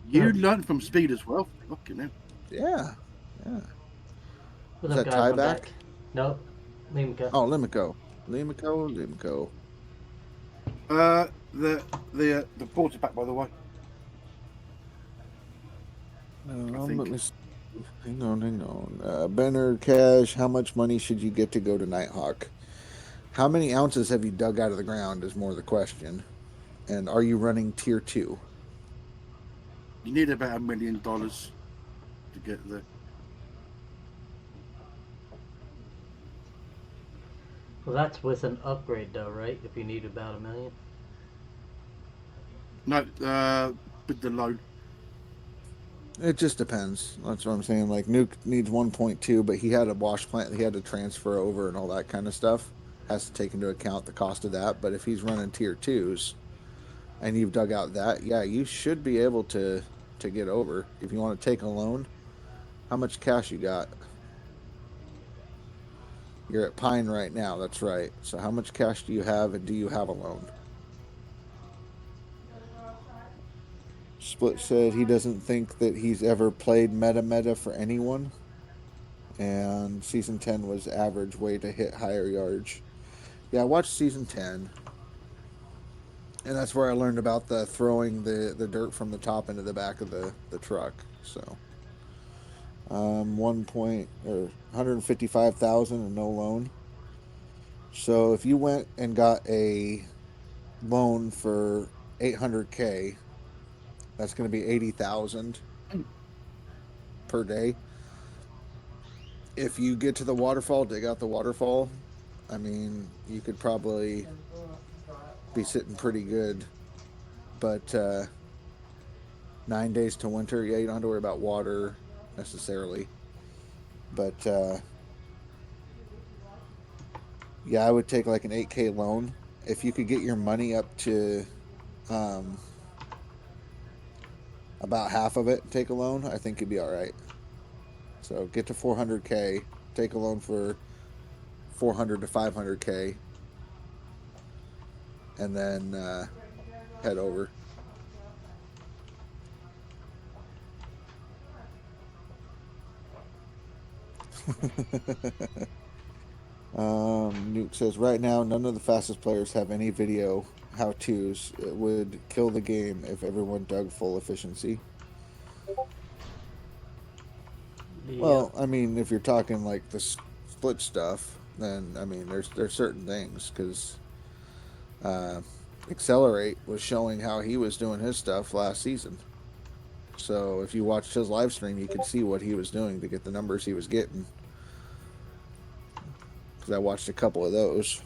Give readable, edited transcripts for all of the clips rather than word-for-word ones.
You learned from Speed as well. Fucking hell. Yeah, yeah. What's Is up, that guys? tie I'm back? back. Nope. Leave me go. Oh, Limico. Limico. The boards are back, by the way. I Let think me see. Hang on. Benner Cash, how much money should you get to go to Nighthawk? How many ounces have you dug out of the ground is more the question. And are you running tier 2? you need about $1 million to get there. Well, that's with an upgrade, though, right? If you need about 1 million. No, with the loan. It just depends. That's what I'm saying. Like Nuke needs 1.2, but he had a wash plant he had to transfer over and all that kind of stuff. Has to take into account the cost of that. But if he's running tier 2s and you've dug out that, yeah, you should be able to get over. If you want to take a loan, how much cash you got? You're at Pine right now. That's right. So how much cash do you have, and do you have a loan? Split said he doesn't think that he's ever played meta for anyone, and season 10 was average way to hit higher yards. Yeah, I watched season 10, and that's where I learned about the throwing the dirt from the top into the back of the truck. So, 155,000 and no loan. So if you went and got a loan for 800K, that's going to be 80,000 per day. If you get to the waterfall, dig out the waterfall, I mean, you could probably be sitting pretty good. But 9 days to winter, yeah, you don't have to worry about water necessarily. But yeah, I would take like an 8K loan. If you could get your money up to um, about half of it, take a loan, I think you'd be all right. So get to 400K, take a loan for 400 to 500K, and then head over. Nuke says right now none of the fastest players have any video how tos. It would kill the game if everyone dug full efficiency. Yep. Well, I mean, if you're talking like the split stuff, then I mean, there's certain things because uh, Accelerate was showing how he was doing his stuff last season. So if you watched his live stream, you could see what he was doing to get the numbers he was getting. Because I watched a couple of those.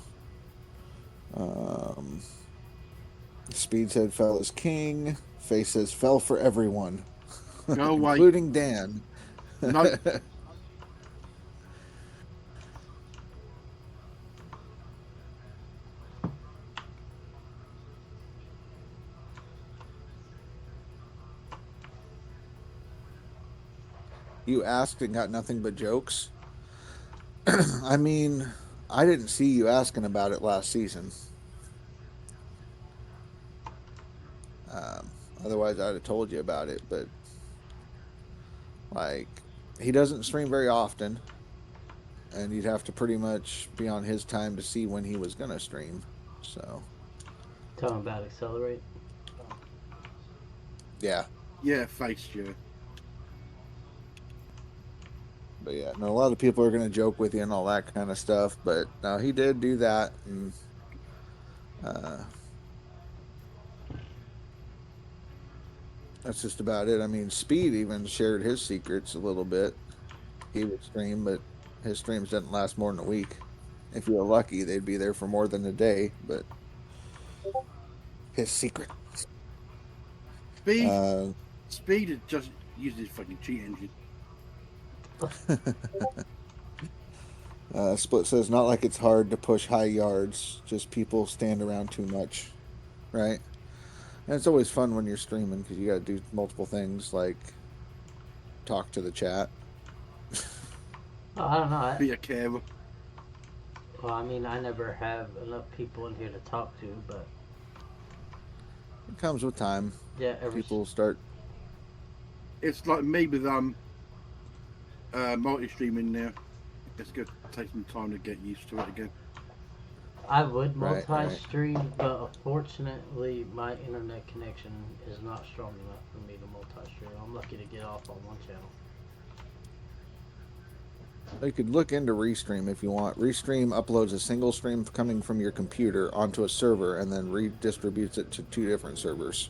Um, Speed said fell as king. Face says fell for everyone, Go away. including Dan. No, You asked and got nothing but jokes. I mean, I didn't see you asking about it last season. Um, Otherwise, I'd have told you about it. But like, he doesn't stream very often, and you'd have to pretty much be on his time to see when he was gonna stream. So Talking about accelerate. yeah, yeah, face you. but yeah, no, a lot of people are gonna joke with you and all that kind of stuff. But no, he did do that, and uh, that's just about it. I mean, Speed even shared his secrets a little bit. He would stream, but his streams didn't last more than a week. If you were lucky, they'd be there for more than a day. But his secret. Speed, Uh, Speed is just uses fucking cheat engine. Split says not like it's hard to push high yards. Just people stand around too much, right? And it's always fun when you're streaming because you got to do multiple things like talk to the chat. Oh, I don't know. Be a carer. Well, I mean, I never have enough people in here to talk to, but It comes with time. yeah, every People start. it's like me with multi-streaming now. It's gonna take some time to get used to it again. I would Right, right. multi-stream, but unfortunately, my internet connection is not strong enough for me to multi-stream. I'm lucky to get off on one channel. You could look into Restream if you want. Restream uploads a single stream coming from your computer onto a server and then redistributes it to 2 different servers.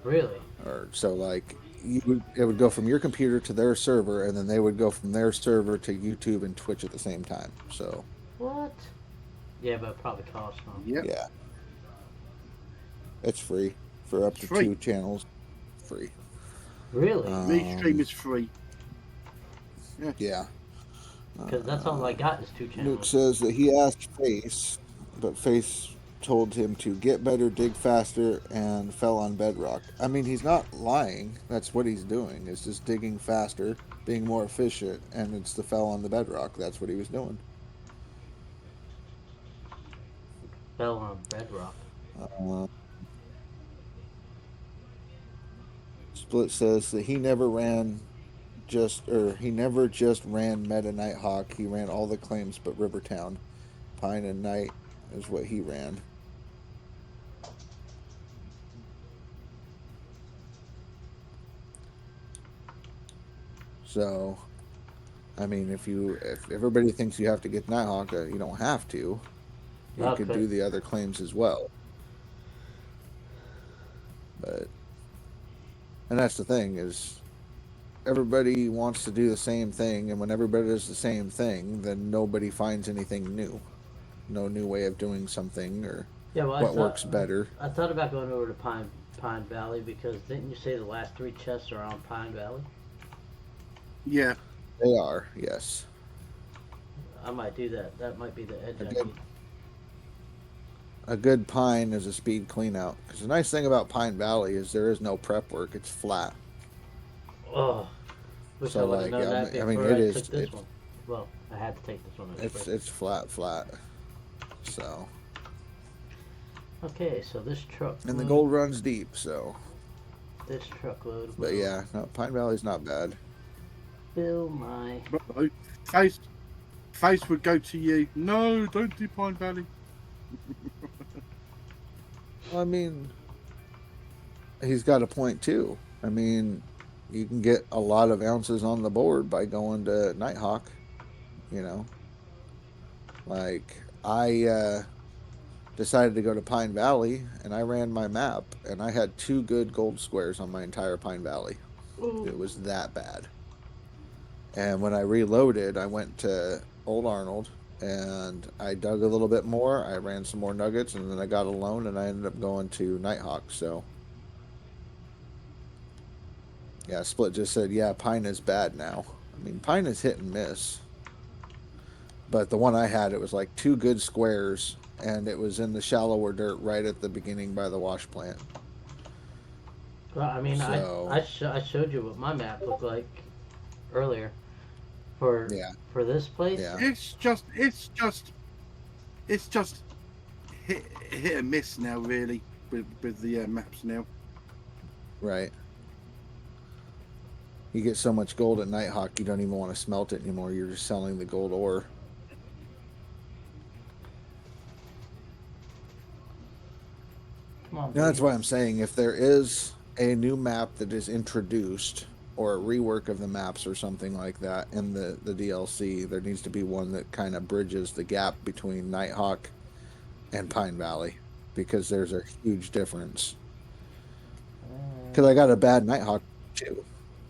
Really? Or so like it would go from your computer to their server, and then they would go from their server to YouTube and Twitch at the same time. So What? Yeah, but it probably costs, huh? Yep, yeah, it's free for up it's to free. 2 channels. Free. Really? Restream is free. Yeah. Because that's all I got is 2 Nuke channels. says that he asked Face, but Face told him to get better, dig faster, and fell on bedrock. I mean, he's not lying. That's what he's doing. Is just digging faster, being more efficient, and it's the fell on the bedrock. That's what he was doing. Fell on bedrock. Uh, Split says that he never just ran Meta Nighthawk. He ran all the claims but Rivertown. Pine and Night is what he ran. So, I mean, if everybody thinks you have to get Nighthawk, you don't have to. You could do the other claims as well. But, and that's the thing is, everybody wants to do the same thing, and when everybody does the same thing, then nobody finds anything new. No new way of doing something or what works better. I thought about going over to Pine Valley because didn't you say the last 3 chests are on Pine Valley? Yeah, They are, yes. I might do that. That might be the edge I Okay. need. A good pine is a speed clean out. Because the nice thing about Pine Valley is there is no prep work. It's flat. Oh, wish So, I would have like, known yeah, that I before mean, I it is- took this it's- one. Well, I had to take this one. It's flat. So, Okay, so this truck. and the gold runs deep. So, This truckload. but yeah, no, Pine Valley's not bad. Fill my. but Face would go to you. No, don't do Pine Valley. Well, I mean, he's got a point too. I mean, you can get a lot of ounces on the board by going to Nighthawk. You know, like I decided to go to Pine Valley, and I ran my map, and I had 2 good gold squares on my entire Pine Valley. Ooh. It was that bad. And when I reloaded, I went to Old Arnold, and I dug a little bit more. I ran some more nuggets, and then I got a loan, and I ended up going to Nighthawk. So, yeah, Split just said, yeah, Pine is bad now. I mean, Pine is hit and miss. But the one I had, it was like 2 good squares, and it was in the shallower dirt right at the beginning by the wash plant. Well, I mean, So- I showed you what my map looked like earlier. For this place. Yeah. It's just hit and miss now, really, with the maps now. Right. You get so much gold at Nighthawk, you don't even want to smelt it anymore. You're just selling the gold ore. Come on. That's baby. why I'm saying if there is a new map that is introduced or a rework of the maps or something like that in the DLC, there needs to be one that kind of bridges the gap between Nighthawk and Pine Valley, because there's a huge difference. Because I got a bad Nighthawk too,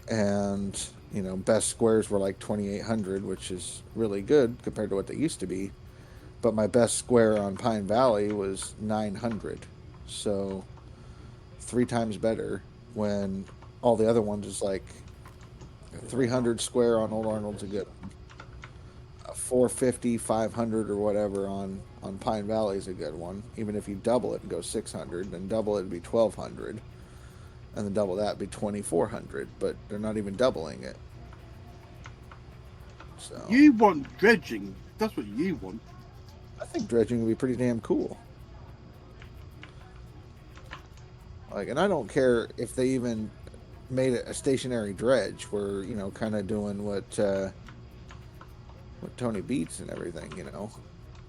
and you know, best squares were like 2,800, which is really good compared to what they used to be. But my best square on Pine Valley was 900, so 3 times better when all the other ones is like 300 square on Old Arnold's a good one. 450, 500 or whatever on Pine Valley is a good one. Even if you double it and go 600, then double it would be 1,200. And then double that would be 2,400. But they're not even doubling it. So You want dredging. That's what you want. I think dredging would be pretty damn cool. Like, and I don't care if they even made it a stationary dredge. We're, kind of doing what Tony beats and everything.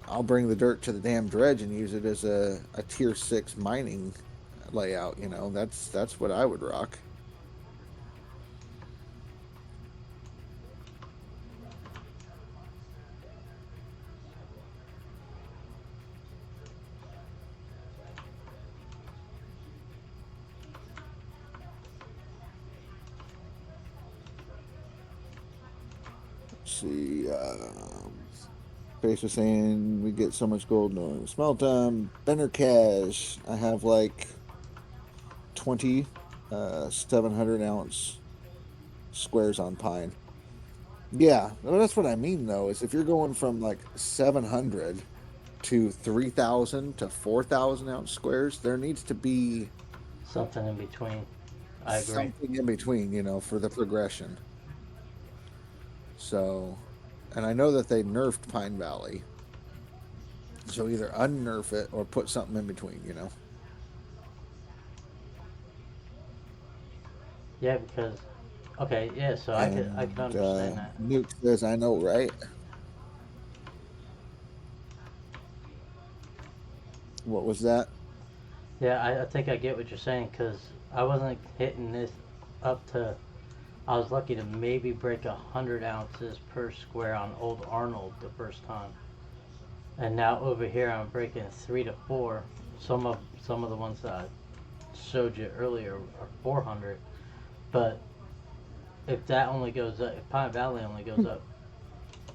I'll bring the dirt to the damn dredge and use it as a tier 6 mining layout. That's what I would rock. Let's see. Face was saying we get so much gold no smelt them. Benner cash. I have like 20 700-ounce squares on pine. Yeah, well, that's what I mean though, is if you're going from like 700 to 3,000 to 4,000 ounce squares, there needs to be Something in between. I agree. something in between, for the progression. So, and I know that they nerfed Pine Valley. So either unnerf it or put something in between. Yeah, because okay, yeah. So I can understand that. Nuke says, I know, right? What was that? Yeah, I think I get what you're saying because I wasn't hitting this up to. I was lucky to maybe break 100 ounces per square on Old Arnold the first time, and now over here I'm breaking 3 to 4. Some of the ones that I showed you earlier are 400, but if that only goes up, if Pine Valley only goes up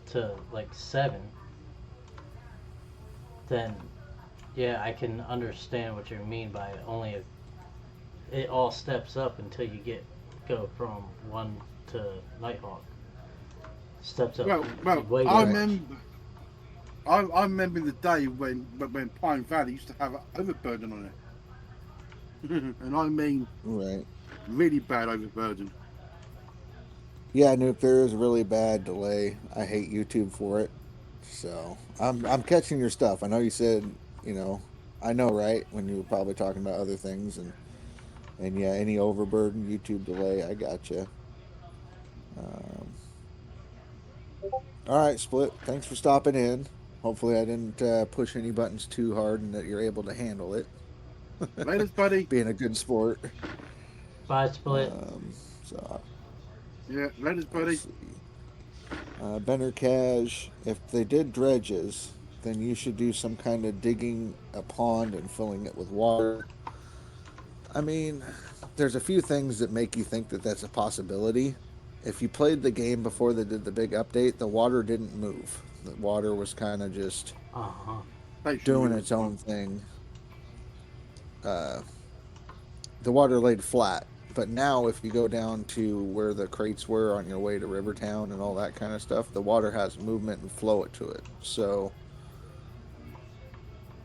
to like 7, then yeah, I can understand what you mean by it. Only if it all steps up until you go from 1 to Nighthawk. Steps up Well, way I too much. remember. I remember the day when Pine Valley used to have an overburden on it, and I mean Right. really bad overburden. Yeah, Nuke, there is a really bad delay. I hate YouTube for it. So I'm catching your stuff. I know you said, you know, I know, right? When you were probably talking about other things and yeah, any overburden YouTube delay, I gotcha. Um, all right, Split. Thanks for stopping in. Hopefully, I didn't push any buttons too hard and that you're able to handle it. Laters, buddy. Being a good sport. Bye, Split. So Yeah, laters, let's buddy. see. Benner Cash, if they did dredges, then you should do some kind of digging a pond and filling it with water. I mean, there's a few things that make you think that that's a possibility. If you played the game before they did the big update, the water didn't move. The water was kind of just Uh huh. doing Stationary its one. own thing. Uh, the water laid flat. But now, if you go down to where the crates were on your way to Rivertown and all that kind of stuff, the water has movement and flow to it. So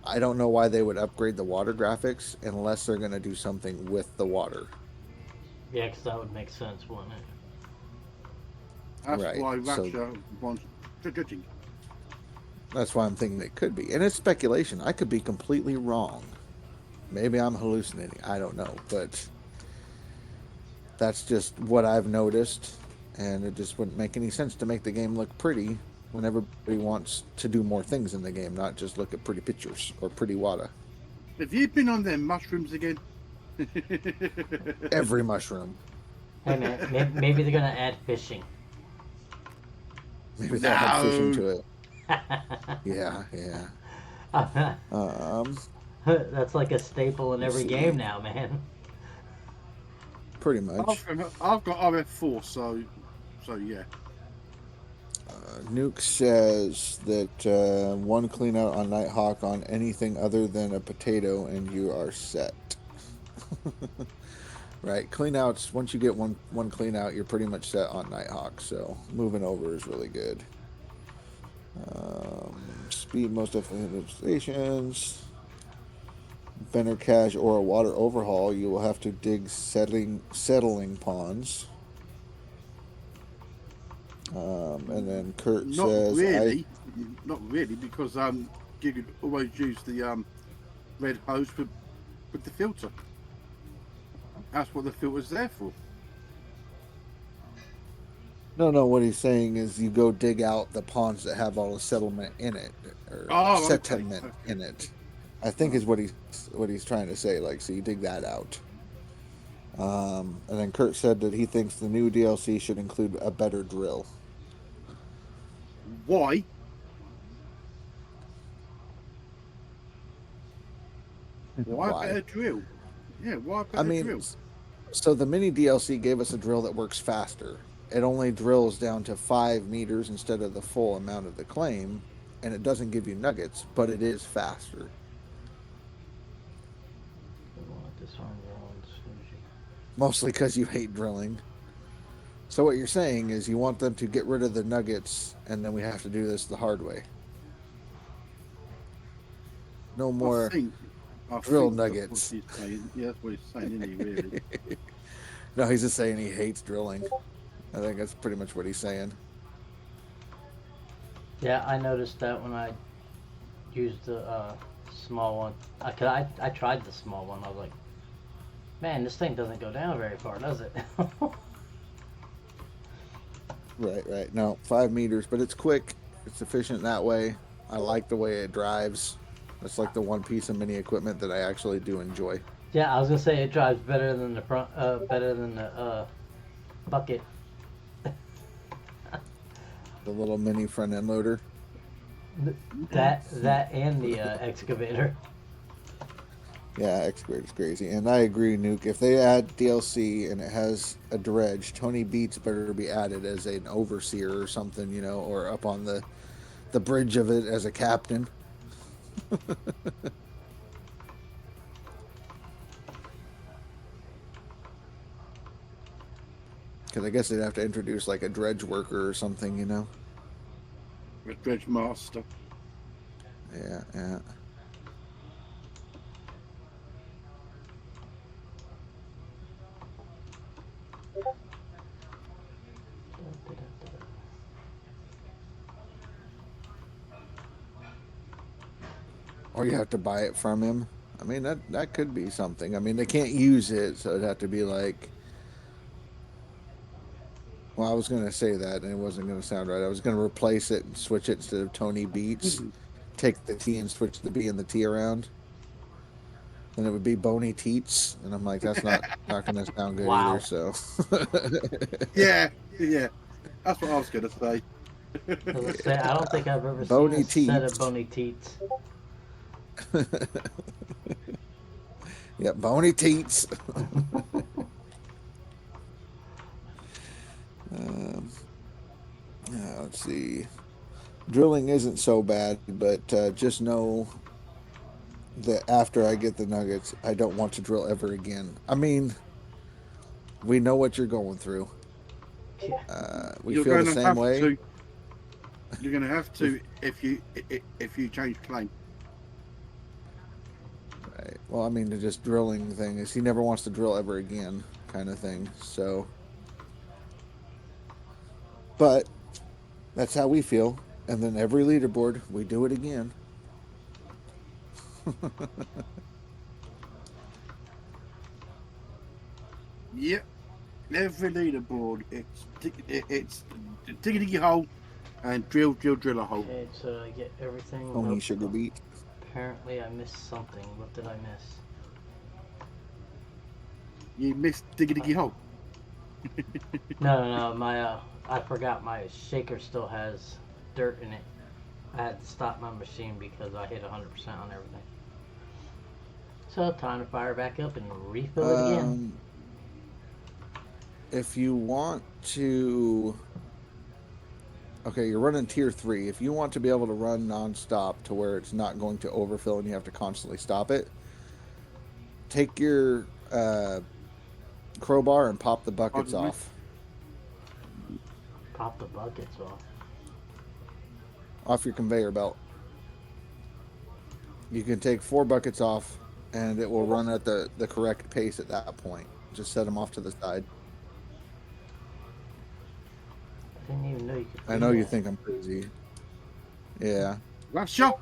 I don't know why they would upgrade the water graphics unless they're going to do something with the water. Yeah, because that would make sense, wouldn't it? That's Right. why So Rasher wants judging. that's why I'm thinking it could be. And it's speculation. I could be completely wrong. Maybe I'm hallucinating. I don't know. But that's just what I've noticed. And it just wouldn't make any sense to make the game look pretty when everybody wants to do more things in the game, not just look at pretty pictures or pretty water. Have you been on them mushrooms again? Every mushroom. Hey man, maybe they're gonna add fishing. Maybe they'll add fishing No. to it. Yeah, yeah. Um, That's like a staple in every see. game now, man. Pretty much. I've got RF4, so yeah. Nuke says that one clean out on Nighthawk on anything other than a potato and you are set. Right, clean outs. Once you get one clean out, you're pretty much set on Nighthawk. So moving over is really good. Speed most effective stations. Benner Cache or a water overhaul. You will have to dig settling ponds. And then Kurt Not says, really, not really, because you could always use the red hose with the filter. That's what the filter's there for. No. What he's saying is you go dig out the ponds that have all the settlement in it, or Oh, okay, settlement okay. in it. I think Uh, is what he's trying to say. Like, so you dig that out. And then Kurt said that he thinks the new DLC should include a better drill. why? Why a Why? better drill? Yeah, why a I better mean, drill? so the mini DLC gave us a drill that works faster. It only drills down to 5 meters instead of the full amount of the claim, and it doesn't give you nuggets, but it is faster. We want this on rolling sushi. Mostly because you hate drilling. So what you're saying is you want them to get rid of the nuggets, and then we have to do this the hard way. No I more think, I drill think that's what nuggets. he's saying. Yeah, that's what he's saying, isn't he? Really? No, he's just saying he hates drilling. I think that's pretty much what he's saying. Yeah, I noticed that when I used the small one. I tried the small one. I was like, man, this thing doesn't go down very far, does it? Right. No, 5 meters, but it's quick. It's efficient that way. I like the way it drives. That's like the one piece of mini equipment that I actually do enjoy. Yeah, I was gonna say it drives better than the bucket. The little mini front end loader. That and the excavator. Yeah, excavator's crazy. And I agree, Nuke. If they add DLC and it has a dredge, Tony Beats better be added as an overseer or something, or up on the bridge of it as a captain. Because I guess they'd have to introduce like a dredge worker or something. A dredge master. Yeah. Or you have to buy it from him. I mean, that could be something. I mean, they can't use it, so it'd have to be like. Well, I was going to say that, and it wasn't going to sound right. I was going to replace it and switch it instead of Tony Beats. Take the T and switch the B and the T around. Then it would be Bony Teats, and I'm like, that's not going to sound good either. Wow. So, Yeah. That's what I was gonna say. I was gonna say I don't think I've ever seen Bony a set of Teats. bony teats. Yeah, Bony Teats. um, let's see. Drilling isn't so bad, but just know that after I get the nuggets, I don't want to drill ever again. I mean, we know what you're going through. Yeah. We You're feel the gonna same have way. to. You're gonna have to if you change claim. Right. Well, I mean, the just drilling thing is he never wants to drill ever again, kind of thing. So, but that's how we feel. And then every leaderboard, we do it again. Yep. Every leaderboard, it's dig a diggy hole and drill a hole. Okay, so I get everything. Pony Nope. sugar beet. Apparently, I missed something. What did I miss? You missed dig a diggy hole. No. My I forgot my shaker still has dirt in it. I had to stop my machine because I hit 100% on everything. So time to fire back up and refill it again. If you want to, okay, you're running tier 3. If you want to be able to run non-stop to where it's not going to overfill and you have to constantly stop it, take your crowbar and pop the buckets Pardon me? off. Pop the buckets Off your conveyor belt. You can take 4 buckets off and it will run at the correct pace at that point. Just set them off to the side. I didn't even know you could. I know you think I'm crazy. Yeah. Rasher,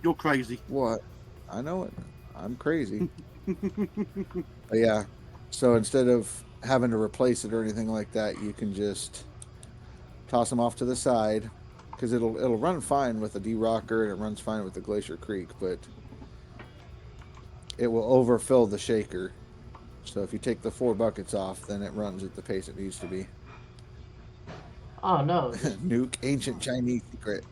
you're crazy. What? I know it. I'm crazy. But yeah. So instead of having to replace it or anything like that, you can just toss them off to the side, because it'll run fine with a D-rocker and it runs fine with the Glacier Creek, but it will overfill the shaker. So if you take the 4 buckets off, then it runs at the pace it needs to be. Oh no, Nuke, ancient Chinese secret.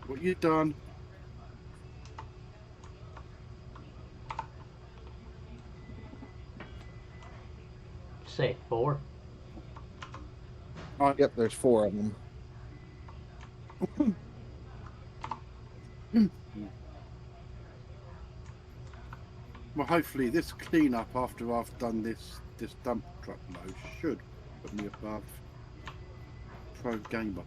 What you done? say 4. Yep, there's 4 of them. Well, hopefully this cleanup after I've done this dump truck load should put me above pro gamer.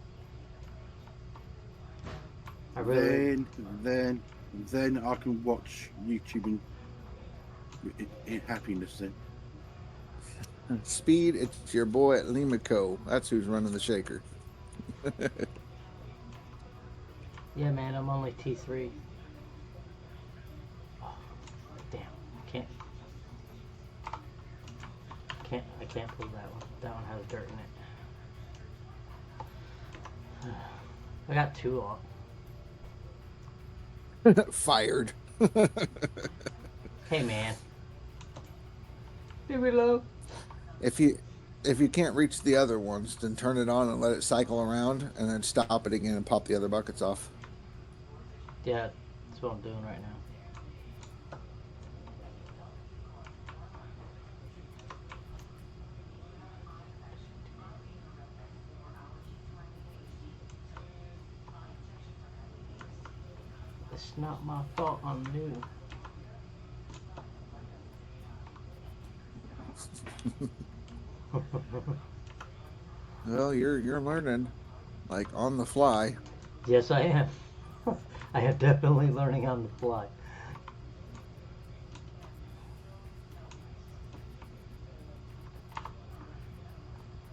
I really. Then I can watch YouTube in happiness. Then Speed, it's your boy at Limaco. That's who's running the shaker. Yeah, man, I'm only T3. Oh, damn, I can't pull that one. That one has dirt in it. I got 2 off. Fired. Hey, man. Be below. If you can't reach the other ones, then turn it on and let it cycle around, and then stop it again and pop the other buckets off. Yeah, that's what I'm doing right now. It's not my fault, I'm new. Well, you're learning, like on the fly. Yes, I am. I am definitely learning on the fly.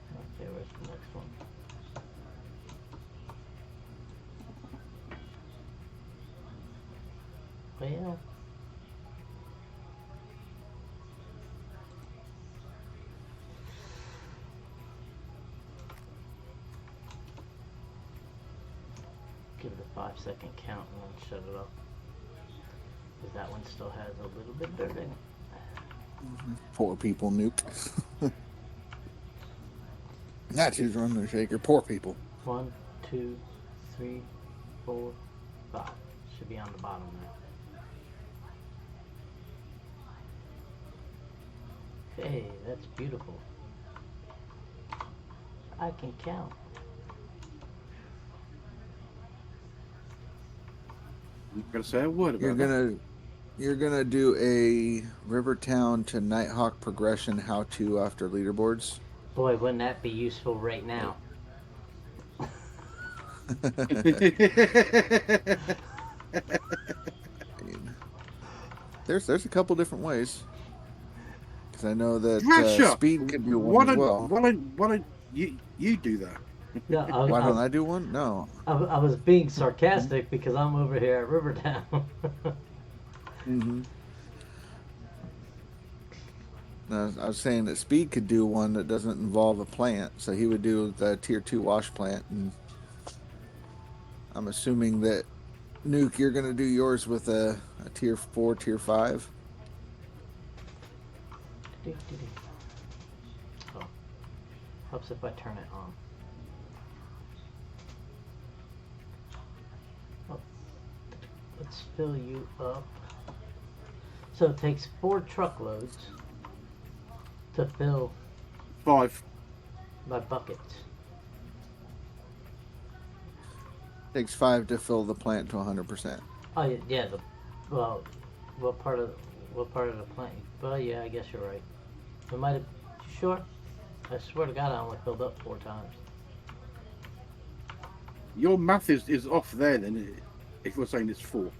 Okay, where's the next one? Well, give it a 5-second count and then shut it off. Because that one still has a little bit of dirt in it. Poor people, Nuke. That's who's running the shaker. Poor people. 1, 2, 3, 4, 5. Should be on the bottom now. Hey, that's beautiful. I can count. I'm gonna say a word about that. You're gonna do a Rivertown to Nighthawk progression how-to after leaderboards. Boy, wouldn't that be useful right now? There's a couple different ways. Because I know that Rasher, Speed can do one as well. Why don't you do that? No, Why don't I do one? No. I was being sarcastic because I'm over here at Rivertown. Mm-hmm. No, I was saying that Speed could do one that doesn't involve a plant, so he would do the tier 2 wash plant, and I'm assuming that Nuke, you're gonna do yours with a tier 4, tier 5. Oh, helps if I turn it on. Oh, let's fill you up. So it takes 4 truckloads to fill 5. my buckets. Takes 5 to fill the plant to 100%. Oh yeah, well, what part of the plant? Well, yeah, I guess you're right. We might have. Sure? I swear to God, I only filled up 4 times. Your math is off there then. If you're saying it's 4.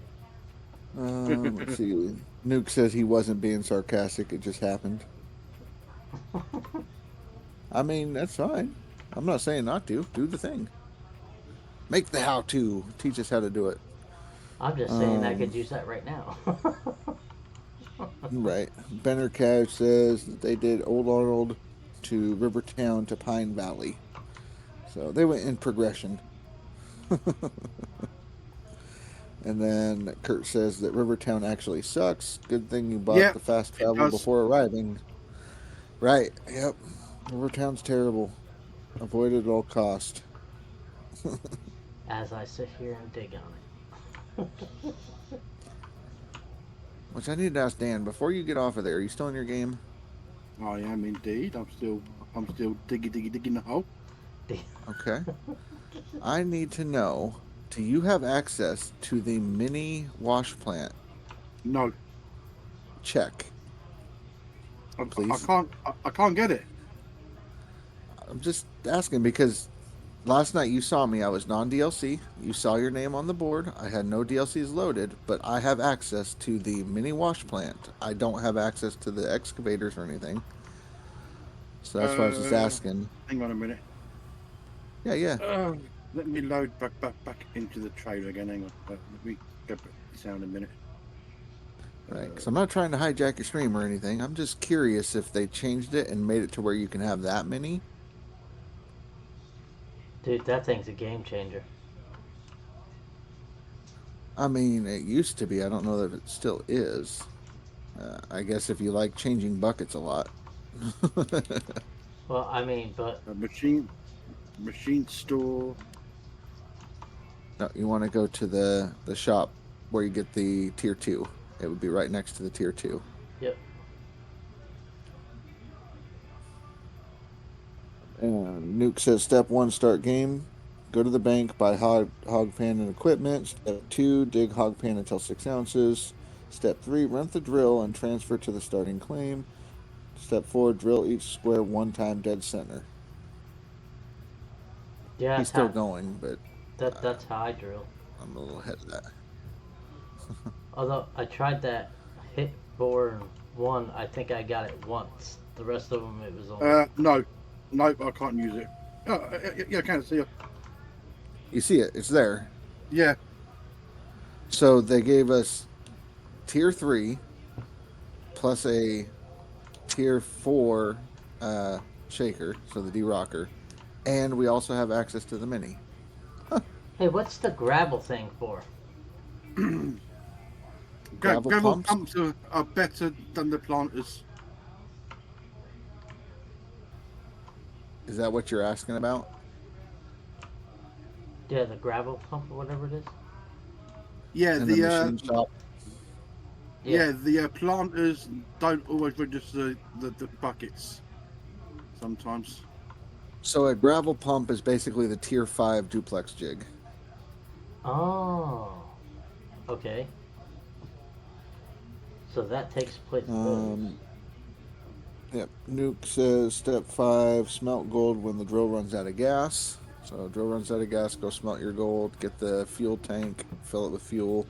Let's see. Nuke says he wasn't being sarcastic. It just happened. I mean, that's fine. I'm not saying not to. Do the thing. Make the how-to. Teach us how to do it. I'm just saying I could use that right now. Right. Benner Cash says that they did Old Arnold to Rivertown to Pine Valley. So they went in progression. And then Kurt says that Rivertown actually sucks. Good thing you bought Yeah, the fast it travel does. before arriving. Right. Yep. Rivertown's terrible. Avoid it at all cost. As I sit here and dig on it. Which I need to ask Dan, before you get off of there, are you still in your game? I am indeed. I'm still digging the hole. Okay. I need to know, do you have access to the mini wash plant? No, Check, please. I can't get it. I'm just asking because last night you saw me. I was non-DLC. You saw your name on the board. I had no DLCs loaded, but I have access to the mini wash plant. I don't have access to the excavators or anything. So that's why I was just asking. Hang on a minute. Yeah, yeah. Let me load back into the trailer again. Hang on. Let me go back to sound a minute. Right, because I'm not trying to hijack your stream or anything. I'm just curious if they changed it and made it to where you can have that many. Dude, that thing's a game changer. I mean, it used to be. I don't know that it still is. I guess if you like changing buckets a lot. Well, I mean, but Machine store. No, you want to go to the shop where you get the tier 2. It would be right next to the tier 2. yep. And Nuke says step 1, start game. Go to the bank, buy hog pan and equipment. Step 2, dig hog pan until 6 ounces. Step 3, rent the drill and transfer to the starting claim. Step 4, drill each square 1 time dead center. Yeah, He's still going, but that's how I drill. I'm a little ahead of that. Although I tried that hit bore one, I think I got it once. The rest of them, it was only. No, I can't use it. Yeah, I can't see it. You see it? It's there. Yeah. So they gave us tier 3 plus a tier 4 shaker, so the D-Rocker, and we also have access to the mini. Hey, what's the gravel thing for? Gravel pumps are better than the planters. Is that what you're asking about? Yeah, the gravel pump or whatever it is. Yeah, In the machine shop. Yeah, the planters don't always register the buckets. Sometimes. So a gravel pump is basically the tier 5 duplex jig. Oh, okay. So that takes place. Yep. Nuke says step 5, smelt gold when the drill runs out of gas. So drill runs out of gas, go smelt your gold, get the fuel tank, fill it with fuel.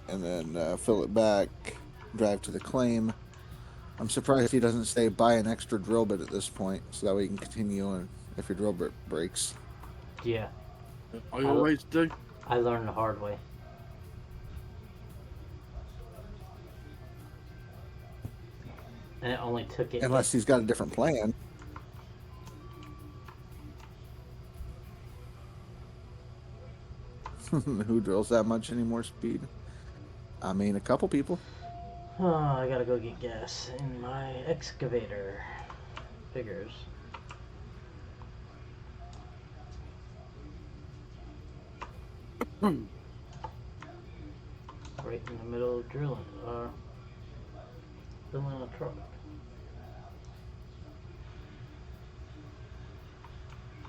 And then fill it back, drive to the claim. I'm surprised he doesn't say buy an extra drill bit at this point, so that way you can continue on if your drill bit breaks. Yeah. I always do. I learned the hard way. And it only took it. Unless he's got a different plan. Who drills that much anymore speed? I mean, a couple people. Oh, I gotta go get gas in my excavator. Figures. Right in the middle of drilling. Filling a truck.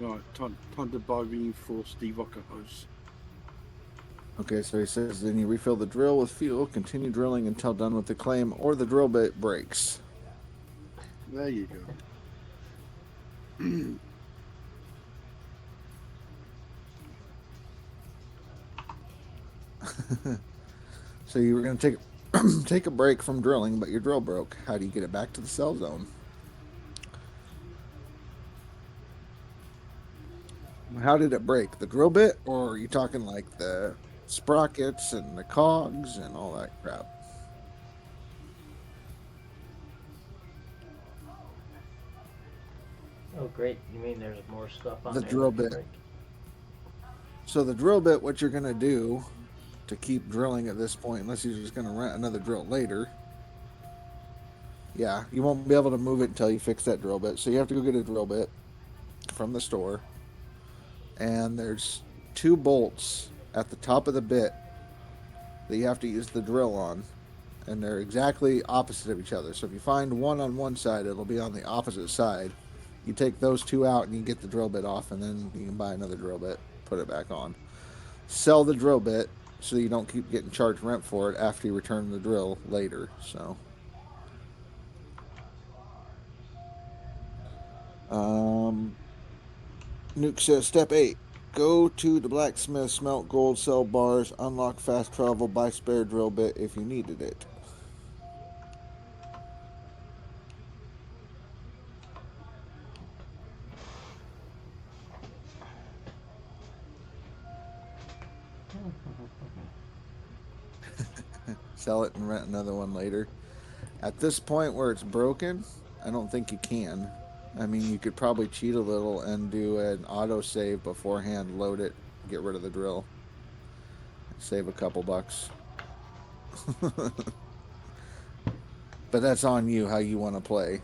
Right, time to buy reinforced D-Rocker hose. Okay, so he says then you refill the drill with fuel, continue drilling until done with the claim, or the drill bit breaks. There you go. So you were going to take a break from drilling, but your drill broke. How do you get it back to the cell zone? How did it break? The drill bit, or are you talking like the sprockets and the cogs and all that crap. Oh, great. You mean there's more stuff on The there drill that can bit. break? So the drill bit, what you're going to do to keep drilling at this point, unless you're just going to rent another drill later. Yeah, you won't be able to move it until you fix that drill bit. So you have to go get a drill bit from the store. And there's 2 bolts at the top of the bit that you have to use the drill on. And they're exactly opposite of each other. So if you find one on one side, it'll be on the opposite side. You take those 2 out and you get the drill bit off, and then you can buy another drill bit, put it back on. Sell the drill bit so you don't keep getting charged rent for it after you return the drill later. So, Nuke says step 8: go to the blacksmith, smelt gold, sell bars, unlock fast travel, buy spare drill bit if you needed it. Sell it and rent another one later. At this point where it's broken, I don't think you can. I mean, you could probably cheat a little and do an auto save beforehand, load it, get rid of the drill, save a couple bucks. But that's on you how you want to play.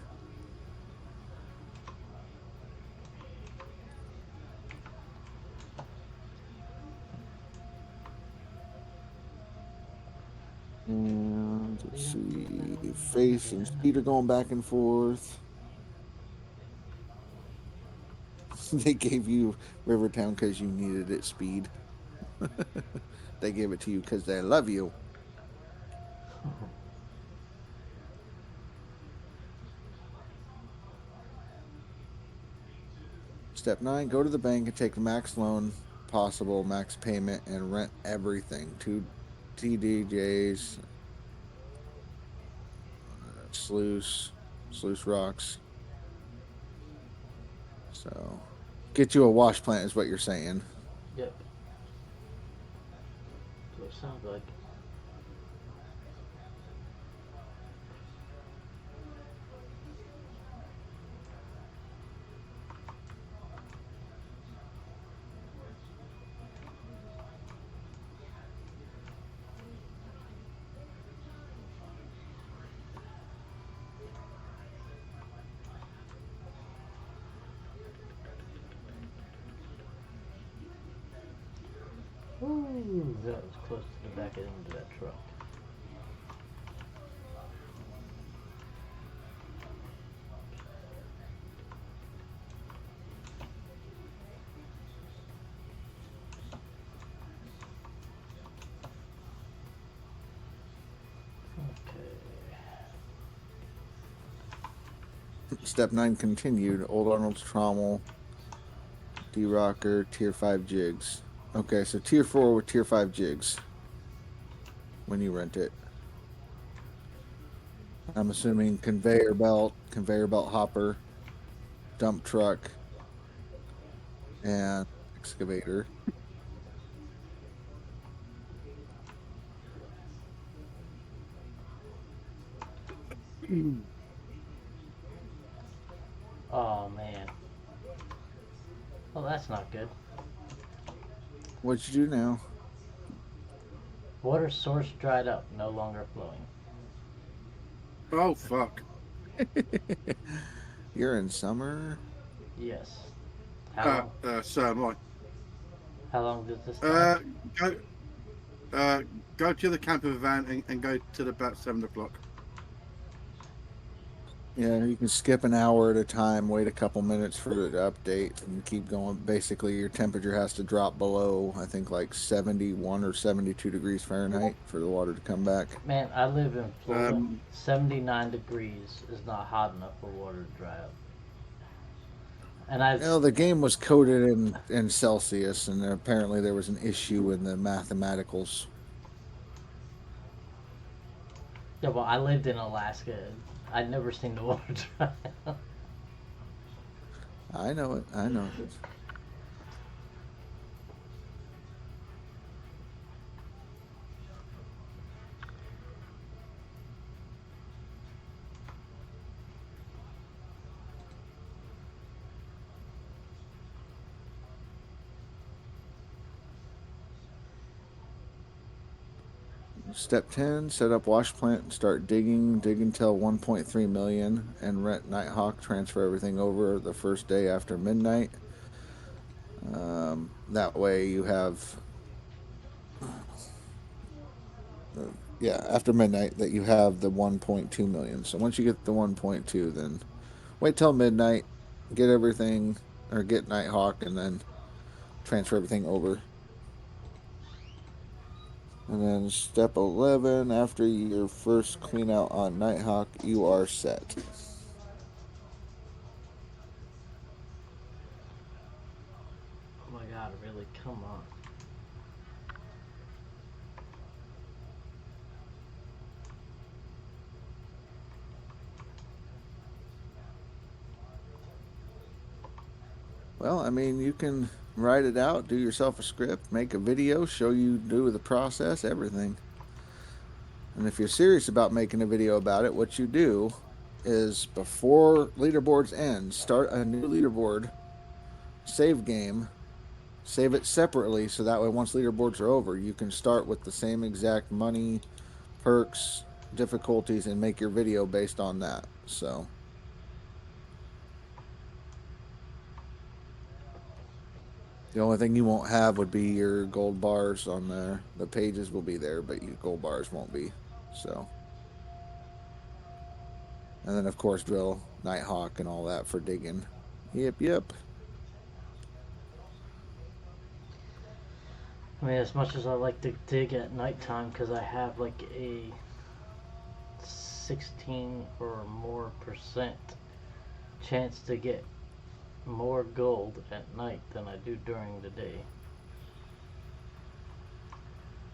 And let's see, Face and Speed are going back and forth. They gave you Rivertown because you needed it, Speed. They gave it to you because they love you. Step 9, go to the bank and take the max loan possible, max payment, and rent everything. 2 TDJs, sluice rocks. So, get you a wash plant is what you're saying. Yep. So it sounds like. Ooh, that was close to the back end of that truck. Step 9 continued. Old Arnold's Trommel, D-Rocker, Tier 5 jigs. Okay, so Tier 4 with Tier 5 jigs when you rent it. I'm assuming conveyor belt hopper, dump truck, and excavator. Oh man. Well, that's not good. What'd you do now? Water source dried up, no longer flowing. Oh fuck. You're in summer? Yes. How long? So am I. How long does this take? Go to the camper van and go till about 7 o'clock. Yeah, you can skip an hour at a time, wait a couple minutes for it to update, and keep going. Basically, your temperature has to drop below, I think, like 71 or 72 degrees Fahrenheit for the water to come back. Man, I live in Florida. 79 degrees is not hot enough for water to dry up. And I. The game was coded in Celsius, and apparently there was an issue in the mathematicals. Yeah, well, I lived in Alaska. I'd never seen the water dry up. I know it. Step 10, set up wash plant and start digging. Dig until 1.3 million and rent Nighthawk. Transfer everything over the first day after midnight. That way you have, yeah, after midnight that you have the 1.2 million. So once you get the 1.2, then wait till midnight, get everything, or get Nighthawk, and then transfer everything over. And then step 11, after your first clean out on Nighthawk, you are set. Oh my god, really? Come on. Well, I mean, you can write it out, do yourself a script, make a video, show you do the process, everything. And if you're serious about making a video about it, what you do is before leaderboards end, start a new leaderboard, save game, save it separately so that way once leaderboards are over, you can start with the same exact money, perks, difficulties, and make your video based on that. So the only thing you won't have would be your gold bars on there. The pages will be there, but your gold bars won't be. So, and then of course drill Nighthawk and all that for digging. Yep. I mean, as much as I like to dig at nighttime because I have like a 16 or more percent chance to get more gold at night than I do during the day.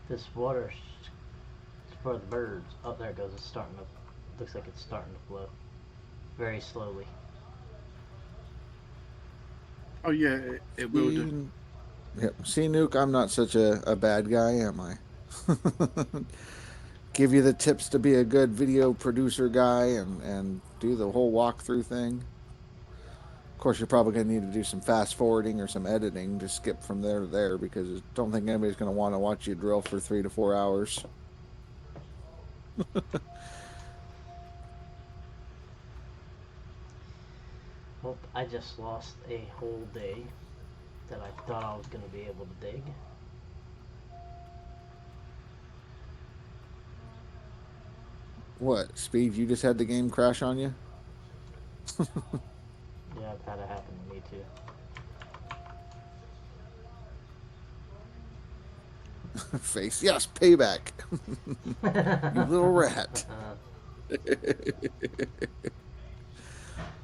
This water for the birds. Oh, there it goes. It's starting to. Looks like it's starting to flow very slowly. Oh yeah, it will do. Yep. See, Nuke, I'm not such a bad guy, am I? Give you the tips to be a good video producer guy and do the whole walkthrough thing. Of course, you're probably going to need to do some fast forwarding or some editing to skip from there to there because I don't think anybody's going to want to watch you drill for 3 to 4 hours. Well, I just lost a whole day that I thought I was going to be able to dig. What, Speed? You just had the game crash on you? Yeah, I've had it happen to me too. Face, yes, payback. You little rat.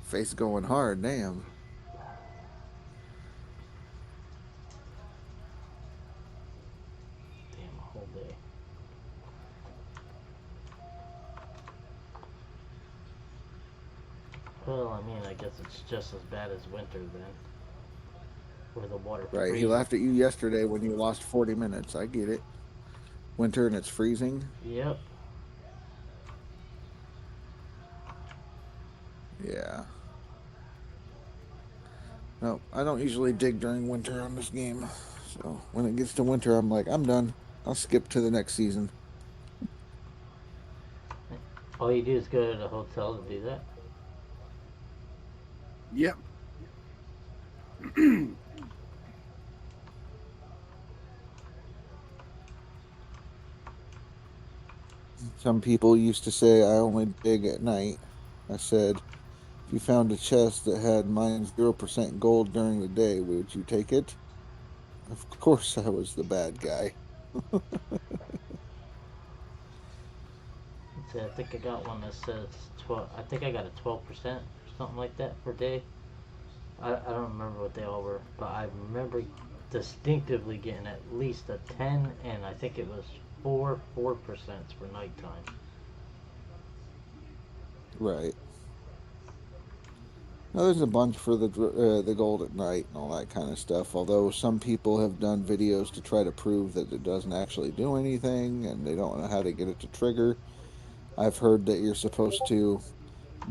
Face going hard, damn. Damn, a whole day. Well, I mean, I guess it's just as bad as winter then, where the water Right, he freezes. laughed at you yesterday when you lost 40 minutes. I get it. Winter and it's freezing. Yep. Yeah. No, I don't usually dig during winter on this game. So when it gets to winter, I'm like, I'm done. I'll skip to the next season. All you do is go to the hotel to do that. Yep. Some people used to say I only dig at night. I said, if you found a chest that had -0% gold during the day, would you take it? Of course, I was the bad guy. Let's see, I think I got one that says 12. I think I got a 12% or something like that per day. I don't remember what they all were, but I remember distinctively getting at least a 10, and I think it was 4% for nighttime. Right. Now, there's a bunch for the gold at night and all that kind of stuff. Although some people have done videos to try to prove that it doesn't actually do anything and they don't know how to get it to trigger. I've heard that you're supposed to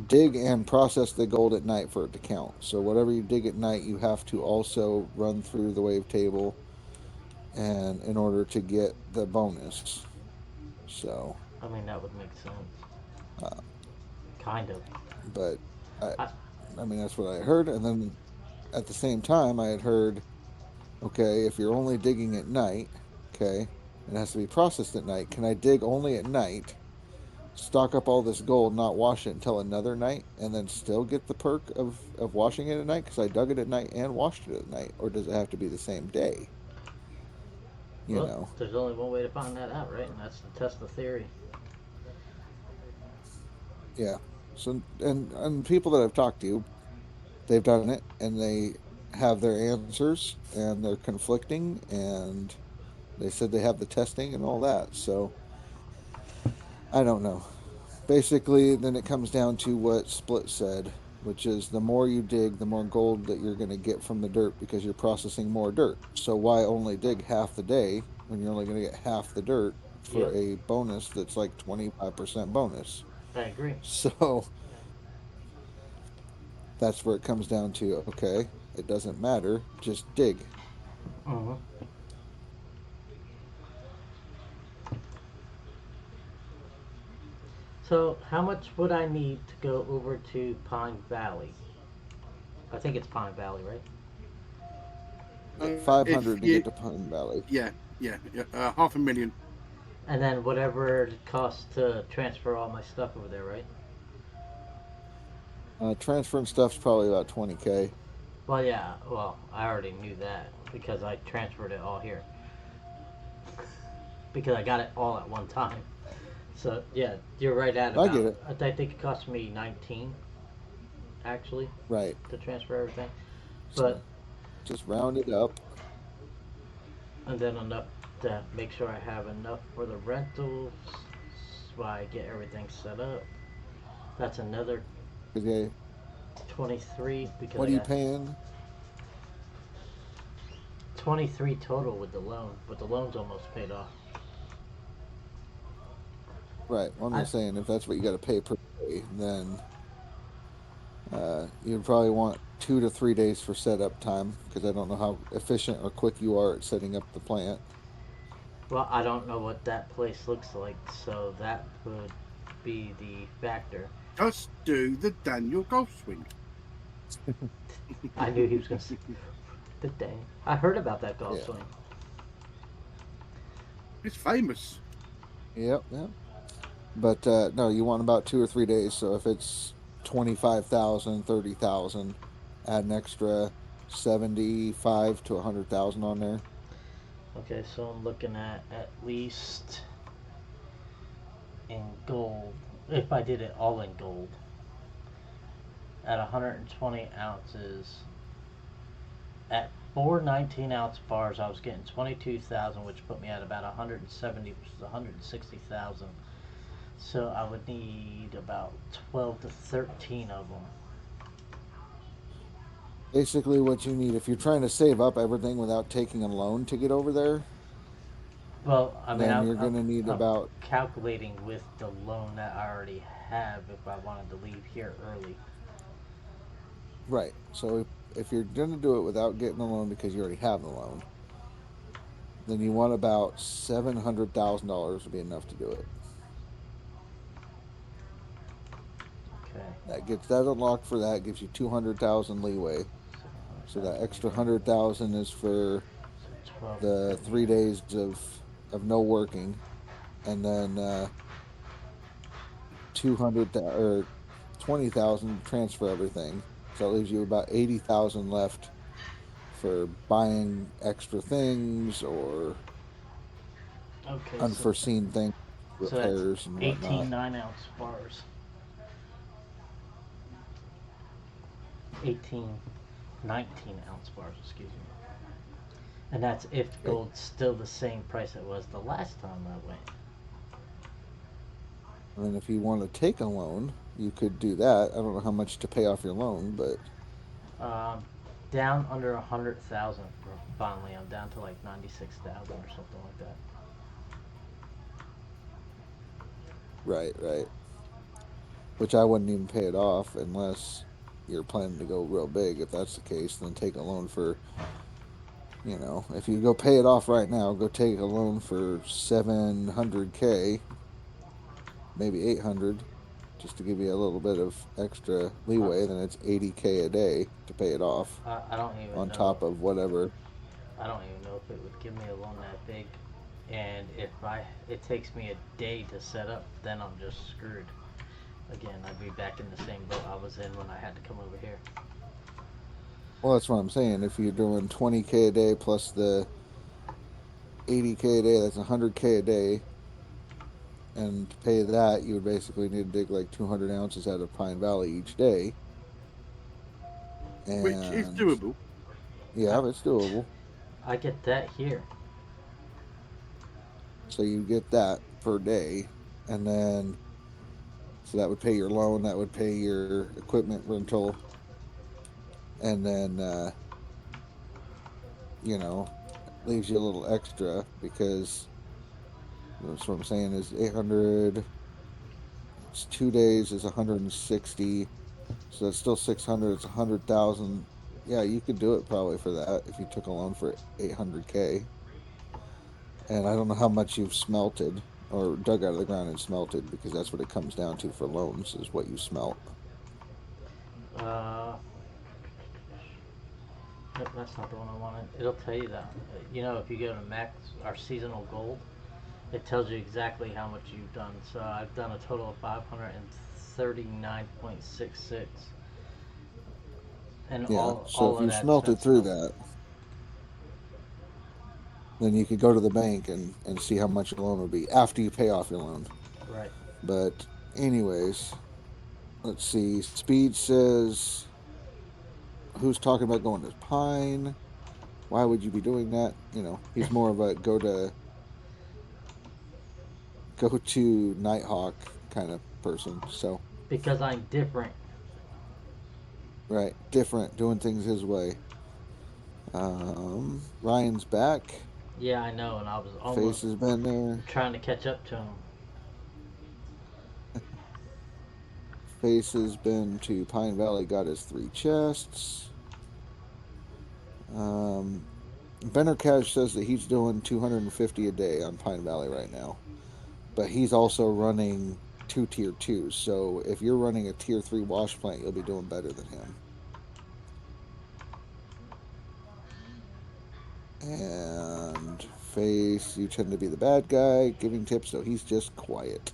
dig and process the gold at night for it to count. So whatever you dig at night, you have to also run through the wave table and in order to get the bonus. So, I mean, that would make sense. uh, Kind of. but I, I, I mean, that's what I heard. And then at the same time, I had heard, okay, if you're only digging at night, okay, and it has to be processed at night, can I dig only at night, stock up all this gold, not wash it until another night, and then still get the perk of washing it at night because I dug it at night and washed it at night? Or does it have to be the same day? You well, know? there's only one way to find that out, right? And that's to test the theory. Yeah. So, and people that I've talked to, they've done it and they have their answers and they're conflicting and they said they have the testing and all that. So I don't know. Basically, then it comes down to what Split said, which is the more you dig, the more gold that you're going to get from the dirt because you're processing more dirt. So why only dig half the day when you're only going to get half the dirt for Yep, a bonus that's like 25% bonus? I agree. So that's where it comes down to, okay, it doesn't matter, just dig. hmm So, how much would I need to go over to Pine Valley? I think it's Pine Valley, right? Yeah, If 500 to you, get to Pine Valley. yeah, 500,000. And then whatever it costs to transfer all my stuff over there, right? Transferring stuff's probably about 20K. Well, yeah. Well, I already knew that because I transferred it all here because I got it all at one time. So yeah, you're right at I get about. it. I think it cost me 19 actually Right. to transfer everything, but So just round it up. and then enough to make sure I have enough for the rentals so I get everything set up. That's another Okay. 23 because What I are you got paying? 23 total with the loan, but the loan's almost paid off. Right. Well, I'm I just saying, if that's what you got to pay per day, then you'd probably want 2 to 3 days for setup time because I don't know how efficient or quick you are at setting up the plant. well, I don't know what that place looks like, so that would be the factor. Just do the Daniel golf swing. I knew he was gonna say the dang. I heard about that golf Yeah. swing. It's famous. Yep. Yep. But no, you want about 2 or 3 days. So if it's 25,000, 30,000, add an extra 75 to 100,000 on there. Okay, so I'm looking at least in gold. If I did it all in gold, at 120 ounces, at four 19-ounce bars, I was getting 22,000, which put me at about 170, which is 160,000. So I would need about 12 to 13 of them. Basically, what you need if you're trying to save up everything without taking a loan to get over there, Well, I mean, then you're going to need I'm about calculating with the loan that I already have if I wanted to leave here early. right. So if you're going to do it without getting a loan because you already have the loan, then you want about $700,000 to be enough to do it. Okay. That gets that unlocked for that gives you 200,000 leeway. So that 700,000 extra divided 100,000 is for so 12 to the 13. 3 days of no working, and then 200 or 20,000 transfer everything. So it leaves you about 80,000 left for buying extra things or Okay, unforeseen things, so that's repairs and 18 whatnot. 9-ounce bars. 18 19-ounce bars, excuse me. And that's if Okay. gold's still the same price it was the last time I went. And then if you want to take a loan, you could do that. I don't know how much to pay off your loan, but Um, down under 100,000 finally. I'm down to like 96,000 or something like that. right, right. Which I wouldn't even pay it off unless you're planning to go real big. If that's the case, then take a loan for, if you go pay it off right now, go take a loan for 700K maybe 800, just to give you a little bit of extra leeway. Then it's 80K a day to pay it off, I don't even on know. top of whatever. I don't even know if it would give me a loan that big. And if it takes me a day to set up, then I'm just screwed. Again, I'd be back in the same boat I was in when I had to come over here. Well, that's what I'm saying. If you're doing 20K a day plus the 80K a day, that's 100K a day. And to pay that, you would basically need to dig like 200 ounces out of Pine Valley each day. which is And doable. yeah, it's doable. I get that here. So you get that per day. And then, so that would pay your loan, that would pay your equipment rental. And then, you know, leaves you a little extra because that's what I'm saying is 800. It's 2 days is 160. So that's still 600. It's 100,000. Yeah, you could do it probably for that if you took a loan for 800K. And I don't know how much you've smelted or dug out of the ground and smelted, because that's what it comes down to for loans, is what you smelt. Uh, nope, that's not the one I wanted. It'll tell you that. You know, if you go to max our seasonal gold, it tells you exactly how much you've done. So I've done a total of 539.66, and Yeah. all So all if of you that's been smelted through smelted. that, then you could go to the bank and see how much your loan would be after you pay off your loan. Right. But anyways, let's see. Speed says, who's talking about going to Pine? Why would you be doing that? You know, he's more of a go to Nighthawk kind of person. So, Because I'm different. right, different, doing things his way. Ryan's back. Yeah, I know, and I was almost Face has been there. trying to catch up to him. Face has been to Pine Valley, got his 3 chests. Um, Benner Cash says that he's doing 250 a day on Pine Valley right now, but he's also running 2 tier 2s. So if you're running a tier 3 wash plant, you'll be doing better than him. And Face, you tend to be the bad guy, giving tips, so he's just quiet.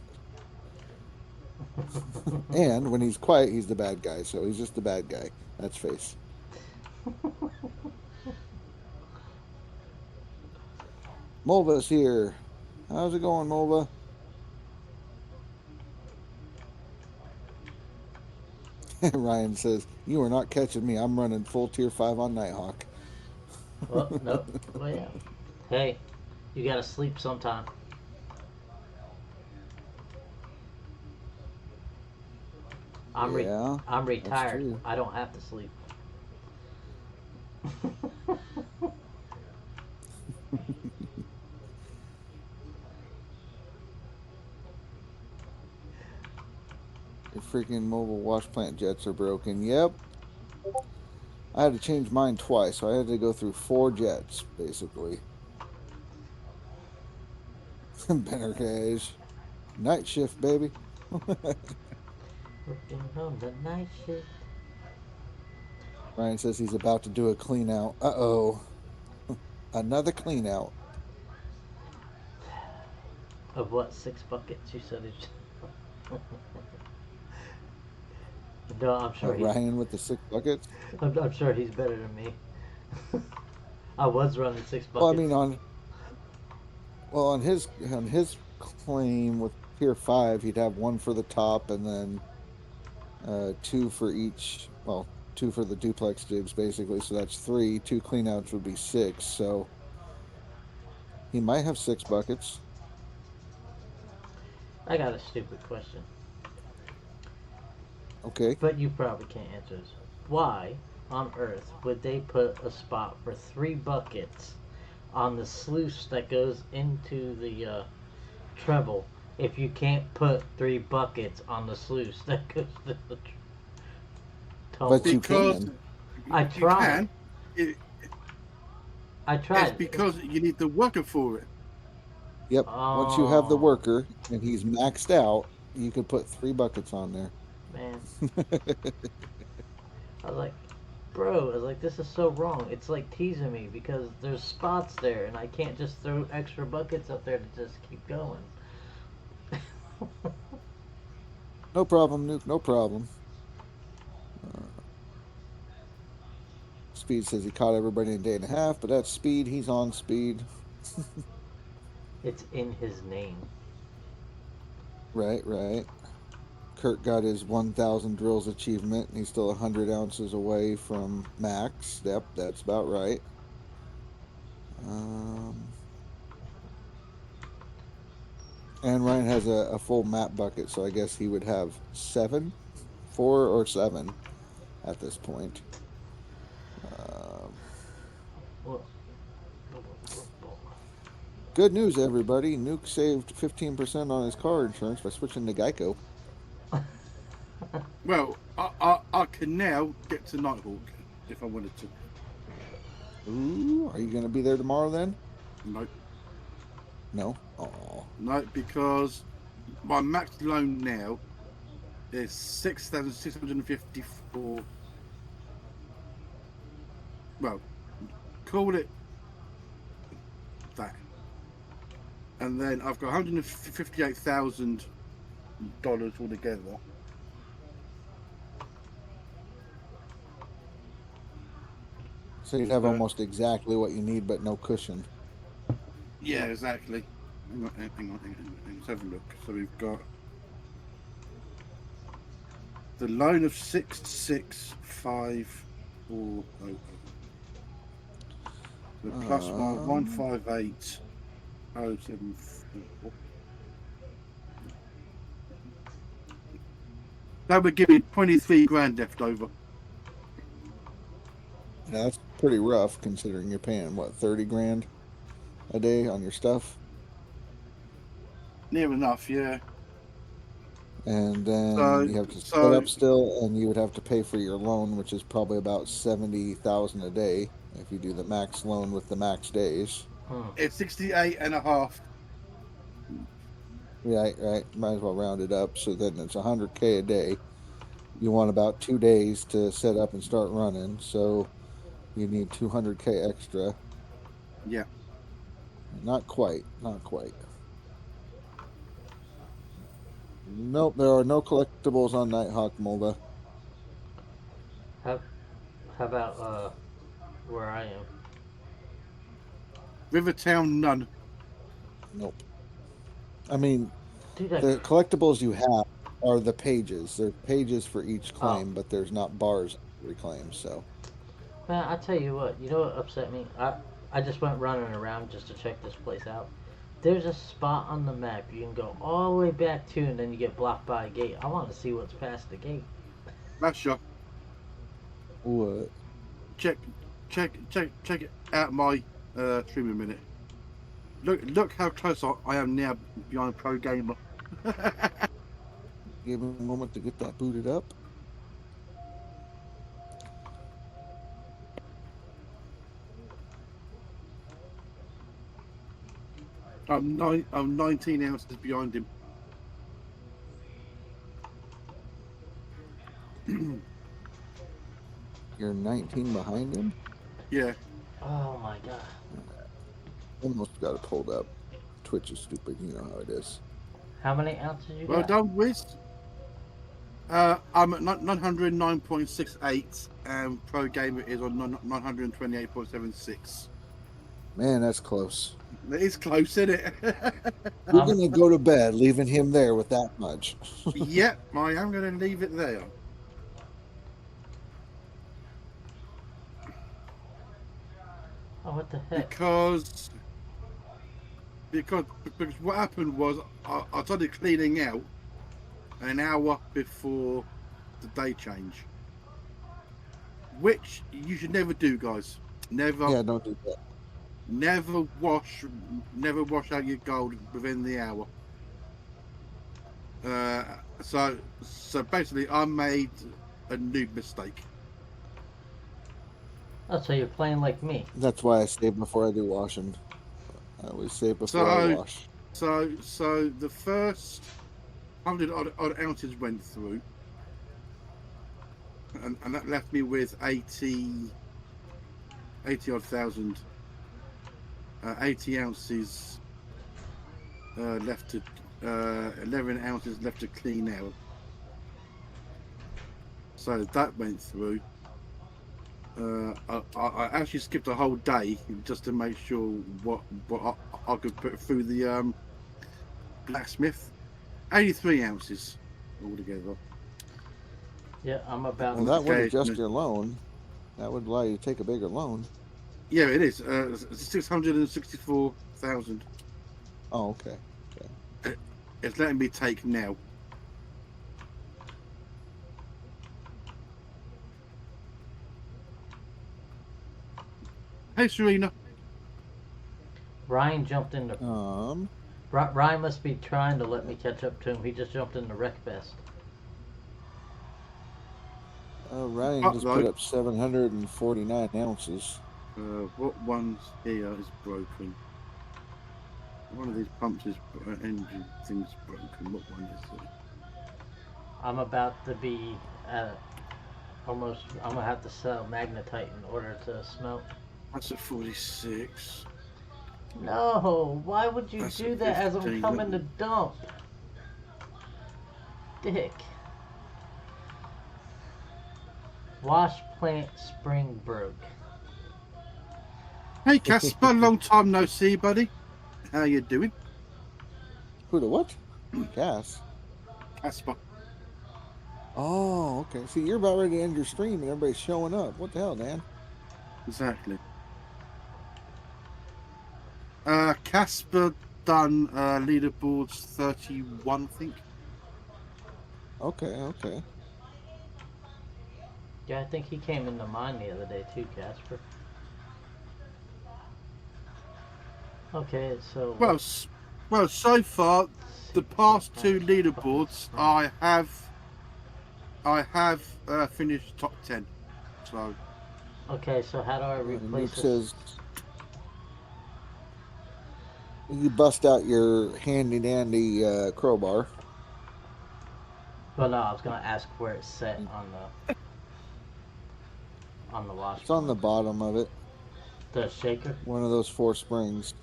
And when he's quiet, he's the bad guy, so he's just the bad guy. That's Face. Mulva's here. How's it going, Mulva? Ryan says, you are not catching me. I'm running full tier 5 on Nighthawk. Well, nope. Well, yeah. Hey, you gotta sleep sometime. I'm re- Yeah, I'm that's retired. true. I don't have to sleep. Your freaking mobile wash plant jets are broken. Yep. I had to change mine twice, so I had to go through 4 jets, basically. Benner Cash. Night shift, baby. Working on the night shift. Ryan says he's about to do a clean out. Uh-oh. Another clean out. Of what, 6 buckets? You said it. No, I'm sure he's. Ryan with the 6 buckets. I'm sure he's better than me. I was running six Well, I buckets. mean, on his claim with tier 5, he'd have 1 for the top and then 2 for each. Well, 2 for the duplex jibs, basically. So that's 3. 2 cleanouts would be 6. So he might have 6 buckets. I got a stupid question, Okay. but you probably can't answer this. Why on earth would they put a spot for 3 buckets on the sluice that goes into the treble if you can't put 3 buckets on the sluice that goes to the But tumbler? you Because can. I you tried. can. It, I it's tried. because you need the worker for it. Yep. Once you have the Oh, worker and he's maxed out, You could put 3 buckets on there. Man, I was like, bro, I was like, this is so wrong. It's like teasing me because there's spots there, and I can't just throw extra buckets up there to just keep going. No problem, Nuke. No problem. Speed says he caught everybody in a day and a half, but that's Speed. He's on Speed. It's in his name. Right, right. Kurt got his 1,000 drills achievement, and he's still 100 ounces away from max. Yep, that's about right. Um, and Ryan has a full map bucket, so I guess he would have 7, 4 or 7 at this point. Well, Good news, everybody. Nuke saved 15% on his car insurance by switching to Geico. Well, I can now get to Nighthawk if I wanted to. Ooh, are you going to be there tomorrow then? No, No? Oh. no, because my max loan now is 6,654. Well, call it that. And then I've got $158,000 altogether. So you'd have almost exactly what you need, but no cushion. Yeah, exactly. Hang on. Let's have a look. So we've got the loan of 665,400. So plus my 158,074. That would give me 23 grand left over. Now, that's pretty rough considering you're paying, what, 30 grand a day on your stuff? Near enough, yeah. And then you have to set up still, and you would have to pay for your loan, which is probably about 70,000 a day if you do the max loan with the max days. It's 68 and a half. Right. Might as well round it up. So then it's 100K a day. You want about 2 days to set up and start running. So you need 200K extra. Yeah. Not quite. Nope, there are no collectibles on Nighthawk, Mulda. How about where I am? Rivertown, none. Nope. I mean, Dude, the collectibles you have are the pages. There's pages for each claim, but there's not bars for every claim. So, man, I tell you what what upset me? I just went running around just to check this place out. There's a spot on the map you can go all the way back to, and then you get blocked by a gate. I want to see what's past the gate. Rasher, what? check it out my stream a minute. Look how close I am now behind Pro Gamer. Give me a moment to get that booted up. I'm 19 ounces behind him. You're 19 behind him? Yeah. Oh my god. Almost got it pulled up. Twitch is stupid. You know how it is. How many ounces you Well got? done, Wiz. I'm at 909.68 and Pro Gamer is on 928.76. Man, that's close. It is close, isn't it? You're going to go to bed leaving him there with that much. Yep, I am going to leave it there. Oh, what the heck? Because what happened was I started cleaning out an hour before the day change, which you should never do, guys. Never. Yeah, don't do that. Never wash out your gold within the hour. So basically, I made a new mistake. Oh, so you're playing like me. That's why I save before I do washing. I always save before I wash. So the first 100 odd ounces went through, and that left me with 80 odd thousand, 80 ounces left to 11 ounces left to clean out. So that went through. I actually skipped a whole day just to make sure what I could put through the blacksmith. 83 ounces altogether. Yeah, I'm about. Well, that would adjust Okay. your loan. That would allow you to take a bigger loan. Yeah, it is. 664,000. Oh, okay. It's letting me take now. Hey, Serena. Ryan jumped into. Ryan must be trying to let me catch up to him. He just jumped into Wreck Best. Ryan just put up 749 ounces. What one's here is broken? One of these pumps is engine thing's broken. What one is it? I'm about to be at almost. I'm gonna have to sell magnetite in order to smelt. That's a 46. No, why would you That's do a that as I'm 15, coming to dump? Dick. Wash plant spring broke. Hey, Casper. Long time no see, buddy. How you doing? Who the what? Cass. Casper. Oh, okay. See, you're about ready to end your stream and everybody's showing up. What the hell, Dan? Exactly. Casper done leaderboards 31, I think. Okay. Yeah, I think he came into mine the other day too, Casper. Okay, so. Well, so far, the past two leaderboards, I have finished top 10. So. Okay, so how do I replace this? Says you bust out your handy dandy crowbar. Well, no, I was gonna ask where it's set on the wash. It's on the bottom of it. The shaker. One of those 4 springs.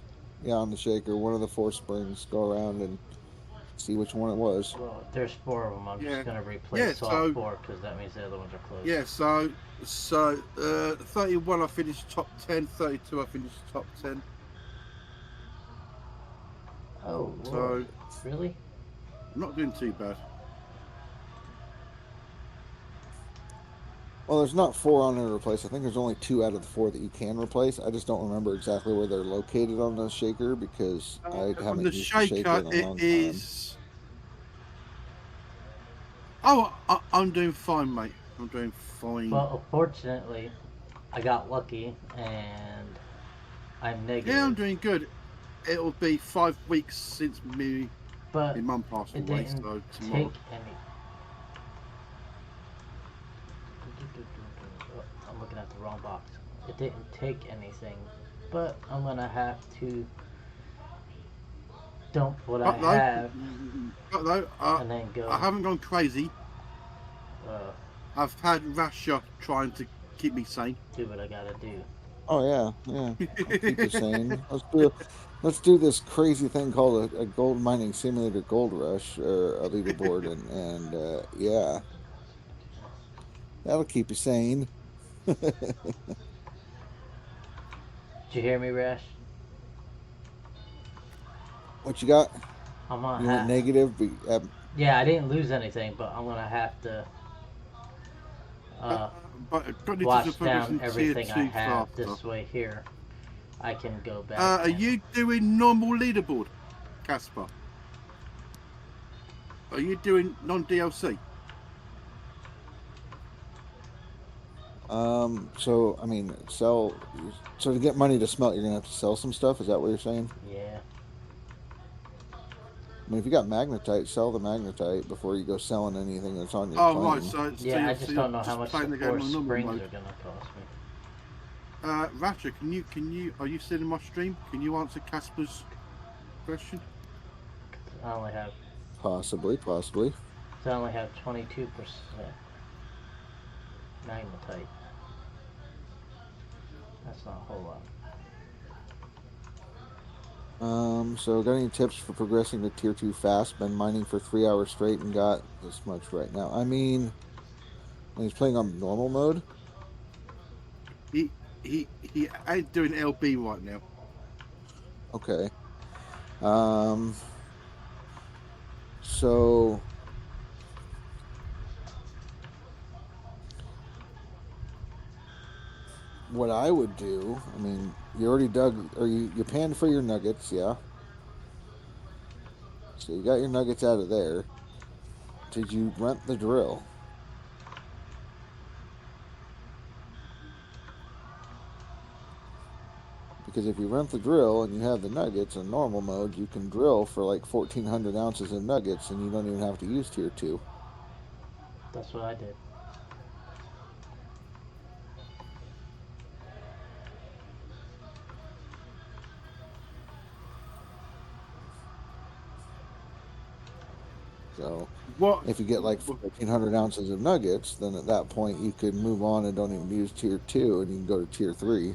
Yeah, on the shaker. One of the 4 springs. Go around and see which one it was. Well, if there's 4 of them, I'm just gonna replace all 4 because that means the other ones are closed. Yeah, so 31 I finished top 10, 32 I finished top 10. Oh, so Lord. Really? I'm not doing too bad. Well, there's not 4 on there to replace. I think there's only 2 out of the 4 that you can replace. I just don't remember exactly where they're located on the shaker because I haven't used the shaker in a long time. Oh, I'm doing fine, mate. I'm doing fine. Well, unfortunately, I got lucky and I'm negative. Yeah, I'm doing good. It'll be 5 weeks since my mum passed away, so tomorrow. I'm looking at the wrong box. It didn't take anything, but I'm gonna have to dump what I have and then go. I haven't gone crazy. I've had Rasher trying to keep me sane. Do what I gotta do. Oh yeah. Keep you sane. Let's do this crazy thing called a gold mining simulator gold rush or a leaderboard and yeah, that'll keep you sane. Did you hear me, Rash? What you got? I'm gonna you went negative. Yeah, I didn't lose anything, but I'm gonna have to wash down everything I have this way here. I can go back. Are you doing normal leaderboard, Casper? Are you doing non-DLC? So I mean, so to get money to smelt, you're gonna have to sell some stuff. Is that what you're saying? Yeah. I mean, if you got magnetite, sell the magnetite before you go selling anything that's on your plane. Right. So yeah, I just don't know how much the 4 springs are gonna cost me. Ratcher, can you? Are you still in my stream? Can you answer Casper's question? I only have Possibly. So I only have 22% magnetite. That's not a whole lot. So got any tips for progressing to tier 2 fast? Been mining for 3 hours straight and got this much right now. I mean, when he's playing on normal mode. He ain't doing LB right now. Okay. So what I would do, I mean, you already dug, or you panned for your nuggets, yeah? So you got your nuggets out of there. Did you rent the drill? Because if you rent the drill and you have the nuggets in normal mode, you can drill for like 1,400 ounces of nuggets and you don't even have to use tier 2. That's what I did. So What? if you get like 1,400 ounces of nuggets, then at that point you could move on and don't even use tier 2 and you can go to tier 3.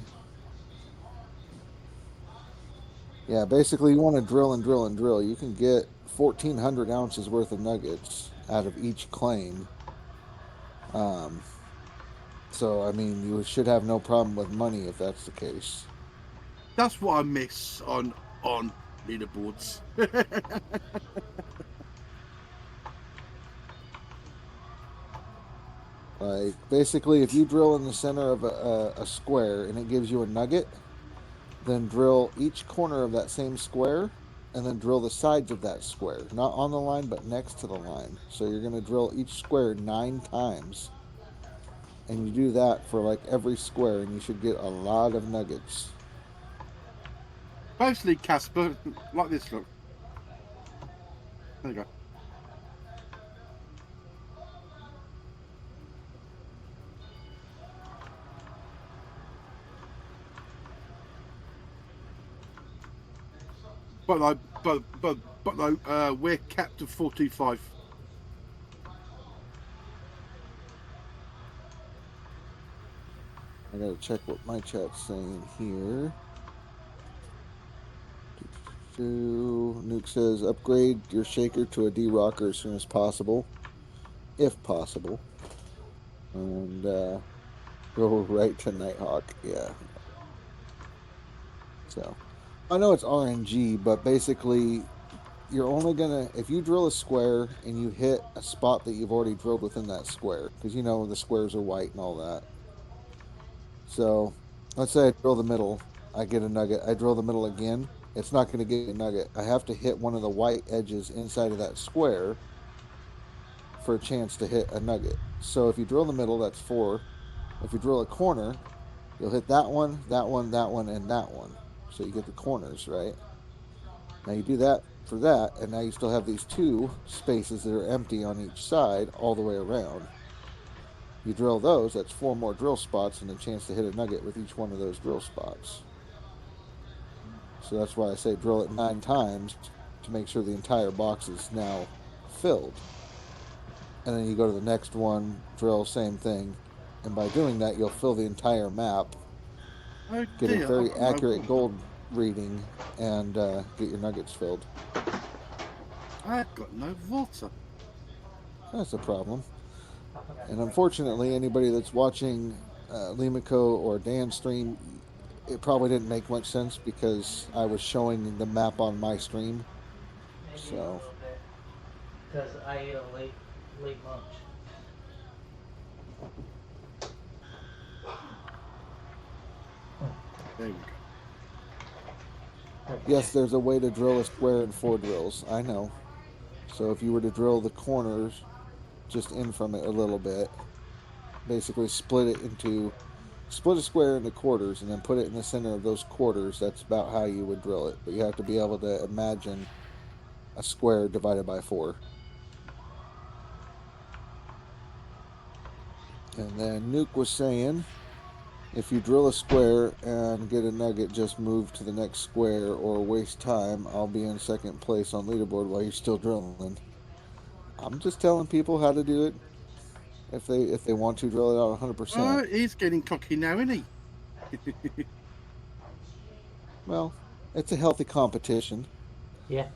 Yeah, basically you want to drill and drill and drill. You can get 1,400 ounces worth of nuggets out of each claim. So, I mean, you should have no problem with money if that's the case. That's what I miss on leaderboards. Like, basically, if you drill in the center of a square and it gives you a nugget, then drill each corner of that same square and then drill the sides of that square. Not on the line, but next to the line. So you're going to drill each square 9 times. And you do that for like every square, and you should get a lot of nuggets. Mostly Casper, like this. Look, there you go. But no, we're capped at 425. I gotta check what my chat's saying here. Nuke says upgrade your shaker to a D-rocker as soon as possible, if possible, and go right to Nighthawk. Yeah. So I know it's RNG, but basically you're only gonna, if you drill a square and you hit a spot that you've already drilled within that square, because you know the squares are white and all that. So let's say I drill the middle, I get a nugget. I drill the middle again. It's not going to get a nugget. I have to hit one of the white edges inside of that square for a chance to hit a nugget. So if you drill the middle, that's 4. If you drill a corner, you'll hit that one, that one, that one, and that one. So you get the corners, right? Now you do that for that, and now you still have these 2 spaces that are empty on each side all the way around. You drill those, that's 4 more drill spots and a chance to hit a nugget with each one of those drill spots. So that's why I say drill it 9 times to make sure the entire box is now filled. And then you go to the next one, drill, same thing. And by doing that, you'll fill the entire map, Oh get a dear, I've very got no accurate water. gold reading, and get your nuggets filled. I've got no water. That's a problem. And unfortunately, anybody that's watching Limiko or Dan's stream, it probably didn't make much sense because I was showing the map on my stream. Maybe a So, little bit. Because I ate a late lunch. There we go. yes, there's a way to drill a square in 4 drills. I know. So if you were to drill the corners just in from it a little bit, basically split a square into quarters and then put it in the center of those quarters, that's about how you would drill it. But you have to be able to imagine a square divided by 4. And then Nuke was saying, if you drill a square and get a nugget, just move to the next square or waste time. I'll be in second place on leaderboard while you're still drilling. I'm just telling people how to do it if they want to drill it out 100%. He's getting cocky now, isn't he? Well, it's a healthy competition. Yeah,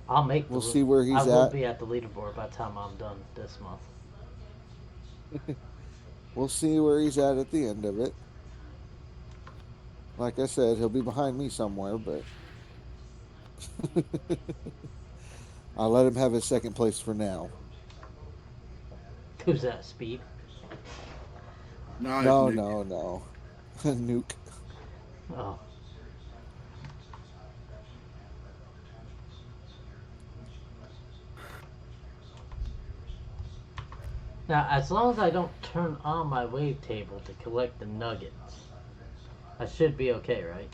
I'll make We'll the. see where I he's will at. be at the leaderboard by the time I'm done this month. We'll see where he's at the end of it. Like I said, he'll be behind me somewhere, but I'll let him have his second place for now. Who's that? Speed. No, it's No, Nick. no, no. Nuke. Oh, now as long as I don't turn on my wavetable to collect the nuggets, I should be okay, right?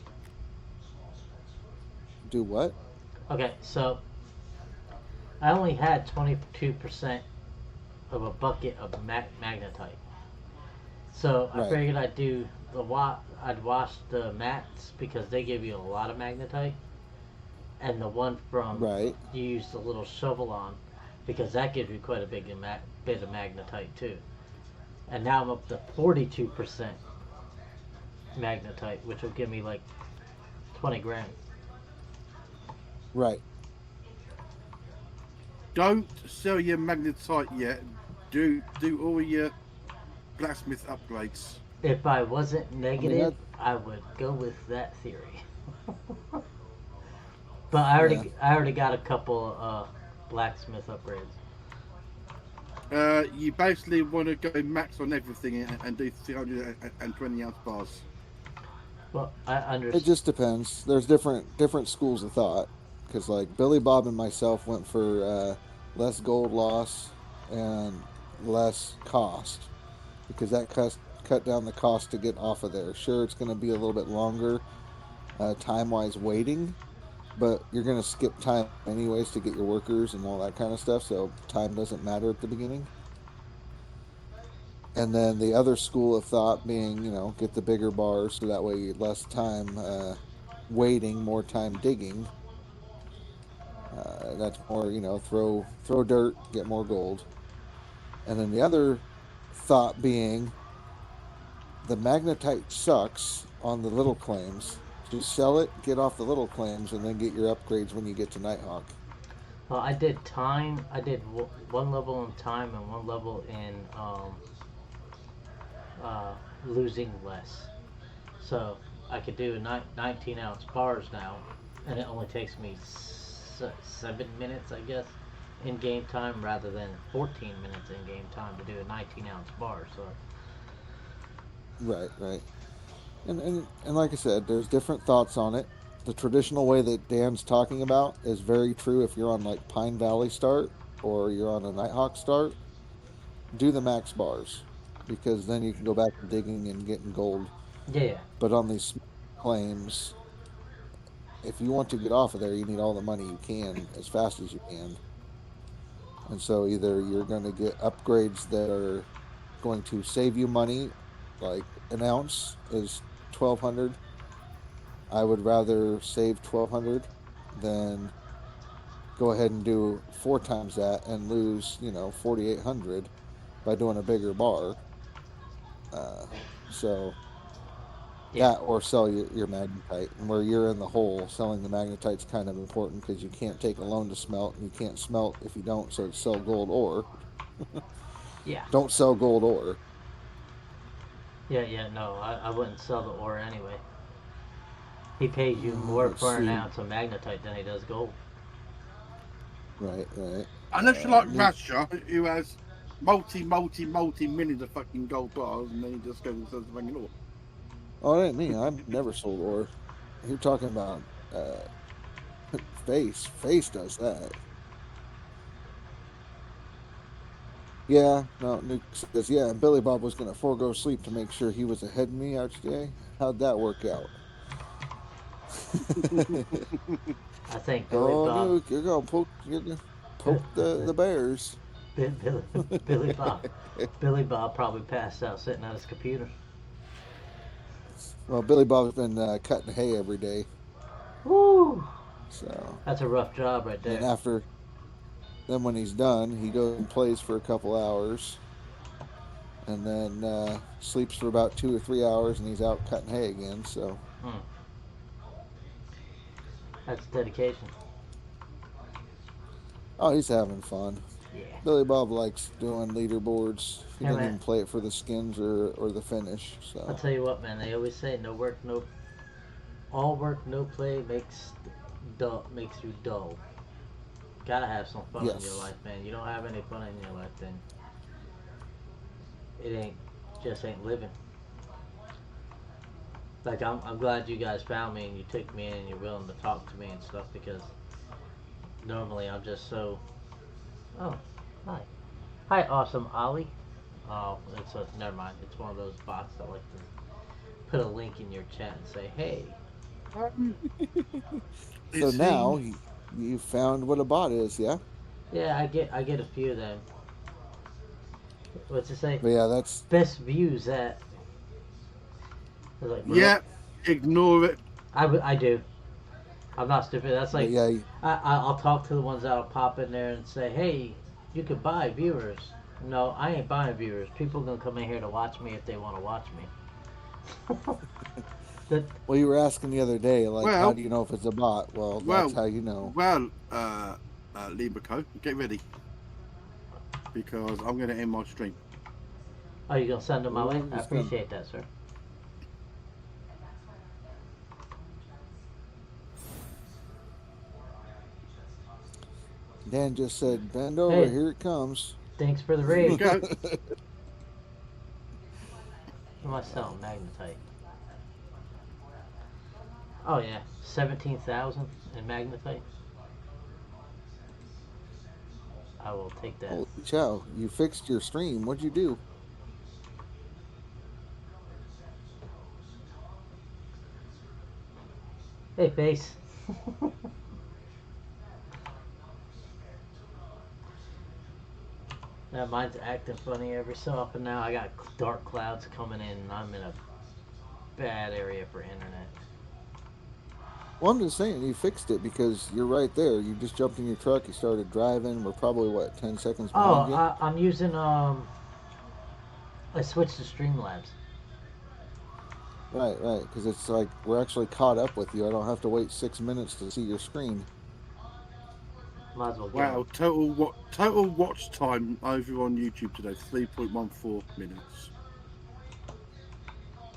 Do what? Okay, so I only had 22% of a bucket of magnetite. So I Right, figured I'd wash the mats because they give you a lot of magnetite, and the one from right. you use the little shovel on because that gives you quite a bit of magnetite too. And now I'm up to 42% magnetite, which will give me like 20 grand. Right. Don't sell your magnetite yet. Do all your blacksmith upgrades. If I wasn't I mean that. negative, I would go with that theory. But Yeah. I already got a couple blacksmith upgrades. You basically want to go max on everything and do 320 ounce bars. Well, I It understand. just depends. There's different schools of thought. Because like Billy Bob and myself went for less gold loss and less cost because that cut down the cost to get off of there. Sure, it's going to be a little bit longer time wise waiting, but you're going to skip time anyways to get your workers and all that kind of stuff. So time doesn't matter at the beginning. And then the other school of thought being, get the bigger bars so that way less time waiting, more time digging. That's more, throw dirt, get more gold. And then the other thought being the magnetite sucks on the little claims. Just sell it, get off the little claims, and then get your upgrades when you get to Nighthawk. Well, I did time. I did one level in time and one level in uh, losing less. So I could do 19-ounce bars now, and it only takes me 7 minutes, I guess, in game time rather than 14 minutes in game time to do a 19-ounce bar. So Right, right. And like I said, there's different thoughts on it. The traditional way that Dan's talking about is very true if you're on like Pine Valley start or you're on a Nighthawk start. Do the max bars because then you can go back to digging and getting gold. yeah, But on these small claims, if you want to get off of there, you need all the money you can as fast as you can. And so either you're going to get upgrades that are going to save you money, like an ounce is 1,200. I would rather save 1,200 than go ahead and do four times that and lose 4,800 by doing a bigger bar. Uh, so yeah, that or sell your magnetite, and where you're in the hole, selling the magnetite's kind of important because you can't take a loan to smelt, and you can't smelt if you don't. So sell gold ore. yeah, Don't sell gold ore. yeah. No, I wouldn't sell the ore anyway. He pays you more Let's for an see. ounce of magnetite than he does gold. Right, right. Unless you're like Nuke. Rasher, who has multi millions of fucking gold bars, and then he just goes and sells the fucking ore. Oh, that ain't me. I've never sold ore. You're talking about uh, face. Face does that. Yeah, no, Nuke says, yeah, and Billy Bob was going to forego sleep to make sure he was ahead of me out today. How'd that work out? I think Billy Oh, Bob, Nuke, you're gonna Bi- poke the bears. Billy, Billy Bob, Billy Bob probably passed out sitting at his computer. Well, Billy Bob's been cutting hay every day, Woo! so That's a rough job right and there. after Then when he's done, he goes and plays for a couple hours, and then sleeps for about 2 or 3 hours, and he's out cutting hay again. So, Hmm. That's dedication. oh, he's having fun. Yeah. Billy Bob likes doing leaderboards. He Hey doesn't man, even play it for the skins or the finish. I'll So, tell you what, man. They always say no work, no all work, no play makes you dull. Gotta have some fun in your yes. life, man. You don't have any fun in your life, then it ain't just ain't living. Like I'm glad you guys found me and you took me in and you're willing to talk to me and stuff because normally I'm just so. Oh, hi, hi, awesome Ollie. Oh, it's a never mind. It's one of those bots that like to put a link in your chat and say, hey. Um, So is now he? you found what a bot is, yeah? Yeah, I get a few of them. What's it say? But yeah, that's Best views at. I was like, yep. what? Yeah, ignore it. I do. I'm not stupid. That's But like yeah, I'll talk to the ones that'll pop in there and say, hey, you could buy viewers. No, I ain't buying viewers. People gonna come in here to watch me if they want to watch me. that well, you were asking the other day, like, how Well, do you know if it's a bot? Well, that's well, how you know. well, Limbaco, get ready because I'm going to end my stream. are you gonna send them my way? Oh, I he's gonna. appreciate that, sir. Dan just said, "Bend over, Hey, here it comes." thanks for the Here we raid. go. What am I selling? Magnetite. Oh yeah, 17,000 in magnetite. I will take that. Holy cow! You fixed your stream. What'd you do? Hey, face. Yeah, mine's acting funny every so often now. I got dark clouds coming in, and I'm in a bad area for internet. Well, I'm just saying you fixed it because you're right there. You just jumped in your truck. You started driving. We're probably what 10 seconds behind Oh, you. I'm using I switched to Streamlabs. Right, right. Because it's like we're actually caught up with you. I don't have to wait 6 minutes to see your screen. Might as well get on. Wow, total watch time over on YouTube today, 3.14 minutes.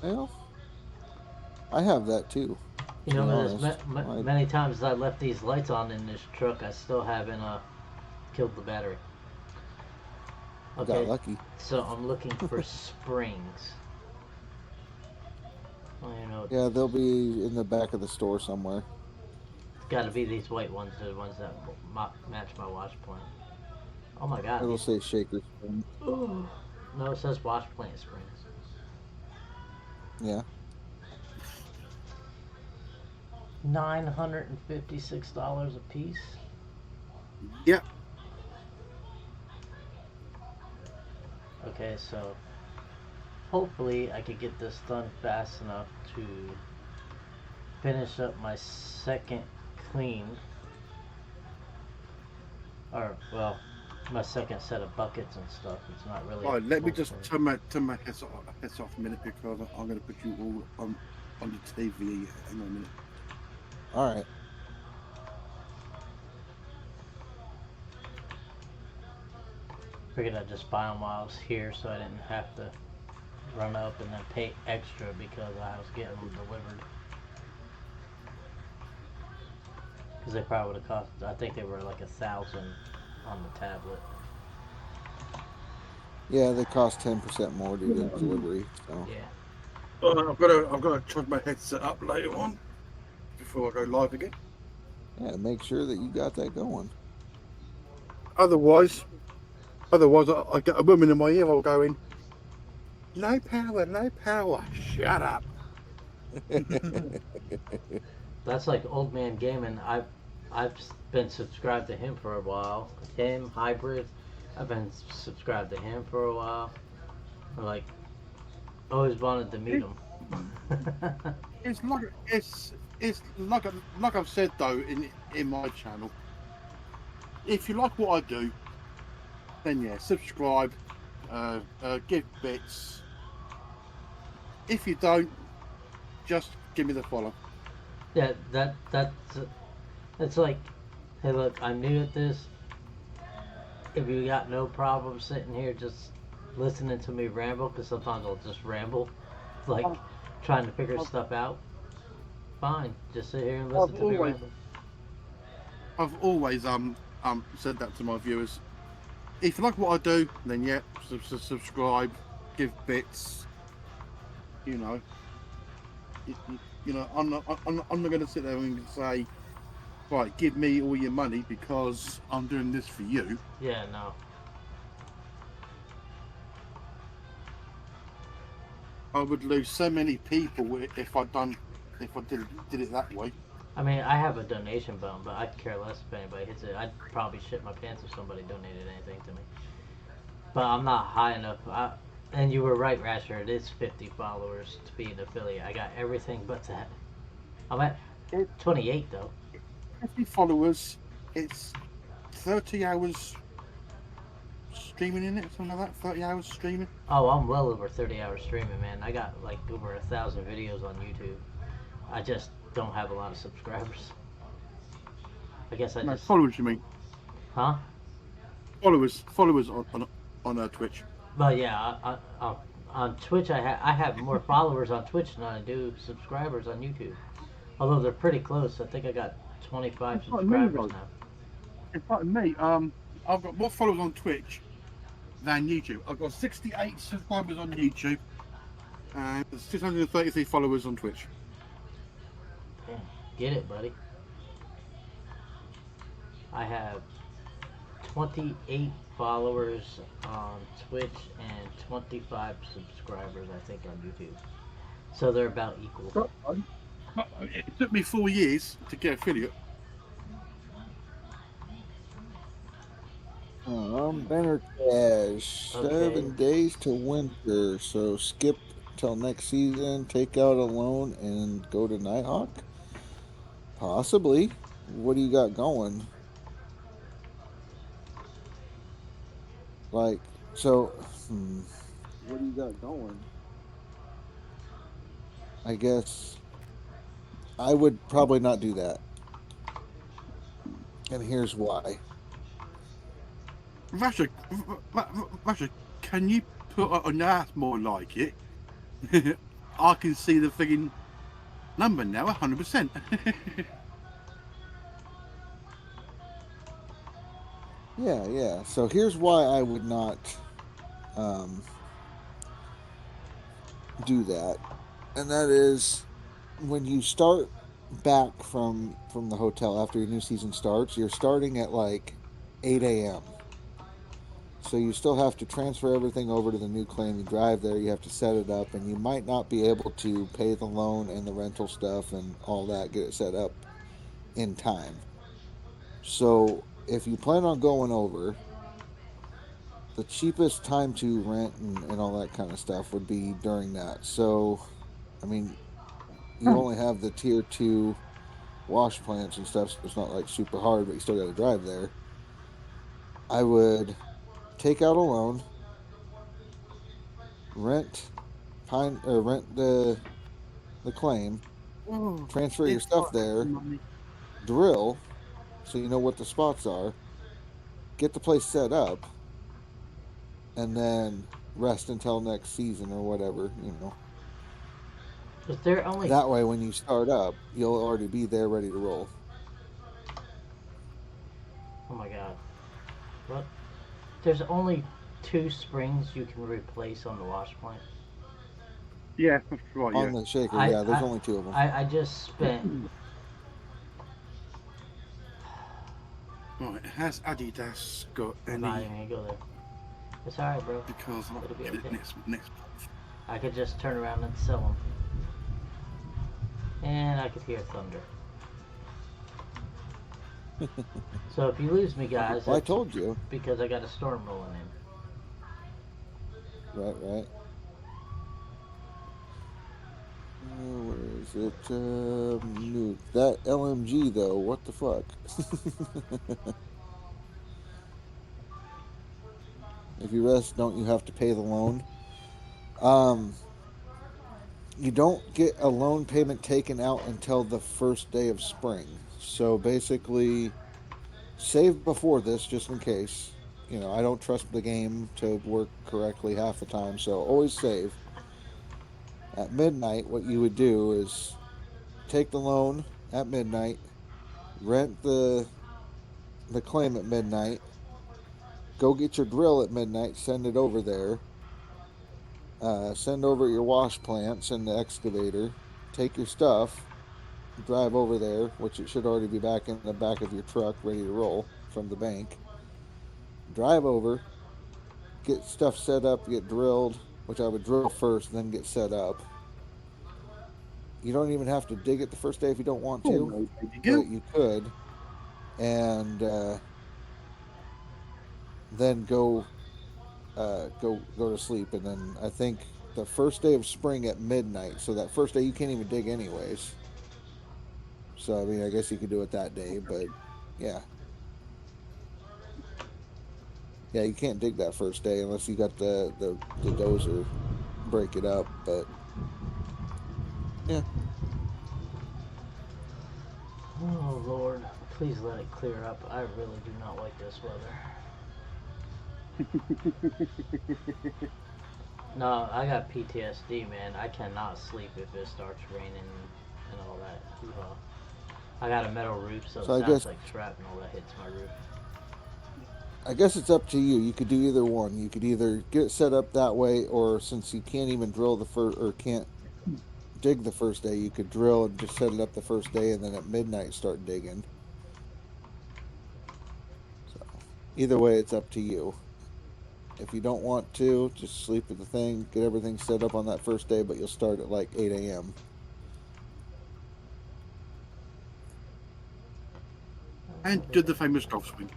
Well, I have that too. You To be know, there's honest, many times I left these lights on in this truck. I still haven't killed the battery. I got Okay, lucky. so I'm looking for springs. Oh, you know, Yeah, they'll be in the back of the store somewhere. it's got to be these white ones, the ones that match my watch plant. Oh my God, It'll these. say shaker spring. Oh. No, it says watch plant springs. Yeah. $956 a piece. Yep. Okay, so hopefully I could get this done fast enough to finish up my second clean, or well, my second set of buckets and stuff. It's not really All a right, let me full just clean. turn my heads off a minute because I'm going to put you all on the TV. Hang on a minute. All right. Figured I'd just buy them while I was here, so I didn't have to run up and then pay extra because I was getting them delivered. Because they probably would have cost. I think they were like 1,000 on the tablet. Yeah, they cost 10% more due to delivery. So Yeah. I've got to charge my headset up later on before I go live again. yeah, make sure that you got that going. Otherwise, I get a woman in my ear. I'll go in. No power, no power. Shut up. That's like Oldman Gaming. I've been subscribed to him for a while. Him, Hybrid. I've been subscribed to him for a while. I like always wanted to meet It, him. it's like it's like I've said though in my channel. if you like what I do, then yeah, subscribe, give bits. If you don't, just give me the follow. Yeah, it's like, hey, look, I'm new at this. If you got no problem sitting here just listening to me ramble, because sometimes I'll just ramble, like I've, trying to figure I've, stuff out. Fine, just sit here and I've listen to me always, ramble. I've always said that to my viewers. If you like what I do, then yeah, subscribe, give bits. You know, I'm not going to sit there and say, right, give me all your money because I'm doing this for you. Yeah, no. I would lose so many people if I did it that way. I mean, I have a donation button, but I care less if anybody hits it. I'd probably shit my pants if somebody donated anything to me. But I'm not high enough. And you were right, Rasher. It is 50 followers to be an affiliate. I got everything but that. I'm at It, 28 though. 50 followers, it's 30 hours streaming in it, something like that. 30 hours streaming. Oh, I'm well over 30 hours streaming, man. I got like over 1,000 videos on YouTube. I just don't have a lot of subscribers. I guess I No, just, followers, you mean? huh? Followers on Twitch. But yeah, on Twitch, I have more followers on Twitch than I do subscribers on YouTube. Although they're pretty close. I think I got 25 It's like me, subscribers though. now. It's like me. I've got more followers on Twitch than YouTube. I've got 68 subscribers on YouTube and 633 followers on Twitch. Damn, get it, buddy. I have 28 followers on Twitch and 25 subscribers, I think, on YouTube. So they're about equal. It took me 4 years to get affiliate. Banner cash. Okay. 7 days to winter. So skip till next season, take out a loan, and go to Nighthawk? Possibly. What do you got going? Like, so, what do you got going? I guess I would probably not do that. And here's why. Rasher, Rasher, can you put on that more like it? I can see the frigging number now, 100%. Yeah, yeah. So here's why I would not um, do that. And that is when you start back from the hotel after your new season starts, you're starting at like 8 a.m. So you still have to transfer everything over to the new claim. You drive there, you have to set it up, and you might not be able to pay the loan and the rental stuff and all that, get it set up in time. So if you plan on going over, the cheapest time to rent and all that kind of stuff would be during that. So, I mean, you only have the tier two wash plants and stuff, so it's not like super hard, but you still got to drive there. I would take out a loan, rent rent the claim, Oh, transfer your if stuff I had there, money. drill, so you know what the spots are, get the place set up, and then rest until next season or whatever. Is there only. That way, when you start up, you'll already be there ready to roll. Oh my god. What? There's only 2 springs you can replace on the wash plant. Yeah, that's right, yeah. On the shaker, I, yeah, there's I, only two of them. I just spent. Right, has Adidas got I'm not any? even gonna go there. It's alright, bro. Because I'll It'll be get it okay. next month. I could just turn around and sell them. And I could hear thunder. So if you lose me, guys, Well, I it's told you. because I got a storm rolling in. Right, right. Where is it? Nuke. That LMG, though, what the fuck? If you rest, don't you have to pay the loan? Um, you don't get a loan payment taken out until the first day of spring. So basically, save before this just in case. You know, I don't trust the game to work correctly half the time, so always save. At midnight, what you would do is take the loan at midnight, rent the claim at midnight, go get your drill at midnight, send it over there, send over your wash plants and the excavator, take your stuff, drive over there, which it should already be back in the back of your truck ready to roll from the bank. Drive over, get stuff set up, get drilled, which I would drill first, then get set up. You don't even have to dig it the first day if you don't want Oh, to, no, baby girl. but you could, and then go to sleep. And then I think the first day of spring at midnight. So that first day you can't even dig anyways. So I mean, I guess you could do it that day, but yeah, yeah, you can't dig that first day unless you got the dozer break it up. But yeah, Oh Lord, please let it clear up. I really do not like this weather. No, I got PTSD, man. I cannot sleep if it starts raining and all that. Hoo-ha. I got a metal roof, so it so sounds like shrapnel that hits my roof. I guess it's up to you. You could do either one. You could either get it set up that way, or since you can't even drill the first or can't dig the first day, you could drill and just set it up the first day, and then at midnight start digging. So either way, it's up to you. If you don't want to, just sleep at the thing, get everything set up on that first day, but you'll start at like 8 a.m. And did the famous golf swing.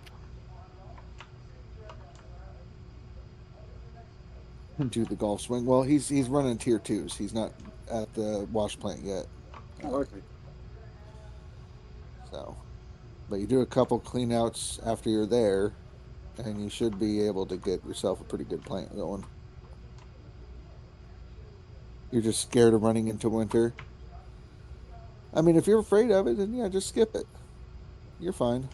and do the golf swing. Well, he's running tier twos. He's not at the wash plant yet. Oh, okay. So, but you do a couple clean outs after you're there, and you should be able to get yourself a pretty good plant going. You're just scared of running into winter. I mean, if you're afraid of it, then yeah, just skip it. You're fine.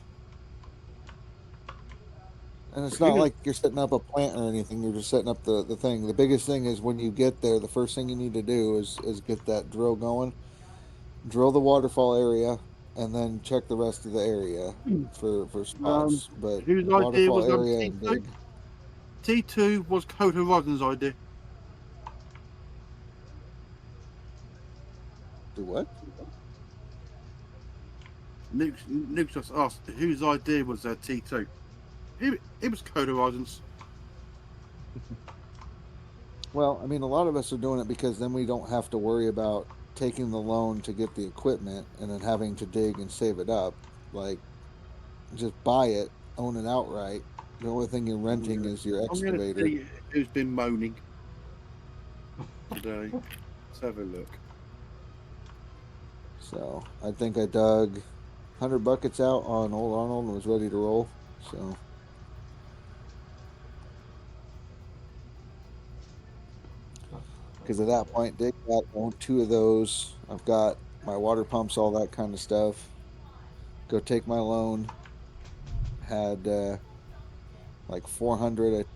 And it's If you're not gonna, like you're setting up a plant or anything. You're just setting up the thing. The biggest thing is when you get there, the first thing you need to do is get that drill going. Drill the waterfall area, and then check the rest of the area for spots. But whose idea waterfall was area and T2? dig. T2 was Code Horizon's idea. Do what? Nuke just asked whose idea was T2. It was Code Horizon's. Well, I mean, a lot of us are doing it because then we don't have to worry about taking the loan to get the equipment and then having to dig and save it up. Like, just buy it, own it outright. The only thing you're renting is your I'm gonna excavator. see who's been moaning today. Let's have a look. So I think I dug 100 buckets out on Old Arnold and was ready to roll. So because at that point, dig that, own two of those. I've got my water pumps, all that kind of stuff. Go take my loan. Had like 400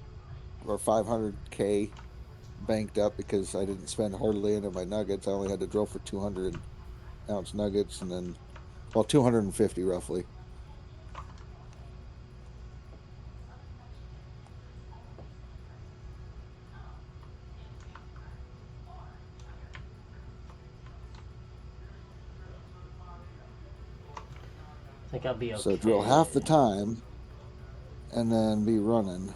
or 500K banked up because I didn't spend hardly any of my nuggets. I only had to drill for 200-ounce nuggets, and then, well, 250 roughly. I think I'll be okay. So drill half the time and then be running.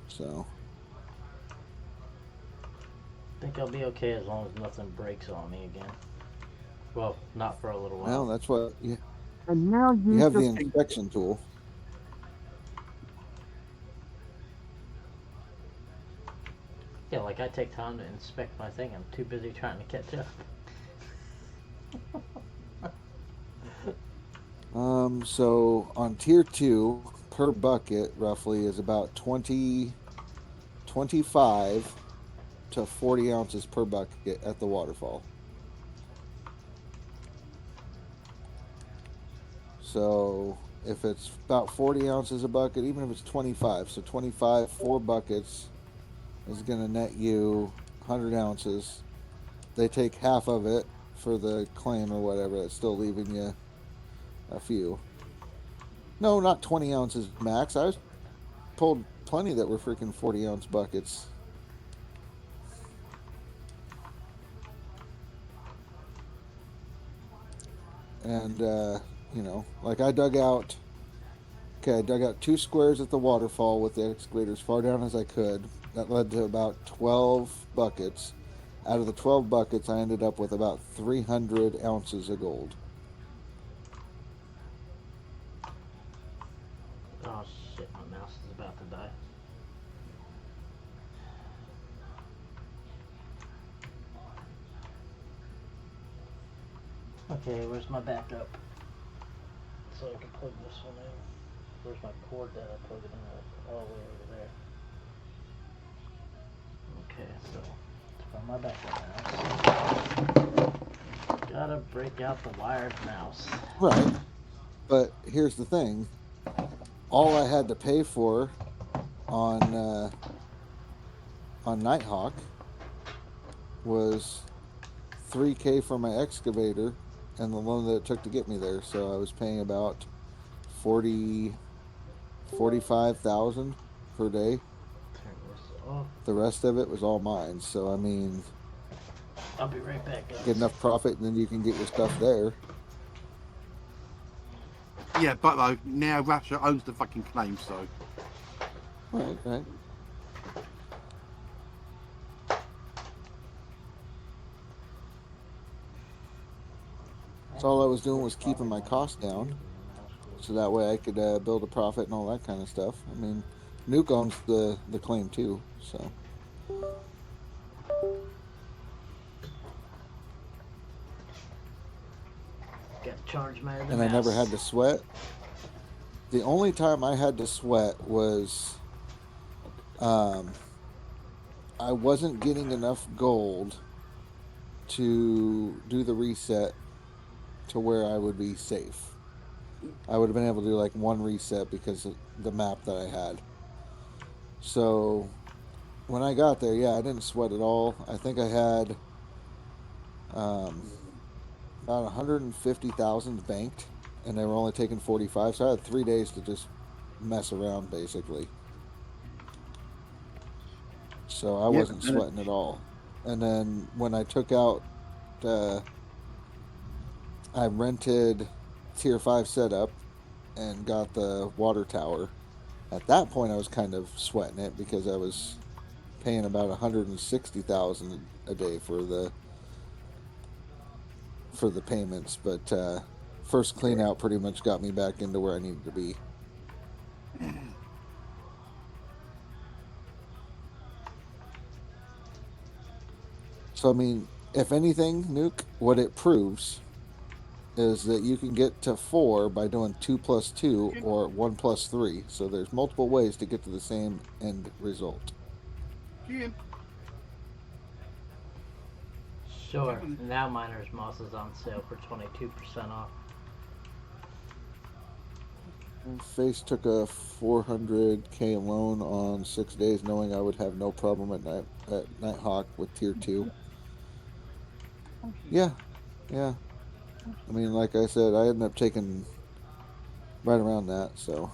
So I think I'll be okay as long as nothing breaks on me again. Well, not for a little while. well, that's what And now you have the just inspection tool. Yeah, like I take time to inspect my thing. I'm too busy trying to catch up. So on tier 2 per bucket roughly is about 20 25 to 40 ounces per bucket at the waterfall. So if it's about 40 ounces a bucket, even if it's 25, so 25, 4 buckets is going to net you 100 ounces. They take half of it for the claim or whatever. It's still leaving you a few. No, not 20 ounces max. I was pulled plenty that were freaking 40 ounce buckets. And, you know, like I dug out 2 squares at the waterfall with the excavator as far down as I could. That led to about 12 buckets. Out of the 12 buckets, I ended up with about 300 ounces of gold. Oh shit, my mouse is about to die. Okay, where's my backup? So I can plug this one in. Where's my cord that I plugged it in with? All the way over there. Okay, so to find my backup mouse, gotta break out the wired mouse. Right. But here's the thing. All I had to pay for on Nighthawk was $3,000 for my excavator and the loan that it took to get me there. So I was paying about 45,000 per day. Turn this off. The rest of it was all mine. So I mean, I'll be right back, guys. get enough profit and then you can get your stuff there. Yeah, but though now Rasher owns the fucking claim, so Right. So all I was doing was keeping my costs down, so that way I could build a profit and all that kind of stuff. I mean, Nuke owns the claim too, so. Got to charge my other And I never mouse. had to sweat. The only time I had to sweat was I wasn't getting enough gold to do the reset to where I would be safe. I would have been able to do like one reset because of the map that I had. So when I got there, yeah, I didn't sweat at all. I think I had about 150,000 banked, and they were only taking 45. So I had 3 days to just mess around, basically. So I wasn't sweating at all. And then when I took out, I rented Tier 5 setup and got the water tower. At that point, I was kind of sweating it because I was paying about 160,000 a day for the payments. But first clean out pretty much got me back into where I needed to be. So I mean, if anything, Nuke, what it proves is that you can get to 4 by doing 2 plus 2 or 1 plus 3. So there's multiple ways to get to the same end result. Sure. Now Miner's Moss is on sale for 22% off. Face took a 400K loan on 6 days, knowing I would have no problem at Nighthawk with Tier 2. Yeah. I mean, like I said, I ended up taking right around that, so.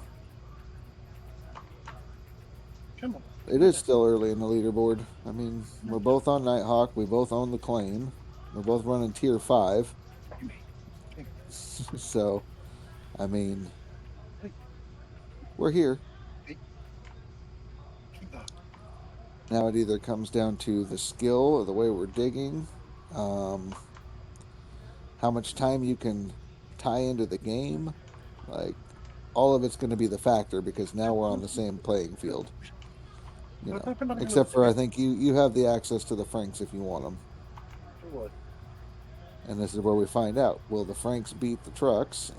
come on. It is still early in the leaderboard. I mean, we're both on Nighthawk. We both own the claim. We're both running Tier 5. So, I mean, we're here. Now it either comes down to the skill or the way we're digging, how much time you can tie into the game. Like, all of it's going to be the factor because now we're on the same playing field. You know, except for I think you have the access to the Franks if you want them. And this is where we find out. Will the Franks beat the trucks?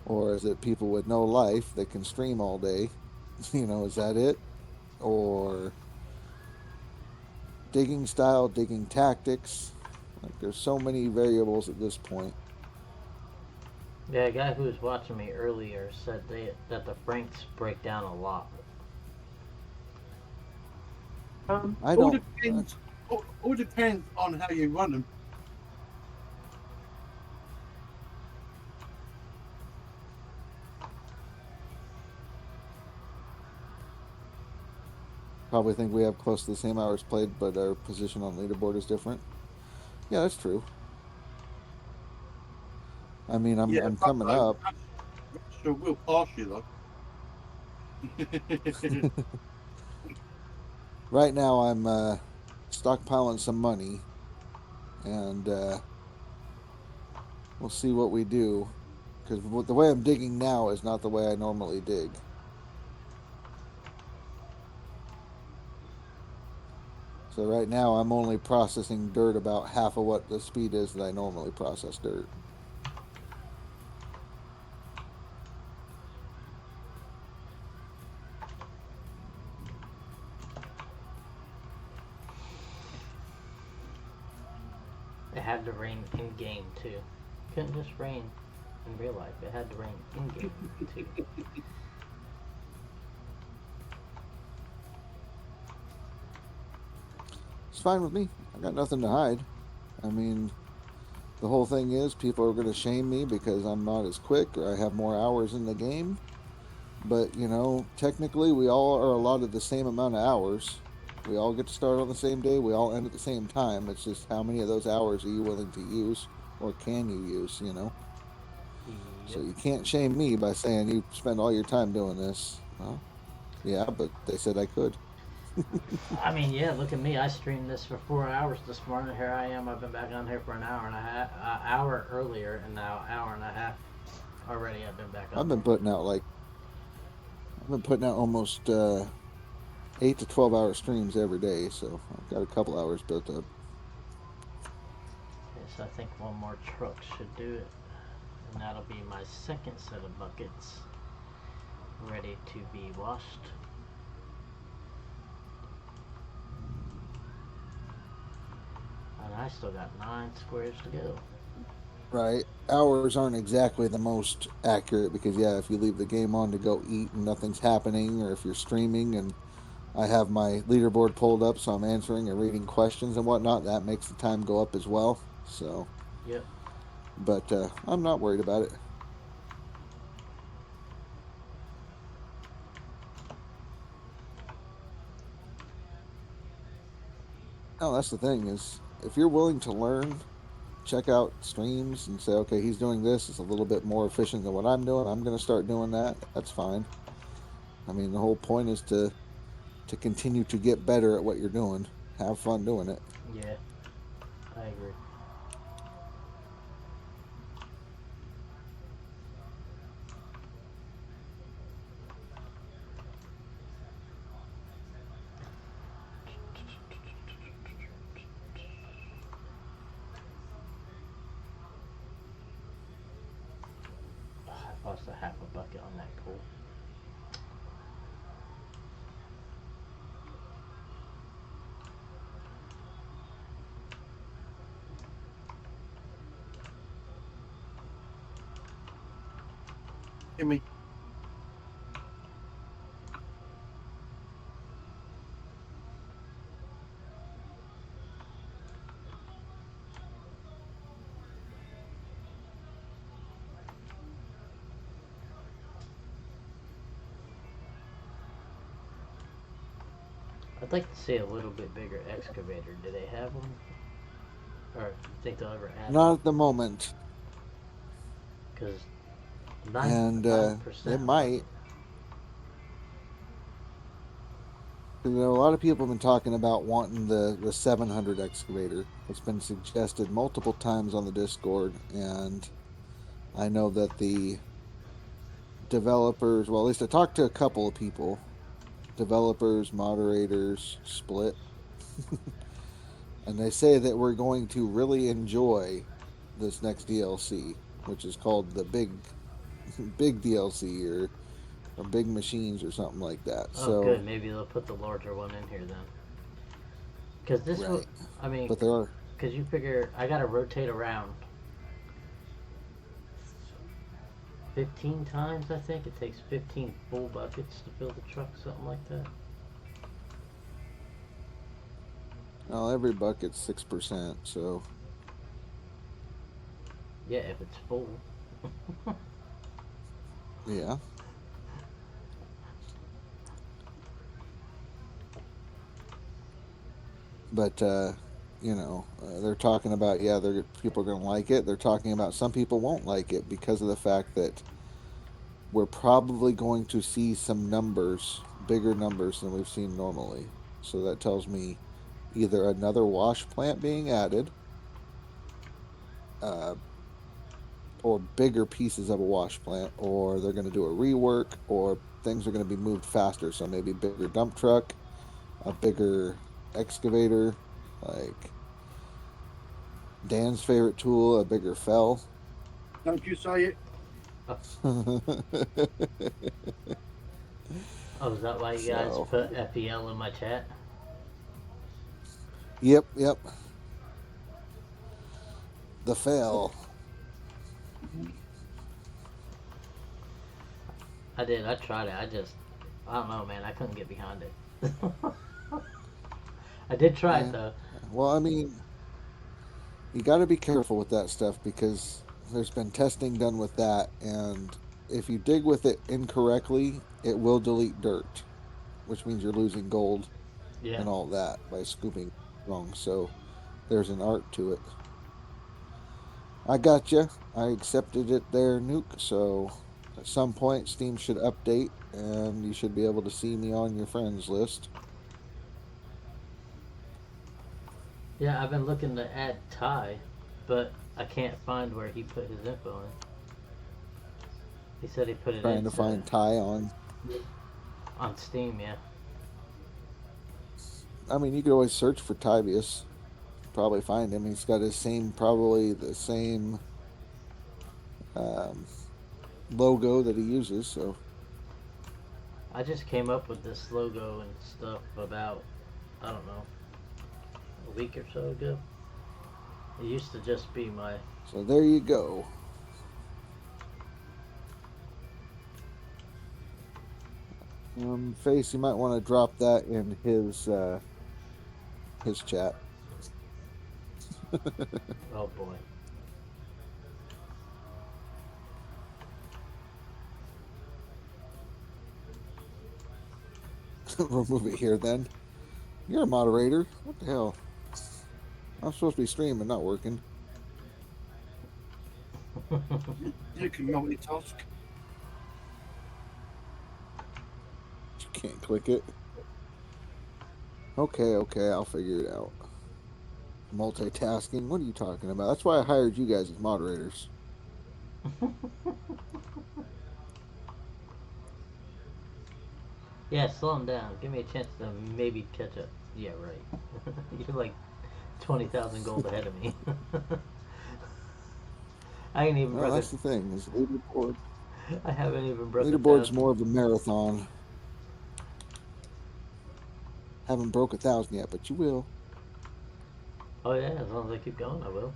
Or is it people with no life that can stream all day? Is that it? Or digging style, digging tactics? Like, there's so many variables at this point. Yeah, a guy who was watching me earlier said that the Franks break down a lot. I All don't. depends. All depends on how you run them. Probably think we have close to the same hours played, but our position on leaderboard is different. Yeah, that's true. I mean, I'm Yeah, I'm but coming though, up. Rasher will pass you though. Right now, I'm stockpiling some money, and we'll see what we do. Because the way I'm digging now is not the way I normally dig. So right now, I'm only processing dirt about half of what the speed is that I normally process dirt. It had to rain in game too. Couldn't just rain in real life. It had to rain in game too. It's fine with me. I got nothing to hide. I mean, the whole thing is people are going to shame me because I'm not as quick or I have more hours in the game. But, technically we all are allotted the same amount of hours. We all get to start on the same day. We all end at the same time. It's just how many of those hours are you willing to use or can you use? So Yep. you can't shame me by saying you spend all your time doing this. Well, yeah, but they said I could. I mean, yeah. Look at me. I streamed this for 4 hours this morning. Here I am. I've been back on here for an hour and a half, hour earlier, and now hour and a half already. I've been back I've on been here. putting out almost 8 to 12 hour streams every day, so I've got a couple hours built up. Yes, I think one more truck should do it, and that'll be my second set of buckets ready to be washed. And I still got 9 squares to go. Right. Hours aren't exactly the most accurate because, yeah, if you leave the game on to go eat and nothing's happening, or if you're streaming and I have my leaderboard pulled up so I'm answering and reading questions and whatnot, that makes the time go up as well. So, Yep. but I'm not worried about it. No, that's the thing is if you're willing to learn, check out streams and say, okay, he's doing this. It's a little bit more efficient than what I'm doing. I'm going to start doing that. That's fine. I mean, the whole point is to continue to get better at what you're doing. Have fun doing it. Yeah, I agree. I lost a half a bucket on that coal. Give me. I'd like to see a little bit bigger excavator. Do they have them? Or do you think they'll ever add Not one? at the moment, Because and 9% it of what? might. A lot of people have been talking about wanting the 700 excavator. It's been suggested multiple times on the Discord, and I know that the developers, well, at least I talked to a couple of people, developers, moderators, split, and they say that we're going to really enjoy this next DLC, which is called the Big big DLC or big machines or something like that. Oh, So good. Maybe they'll put the larger one in here then. Because this would, right, I mean, but there are because you figure I gotta rotate around 15 times. I think it takes 15 full buckets to fill the truck, something like that. well, every bucket's 6%. So Yeah, if it's full. yeah, but they're talking about people are going to like it. They're talking about some people won't like it because of the fact that we're probably going to see some numbers, bigger numbers than we've seen normally. So that tells me either another wash plant being added, uh, or bigger pieces of a wash plant, or they're going to do a rework, or things are going to be moved faster. So maybe bigger dump truck, a bigger excavator, like Dan's favorite tool, a bigger fell. Don't you say it. Oh, is that why you guys So, put FEL in my chat? yep, the fell. I did. I tried it. I don't know, man. I couldn't get behind it. I did try it Yeah. though. Well, I mean, you got to be careful with that stuff because there's been testing done with that, and if you dig with it incorrectly, it will delete dirt, which means you're losing gold Yeah. and all that by scooping wrong. So there's an art to it. I got you. I accepted it there, Nuke. So at some point, Steam should update, and you should be able to see me on your friends list. Yeah, I've been looking to add Ty, but I can't find where he put his info in. He said he put it Trying to into find Ty on. on Steam. Yeah. I mean, you could always search for Thaivias. Probably find him. He's got probably the same um, logo that he uses. So I just came up with this logo and stuff about, I don't know, a week or so ago. It used to just be my. so there you go. Face, you might want to drop that in his chat. Oh boy. Remove it here then. You're a moderator. What the hell? I'm supposed to be streaming, not working. You can multitask. You can't click it. Okay, I'll figure it out. Multitasking? What are you talking about? That's why I hired you guys as moderators. Yeah, slow him down. Give me a chance to maybe catch up. Yeah, right. You're like 20,000 gold ahead of me. I ain't even Well, broke that's the thing. Is leaderboard. I haven't even broke a Leaderboard's thousand. more of a marathon. Haven't broke 1,000 yet, but you will. Oh yeah, as long as I keep going, I will.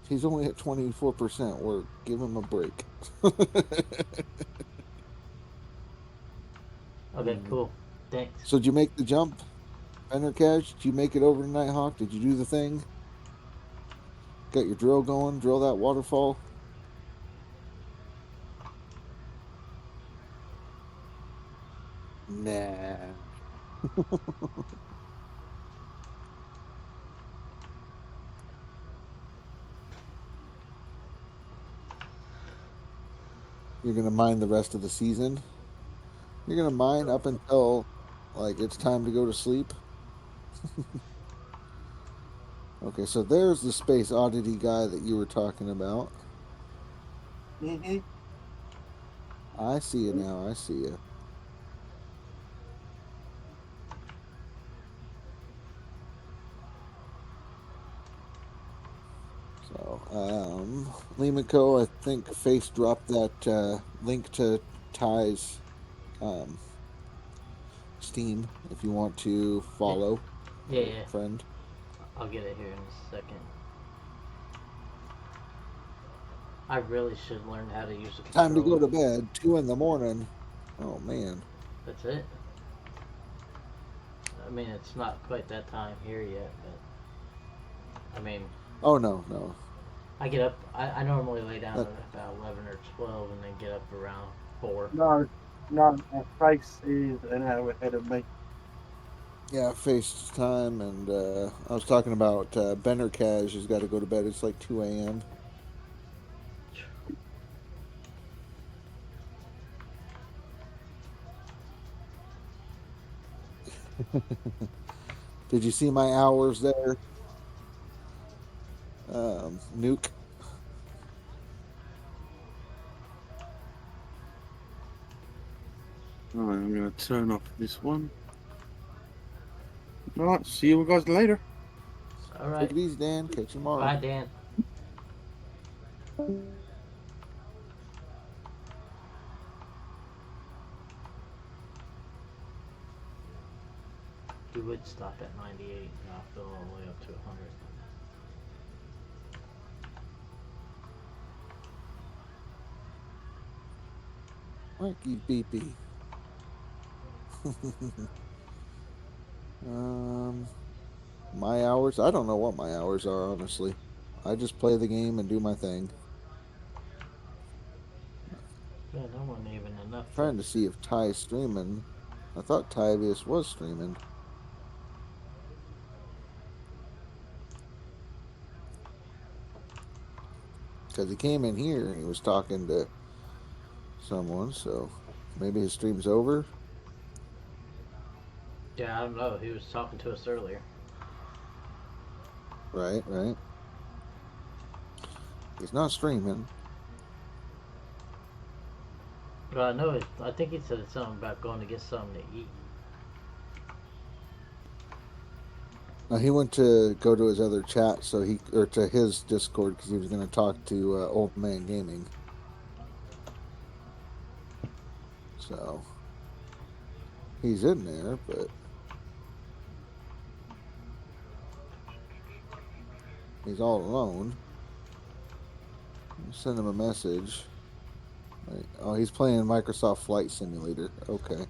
He's only at 24% work. Give him a break. Okay, cool. Thanks. So did you make the jump, Fender Cash? Did you make it over to Nighthawk? Did you do the thing? Got your drill going? Drill that waterfall? Nah. You're gonna mine the rest of the season. You're gonna mine up until like it's time to go to sleep. Okay, so there's the space oddity guy that you were talking about. Mm-hmm. I see you now. I see you. So, Lemico, I think Face dropped that link to Ty's um, Steam if you want to Yeah, follow yeah, or yeah. friend. I'll get it here in a second. I really should learn how to use a Time to go controller. to bed, 2 in the morning. Oh, man. That's it. I mean, it's not quite that time here yet, but I mean, Oh, no, no. I get up. I normally lay down That, at about 11 or 12, and then get up around 4. No, no, Face is an hour ahead of me. yeah, FaceTime, and I was talking about Benner Cash has got to go to bed. It's like 2 a.m. Did you see my hours there, Nuke? All right, I'm going to turn off this one. All right, see you guys later. All Take right. it easy, Dan. Catch you tomorrow. Bye, Dan. We would stop at 98 and I'll fill all the way up to 100. Mikey beepy. um, my hours? I don't know what my hours are, honestly. I just play the game and do my thing. Yeah, that wasn't even enough to. Trying to see if Ty's streaming. I thought Thaivias was streaming. Because he came in here and he was talking to someone, so maybe his stream's over. Yeah, I don't know. He was talking to us earlier. Right, right. He's not streaming. But I know. I think he said something about going to get something to eat. He went to go to his other chat, so or to his Discord because he was going to talk to Oldman Gaming. So he's in there, but he's all alone. Send him a message. Oh, he's playing Microsoft Flight Simulator. Okay.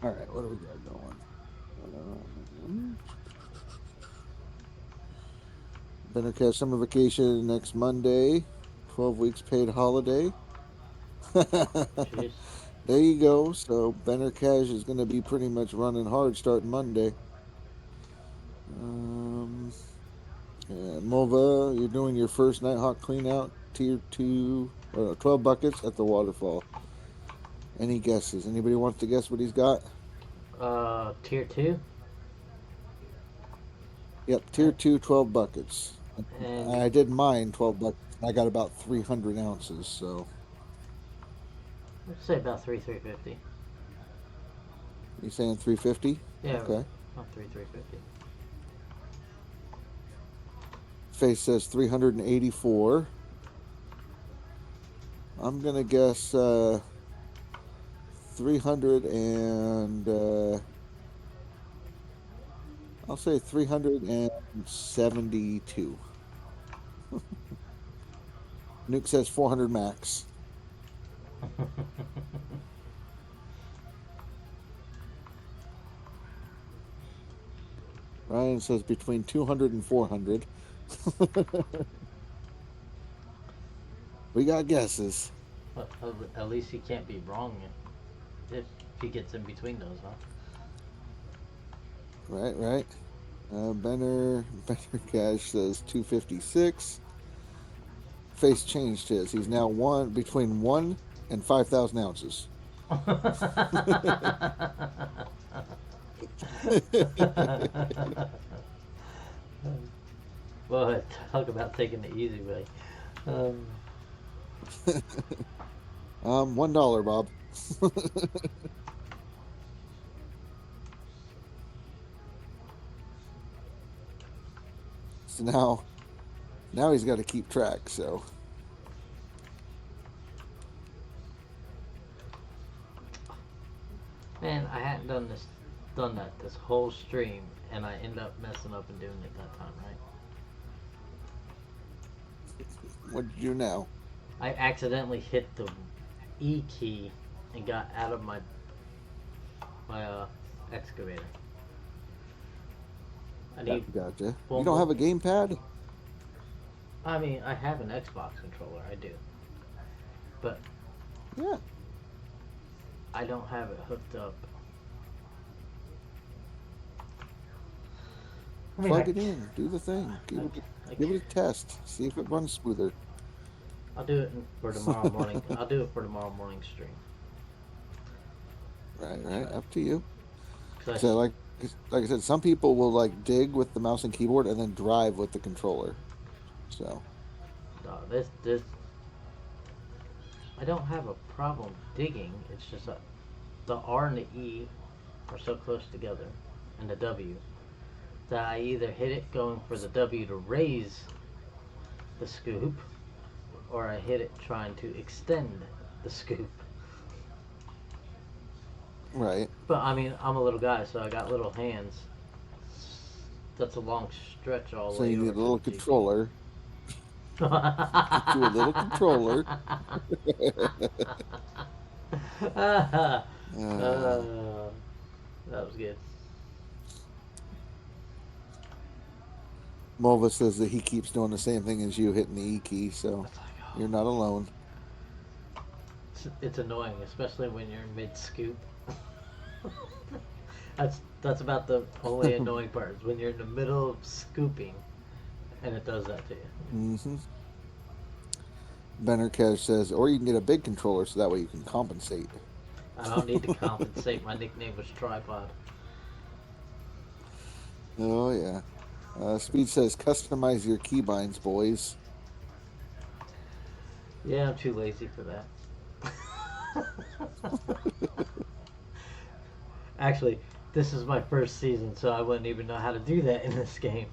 All right, what do we got going? Bendercast summer vacation next Monday. 12 weeks paid holiday. Jeez. There you go. So Benner Cash is going to be pretty much running hard starting Monday. Yeah, Mova, you're doing your first Nighthawk clean out, tier 2, 12 buckets at the waterfall. Any guesses? Anybody wants to guess what he's got? Tier 2? Yep, tier 2, 12 buckets. And I did mine 12 buckets. I got about 300 ounces, so. let's say about 350. You saying 350? Yeah, Okay. about 350. Face says 384. I'm going to guess 300 and I'll say 372. Nuke says 400 max. Ryan says between 200 and 400. We got guesses. Well, at least he can't be wrong if he gets in between those, huh? Right, right. Benner Cash says 256. Face changed his. He's now between 1 and 5,000 ounces. Well, talk about taking the easy way. $1, Bob. So now he's got to keep track. So Man, I hadn't done that this whole stream, and I end up messing up and doing it that time, right? what did you do now? I accidentally hit the E key and got out of my excavator. I need Gotcha. one You don't more. have a gamepad? I mean, I have an Xbox controller, I do, but Yeah. I don't have it hooked up. I mean, Plug it in. Do the thing. I Give it a test. See if it runs smoother. I'll do it for tomorrow morning. I'll do it for tomorrow morning stream. Right. Up to you. 'Cause So like I said, some people will like dig with the mouse and keyboard and then drive with the controller. So no, this I don't have a problem digging. It's just that the R and the E are so close together, and the W, that I either hit it going for the W to raise the scoop, or I hit it trying to extend the scoop. right. But I mean, I'm a little guy, so I got little hands. That's a long stretch all the So way you need over a little to the controller. Get you a little controller. That Uh, was good. Mulva says that he keeps doing the same thing as you, hitting the E key. So It's like, you're not alone. it's annoying, especially when you're in mid scoop. That's about the only annoying part is when you're in the middle of scooping, and it does that to you. Mm-hmm. Bennerkesh says, or you can get a big controller so that way you can compensate. I don't need to compensate. My nickname was Tripod. Oh yeah. Speed says, customize your keybinds, boys. Yeah, I'm too lazy for that. Actually, this is my first season, so I wouldn't even know how to do that in this game.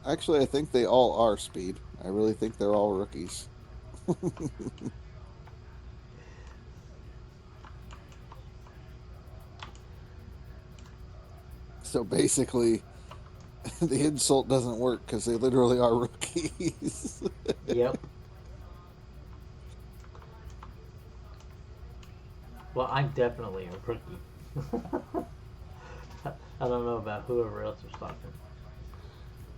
Actually, I think they all are, Speed. I really think they're all rookies. So basically, the insult doesn't work because they literally are rookies. Yep. Well, I'm definitely a rookie. I don't know about whoever else was talking.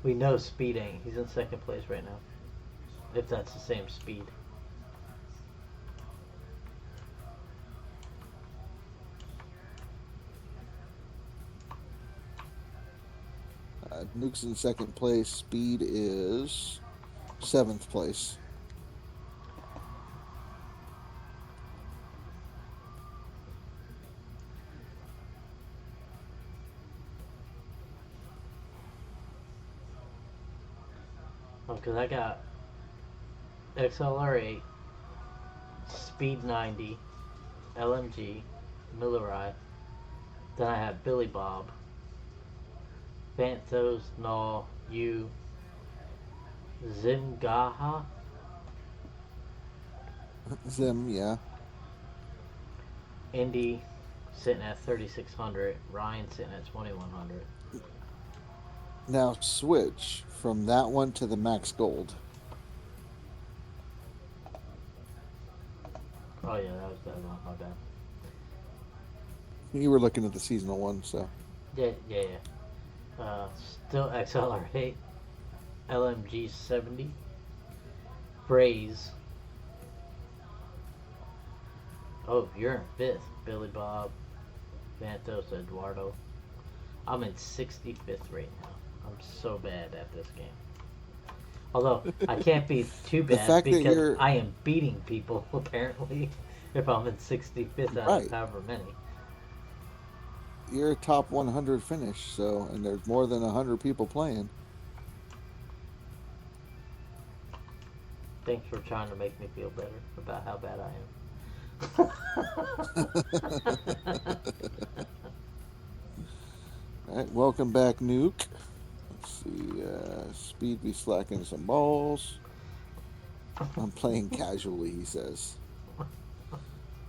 We know Speed ain't. He's in second place right now. If that's the same Speed. Nuke's in second place. Speed is 7th place. Because I got XLR8, Speed 90, LMG, Millerai. Then I have Billy Bob, Vanthos, Null, U, Zimgaha, Zim, yeah. Indy sitting at 3600, Ryan sitting at 2100. Now switch from that one to the max gold. Oh yeah, that was my bad. You were looking at the seasonal one, so. Yeah. Still XLR8, LMG 70, Braze. Oh, you're in 5th, Billy Bob, Vanthos, Eduardo. I'm in 65th right now. I'm so bad at this game. Although, I can't be too bad fact that because you're- I am beating people, apparently, if I'm in 65th out Right. of however many. You're a top 100 finish, so, and there's more than 100 people playing. Thanks for trying to make me feel better about how bad I am. All right, welcome back, Nuke. Let's see. Speed be slacking some balls. I'm playing casually, he says.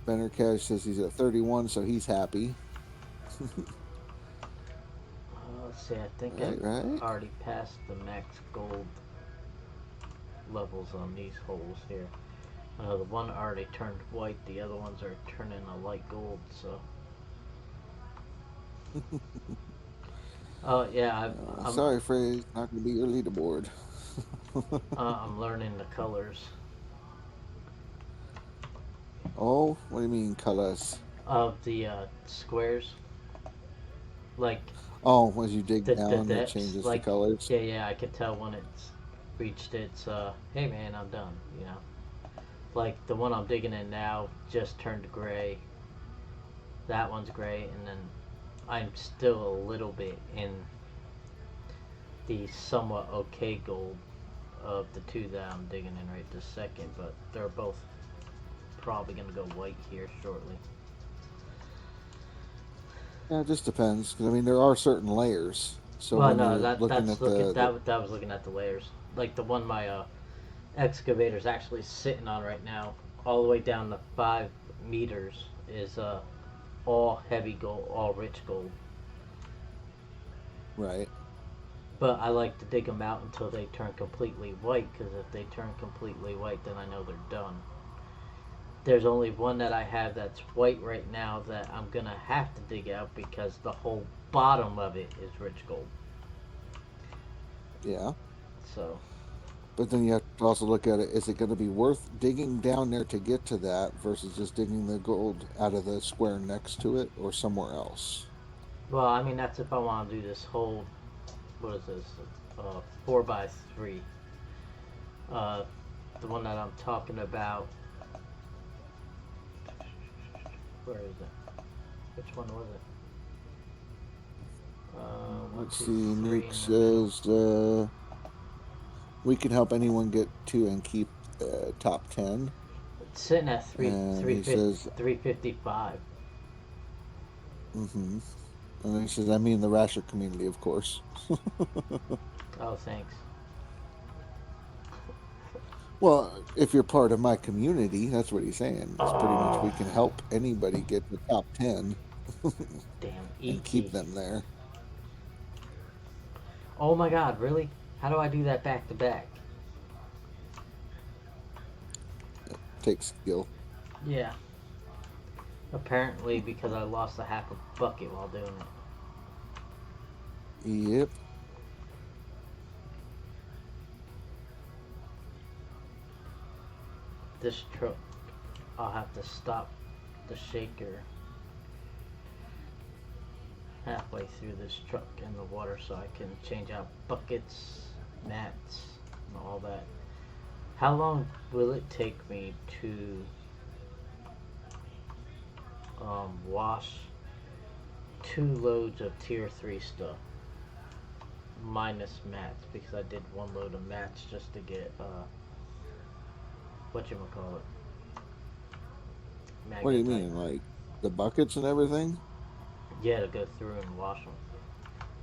Benner Cash says he's at 31, so he's happy. Let's see, I think Right, I've right. already passed the max gold levels on these holes here. The one already turned white, the other ones are turning a light gold, so. Oh, yeah, Sorry, Frey. Not going to be your leaderboard. I'm learning the colors Oh, what do you mean colors? of the squares. Like, Oh, as you dig the down, it depths. changes the Like, colors. yeah, I can tell when it's reached its, hey man, I'm done, you know. Like, the one I'm digging in now just turned gray. That one's gray, and then I'm still a little bit in the somewhat okay gold of the two that I'm digging in right this second, but they're both probably going to go white here shortly. Yeah, it just depends. 'Cause, I mean, there are certain layers. So Well, when no, you're looking at that was looking at the layers. Like the one my excavator's actually sitting on right now, all the way down to 5 meters, is all heavy gold, all rich gold. right. But I like to dig them out until they turn completely white, because if they turn completely white, then I know they're done. There's only one that I have that's white right now that I'm gonna have to dig out because the whole bottom of it is rich gold. Yeah. So, But then you have to also look at it. Is it going to be worth digging down there to get to that versus just digging the gold out of the square next to it or somewhere else? well, I mean that's if I want to do this whole, what is this, 4x3. Uh, the one that I'm talking about. Where is it? Which one was it? Let's 1, see. 2, 3 Nuke in the middle. says we can help anyone get to and keep top 10. It's sitting at And he says, 355. mm-hmm. And then he says, I mean the Rasher community, of course. Oh, thanks. Well, if you're part of my community, that's what he's saying. It's pretty much we Oh, can help anybody get the top 10 damn, and keep ET. them there. Oh my god, really? How do I do that back to back? Takes skill. Yeah. Apparently because I lost a half a bucket while doing it. Yep. This truck, I'll have to stop the shaker halfway through this truck in the water so I can change out buckets, mats, and all that. How long will it take me to wash 2 loads of tier 3 stuff minus mats, because I did 1 load of mats just to get whatchamacallit, What do you magnetite. mean? Like the buckets and everything? Yeah, to go through and wash them,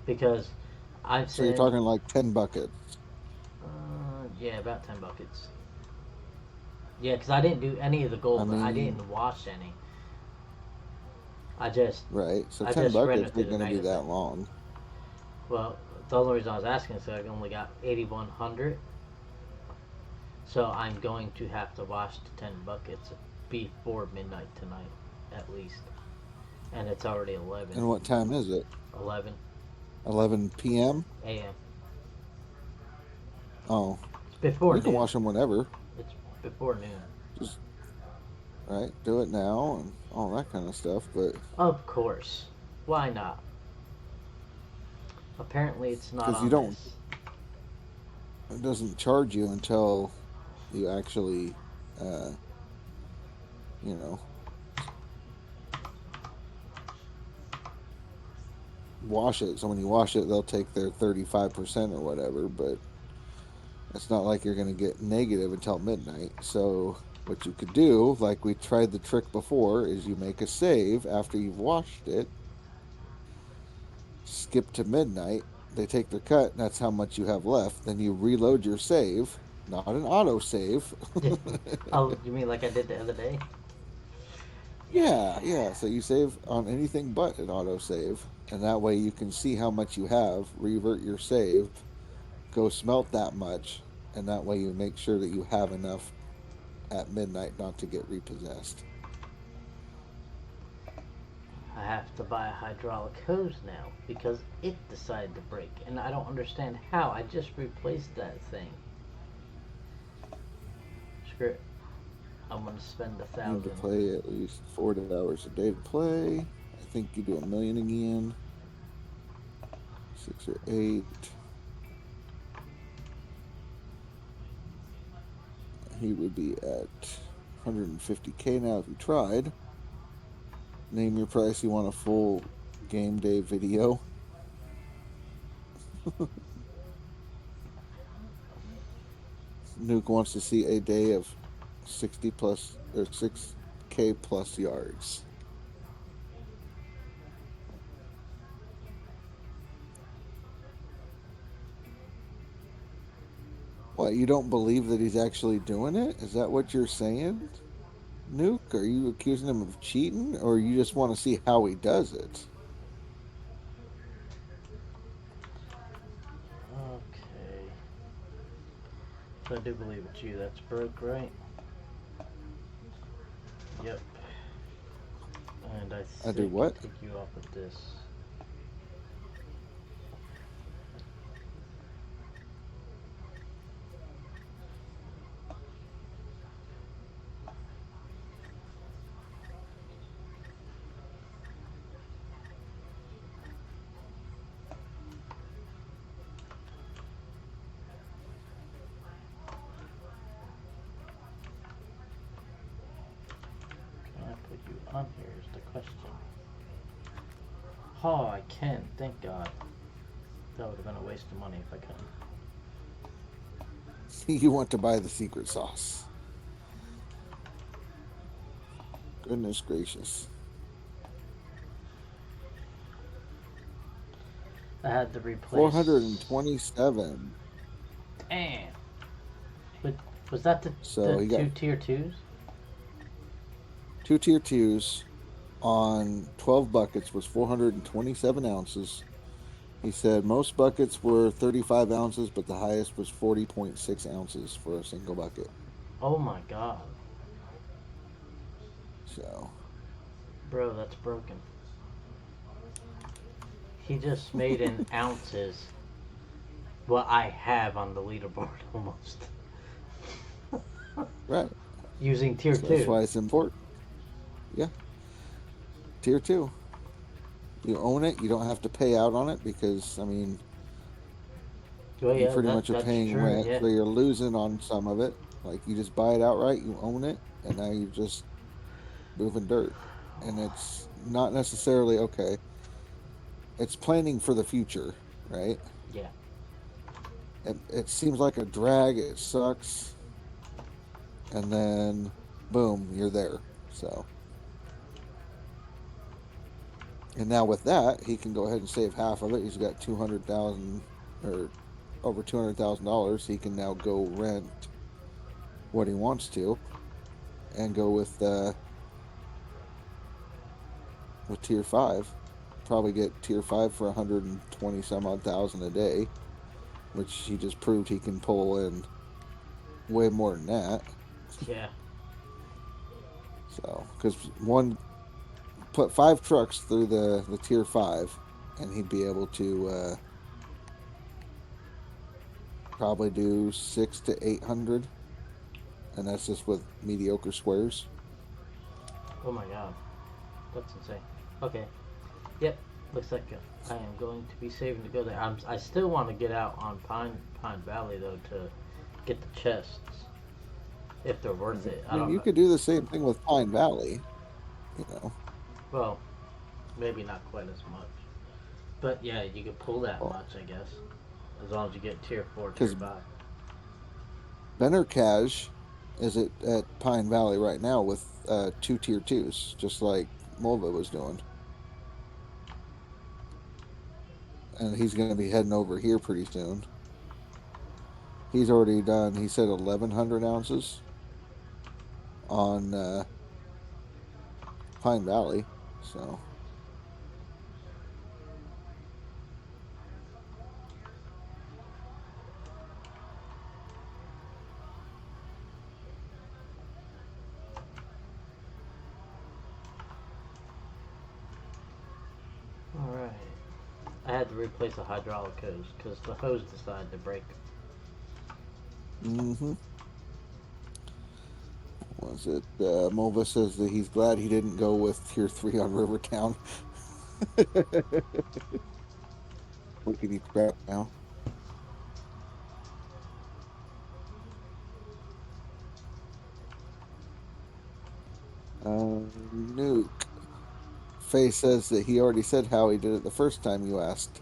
because I've So you're said talking like 10 buckets. yeah, about 10 buckets. Yeah, because I didn't do any of the I gold. I mean, didn't wash any. I just right. So I 10 just ran buckets it through ain't the going to be that magnetite. long. Well, the only reason I was asking is that I only got 8,100, so I'm going to have to wash the 10 buckets before midnight tonight, at least. And it's already 11. And what time is it? 11 11 p.m.? a.m. Oh, It's before you can noon. wash them whenever. It's before noon. Just, right, do it now and all that kind of stuff. But Of course. Why not? Apparently, it's not because you on don't, this. it doesn't charge you until you actually, uh, you know, wash it. So when you wash it, they'll take their 35% or whatever. But It's not like you're going to get negative until midnight. So what you could do, like we tried the trick before, is you make a save after you've washed it, skip to midnight, they take their cut, and that's how much you have left. Then you reload your save, not an auto save. Oh, you mean like I did the other day? Yeah, yeah. So you save on anything but an auto save, and that way you can see how much you have, revert your save, go smelt that much, and that way you make sure that you have enough at midnight not to get repossessed. I have to buy a hydraulic hose now because it decided to break, and I don't understand how. I just replaced that thing. Screw it. I'm gonna spend You need to 1,000. play at least 40 hours a day to play. I think you do a million again. 6 or 8. He would be at 150K now if you tried. Name your price. You want a full game day video? Nuke wants to see a day of 60 plus or 6K plus yards. What, you don't believe that he's actually doing it? Is that what you're saying, Nuke? Are you accusing him of cheating, or you just want to see how he does it? Okay. So I do believe it's you that's broke, right? Yep. And I I do think what? take you off of this. Can I put you on here is the question. Oh, I can. Thank God. That would have been a waste of money if I couldn't. You want to buy the secret sauce. Goodness gracious. I had to replace. 427. Damn. But was that So the he got two tier twos? 2 tier 2s on 12 buckets was 427 ounces. He said most buckets were 35 ounces, but the highest was 40.6 ounces for a single bucket. Oh my God. So, Bro, that's broken. He just made in ounces what I have on the leaderboard almost. right. Using tier So that's 2. why it's important. Yeah. Tier 2. You own it. You don't have to pay out on it because, I mean, Well, you yeah, pretty much are that's paying true, rent, yeah. so you're losing on some of it. Like, you just buy it outright, you own it, and now you're just moving dirt. And it's not necessarily okay. It's planning for the future, right? Yeah. It seems like a drag. It sucks, and then boom, you're there. So, and now with that, he can go ahead and save half of it. He's got 200,000 or over $200,000. He can now go rent what he wants to, and go with tier 5. Probably get tier 5 for 120 some odd thousand a day, which he just proved he can pull in way more than that. Yeah. So, because one put 5 trucks through the tier 5, and he'd be able to probably do 6 to 800, and that's just with mediocre squares. Oh my God. That's insane. Okay. Yep. Looks like I am going to be saving to go there. I still want to get out on Pine Valley though to get the chests if they're worth it. I I mean, don't you know. could do the same thing with Pine Valley, you know. Well, maybe not quite as much. But yeah, you could pull that Well, much, I guess. As long as you get tier 4, tier because 5. Benner Cash is at Pine Valley right now with 2 tier 2s, just like Mulva was doing. And he's going to be heading over here pretty soon. He's already done, he said 1,100 ounces on Pine Valley. So, Alright. I had to replace the hydraulic hose because the hose decided to break. was it Mulva says that he's glad he didn't go with tier 3 on Rivertown. We can eat crap now. Nuke. Faye says that he already said how he did it the first time you asked.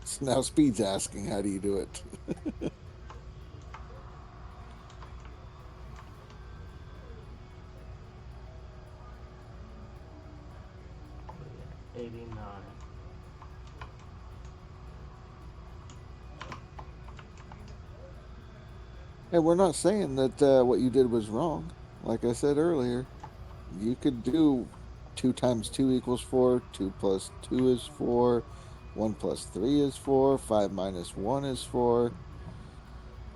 So now Speed's asking, how do you do it? 89. And we're not saying that what you did was wrong. Like I said earlier, you could do 2 times 2 equals 4, 2 plus 2 is 4, 1 plus 3 is 4, 5 minus 1 is 4.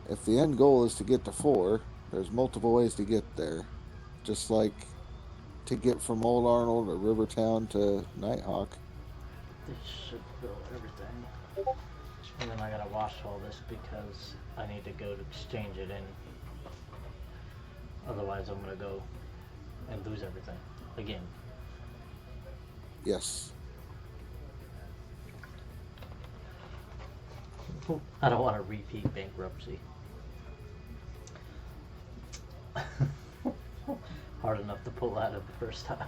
If the end goal is to get to 4, there's multiple ways to get there. Just like to get from Old Arnold or Rivertown to Nighthawk. This should fill everything. And then I gotta wash all this because I need to go to exchange it in. Otherwise I'm gonna go and lose everything again. Yes. I don't want to repeat bankruptcy. Hard enough to pull out of the first time.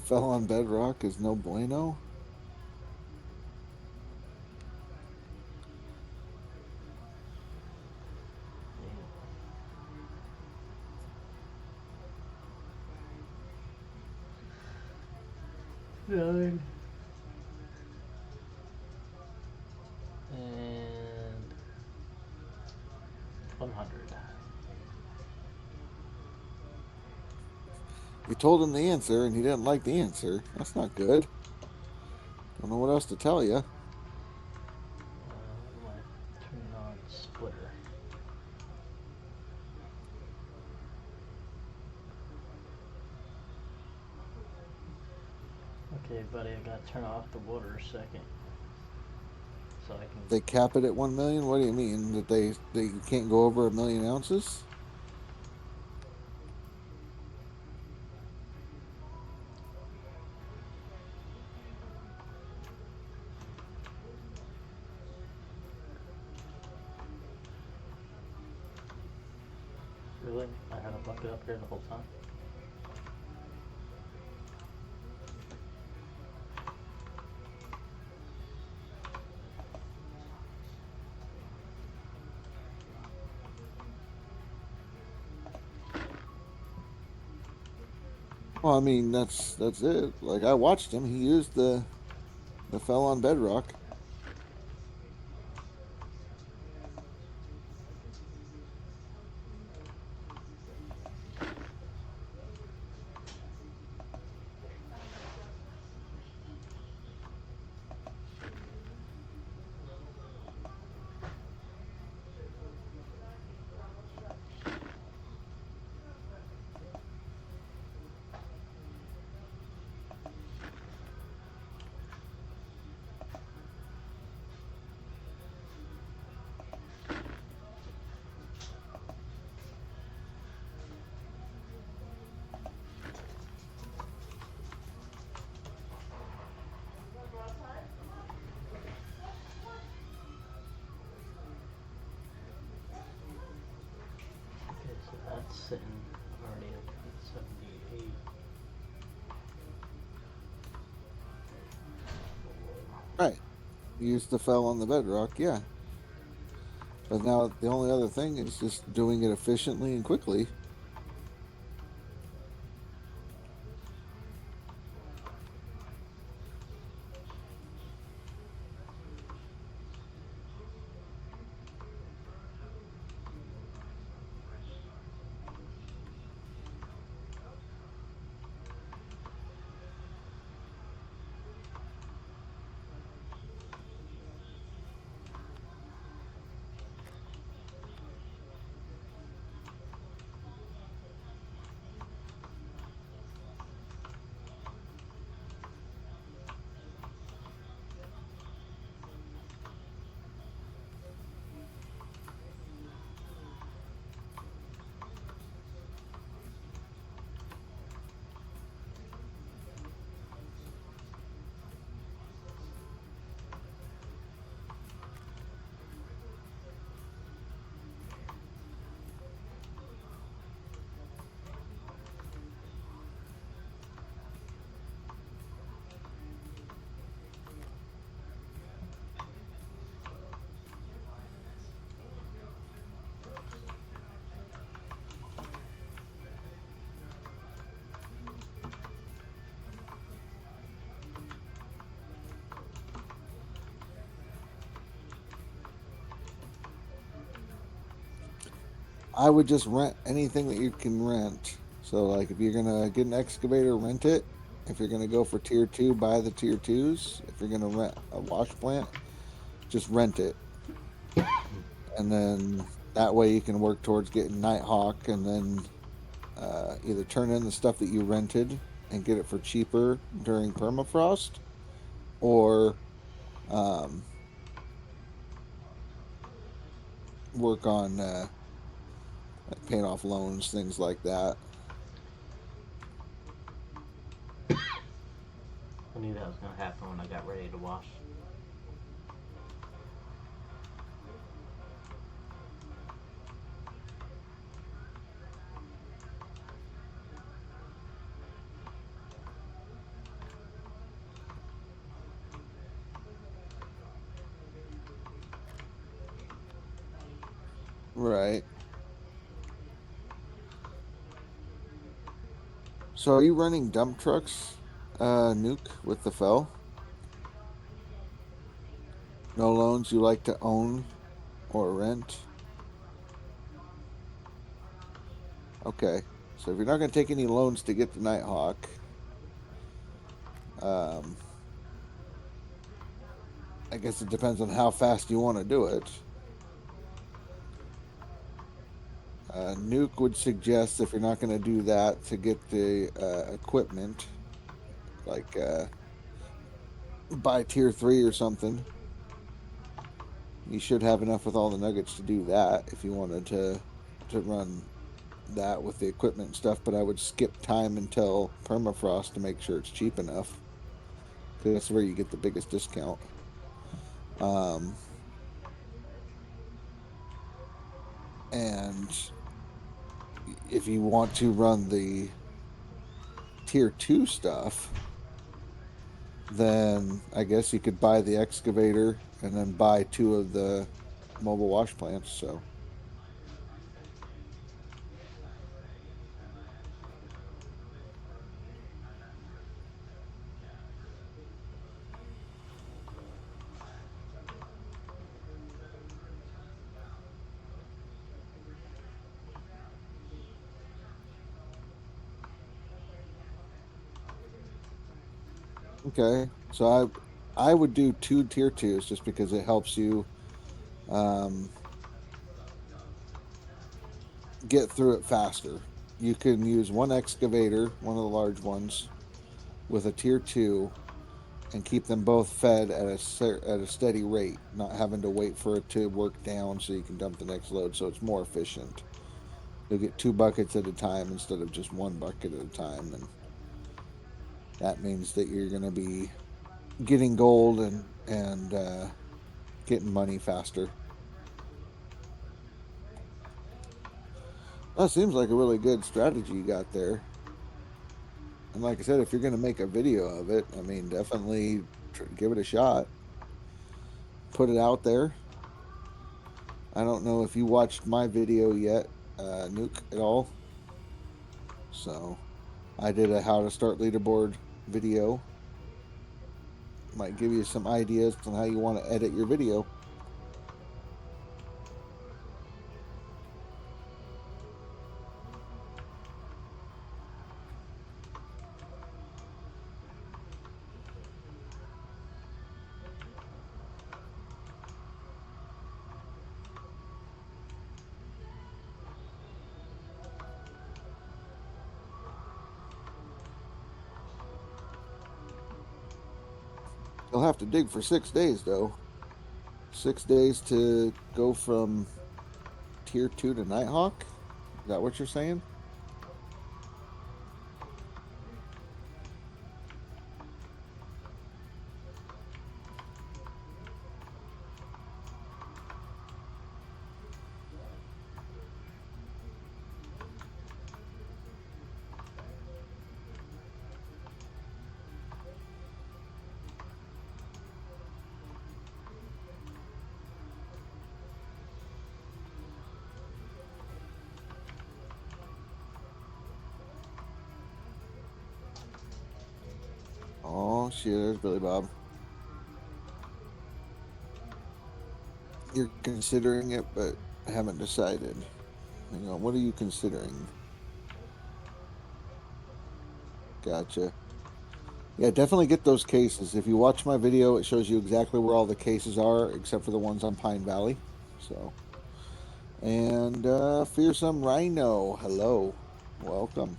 Fell on bedrock is no bueno. Nine. And 100. You told him the answer and he didn't like the answer. That's not good. Don't know what else to tell you. What am I turning on? Splitter. Okay, buddy, I gotta turn off the water a second. So I can. They cap it at 1 million? What do you mean? That they can't go over 1,000,000 ounces? Really? I had a bucket up here the whole time? Well, I mean, that's it. Like, I watched him. He used the fell on bedrock. sitting already at 78. Right. Use the fell on the bedrock, yeah. But now the only other thing is just doing it efficiently and quickly. I would just rent anything that you can rent. So, like, if you're gonna get an excavator, rent it. If you're gonna go for tier two, buy the tier twos. If you're gonna rent a wash plant, just rent it, and then that way you can work towards getting Nighthawk, and then either turn in the stuff that you rented and get it for cheaper during permafrost, or um, work on like paying off loans, things like that. I knew that was gonna happen when I got ready to wash. Right. So, are you running dump trucks, Nuke, with the fell? No loans you like to own or rent? Okay. So, if you're not going to take any loans to get the Nighthawk, um, I guess it depends on how fast you want to do it. Nuke would suggest, if you're not going to do that, to get the equipment, like buy tier 3 or something. You should have enough with all the nuggets to do that if you wanted to run that with the equipment and stuff. But I would skip time until permafrost to make sure it's cheap enough, because that's where you get the biggest discount. Um, and if you want to run the tier 2 stuff, then I guess you could buy the excavator and then buy 2 of the mobile wash plants. So, okay. So I would do 2 tier 2s just because it helps you um, get through it faster. You can use one excavator, one of the large ones, with a tier 2, and keep them both fed at a steady rate, not having to wait for it to work down so you can dump the next load. So it's more efficient. You'll get 2 buckets at a time instead of just 1 bucket at a time, and that means that you're going to be getting gold and getting money faster. That seems like a really good strategy you got there. And like I said, if you're going to make a video of it, I mean, definitely give it a shot. Put it out there. I don't know if you watched my video yet, Nuke, at all. So I did a how to start leaderboard video. Might give you some ideas on how you want to edit your video. You'll have to dig for 6 days, though. 6 days to go from tier 2 to Nighthawk? Is that what you're saying? Oh, shit, there's Billy Bob. You're considering it, but haven't decided. Hang on, what are you considering? Gotcha. Yeah, definitely get those cases. If you watch my video, it shows you exactly where all the cases are, except for the ones on Pine Valley. So, and Fearsome Rhino, hello, welcome.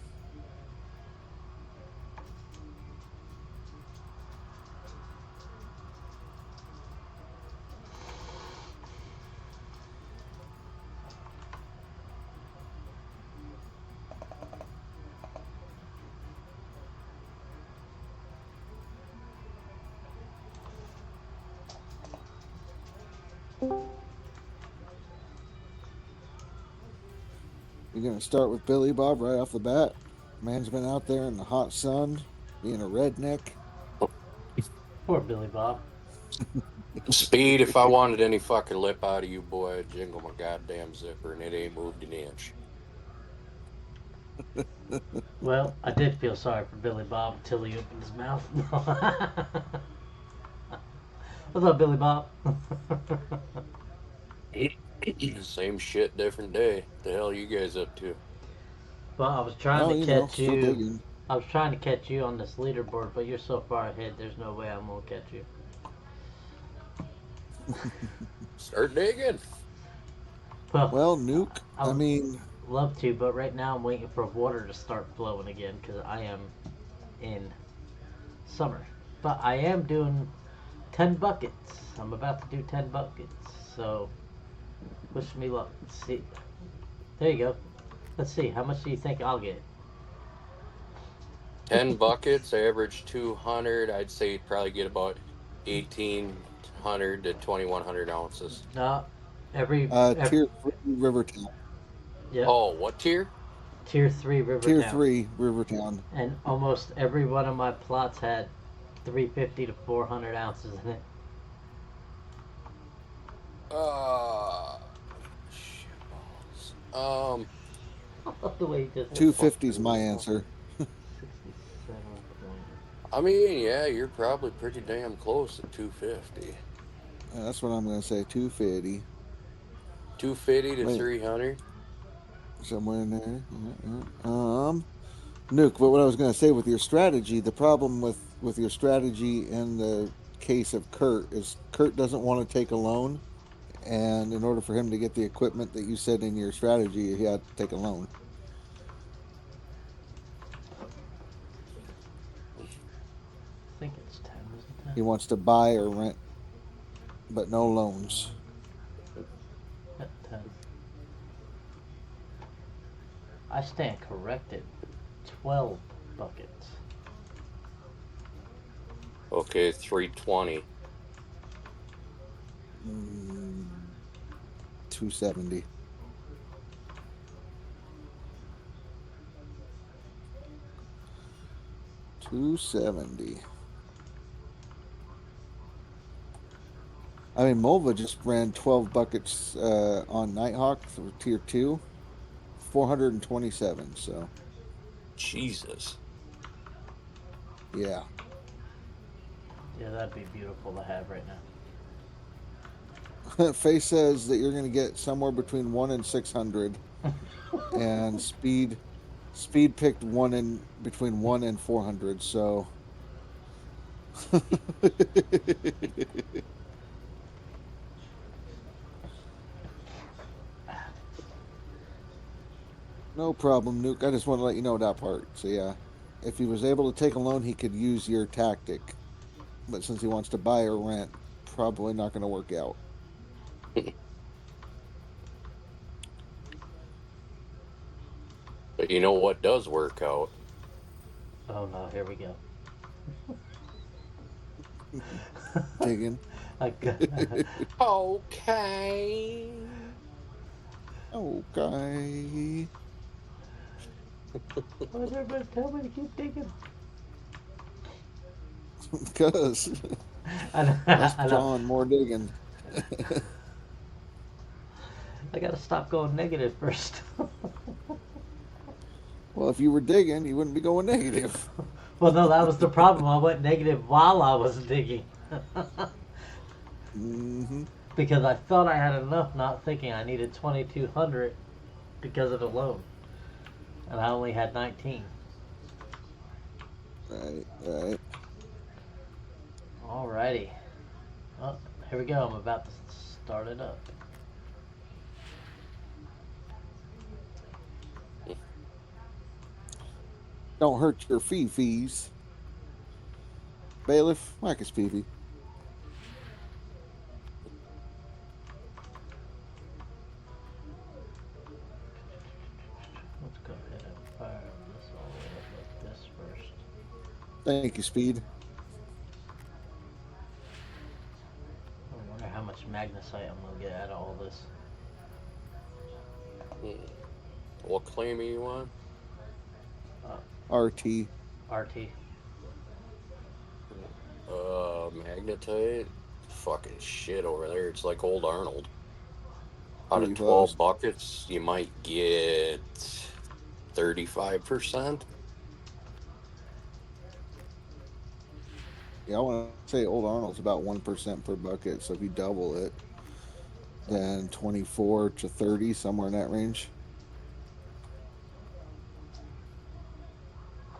You're gonna start with Billy Bob right off the bat. Man's been out there in the hot sun, being a redneck. Poor Billy Bob. Speed, if I wanted any fucking lip out of you, boy, I'd jingle my goddamn zipper, and it ain't moved an inch. Well, I did feel sorry for Billy Bob until he opened his mouth. What's up, Billy Bob? Same shit, different day. The hell you guys up to? Well, I was trying Oh, to you know, catch still you. digging. I was trying to catch you on this leaderboard, but you're so far ahead. There's no way I'm gonna catch you. Start digging. Well, Nuke, I I would mean, love to, but right now I'm waiting for water to start flowing again because I am in summer. But I am doing 10 buckets. I'm about to do 10 buckets. So, wish me luck. Let's see. There you go. Let's see. How much do you think I'll get? 10 buckets, average 200. I'd say you'd probably get about 1,800 to 2,100 ounces. No, every tier 3 Rivertown. yep, Oh, what tier? tier 3 Tier Rivertown. 3 Rivertown. And almost every one of my plots had 350 to 400 ounces in it. Shitballs. The way you just 250 is my answer. 67 point. I mean, yeah, you're probably pretty damn close at 250. That's what I'm going to say, 250. 250 to Wait. 300. Somewhere in there. Nuke, but what I was going to say with your strategy, the problem with your strategy in the case of Kurt is Kurt doesn't want to take a loan. And in order for him to get the equipment that you said in your strategy, he had to take a loan. I think it's 10, isn't He it? wants to buy or rent, but no loans. At 10. I stand corrected. 12 buckets. Okay, 320. 270. 270. I mean, Mulva just ran 12 buckets on Nighthawk for tier 2, 427. So, Jesus. yeah. Yeah, that'd be beautiful to have right now. Faye says that you're going to get somewhere between 1 and 600, and Speed picked one in between 1 and 400. So, no problem, Nuke. I just want to let you know that part. So, yeah, if he was able to take a loan, he could use your tactic. But since he wants to buy or rent, probably not going to work out. But you know what does work out? Oh no, here we go. Digging. I got, Okay. Okay. why is everybody tell me to keep digging? Because I know, less I know. John, more digging. I gotta stop going negative first. Well, if you were digging, you wouldn't be going negative. Well, no, that was the problem. I went negative while I was digging. Mm-hmm. Because I thought I had enough, not thinking I needed 2,200 because of the loan. And I only had 19. Right, right. Alrighty. Oh, here we go. I'm about to start it up. Don't hurt your fees. Bailiff, whack his peevee. Let's go ahead and fire this all the way up like this first. Thank you, Speed. I wonder how much magnesite I'm gonna get out of all this. What claim are you on? RT. RT. Magnetite? Fucking shit over there. It's like old Arnold. Out Pretty of close. 12 buckets, you might get 35%. Yeah, I want to say Old Arnold's about 1% per bucket. So if you double it, then 24 to 30, somewhere in that range.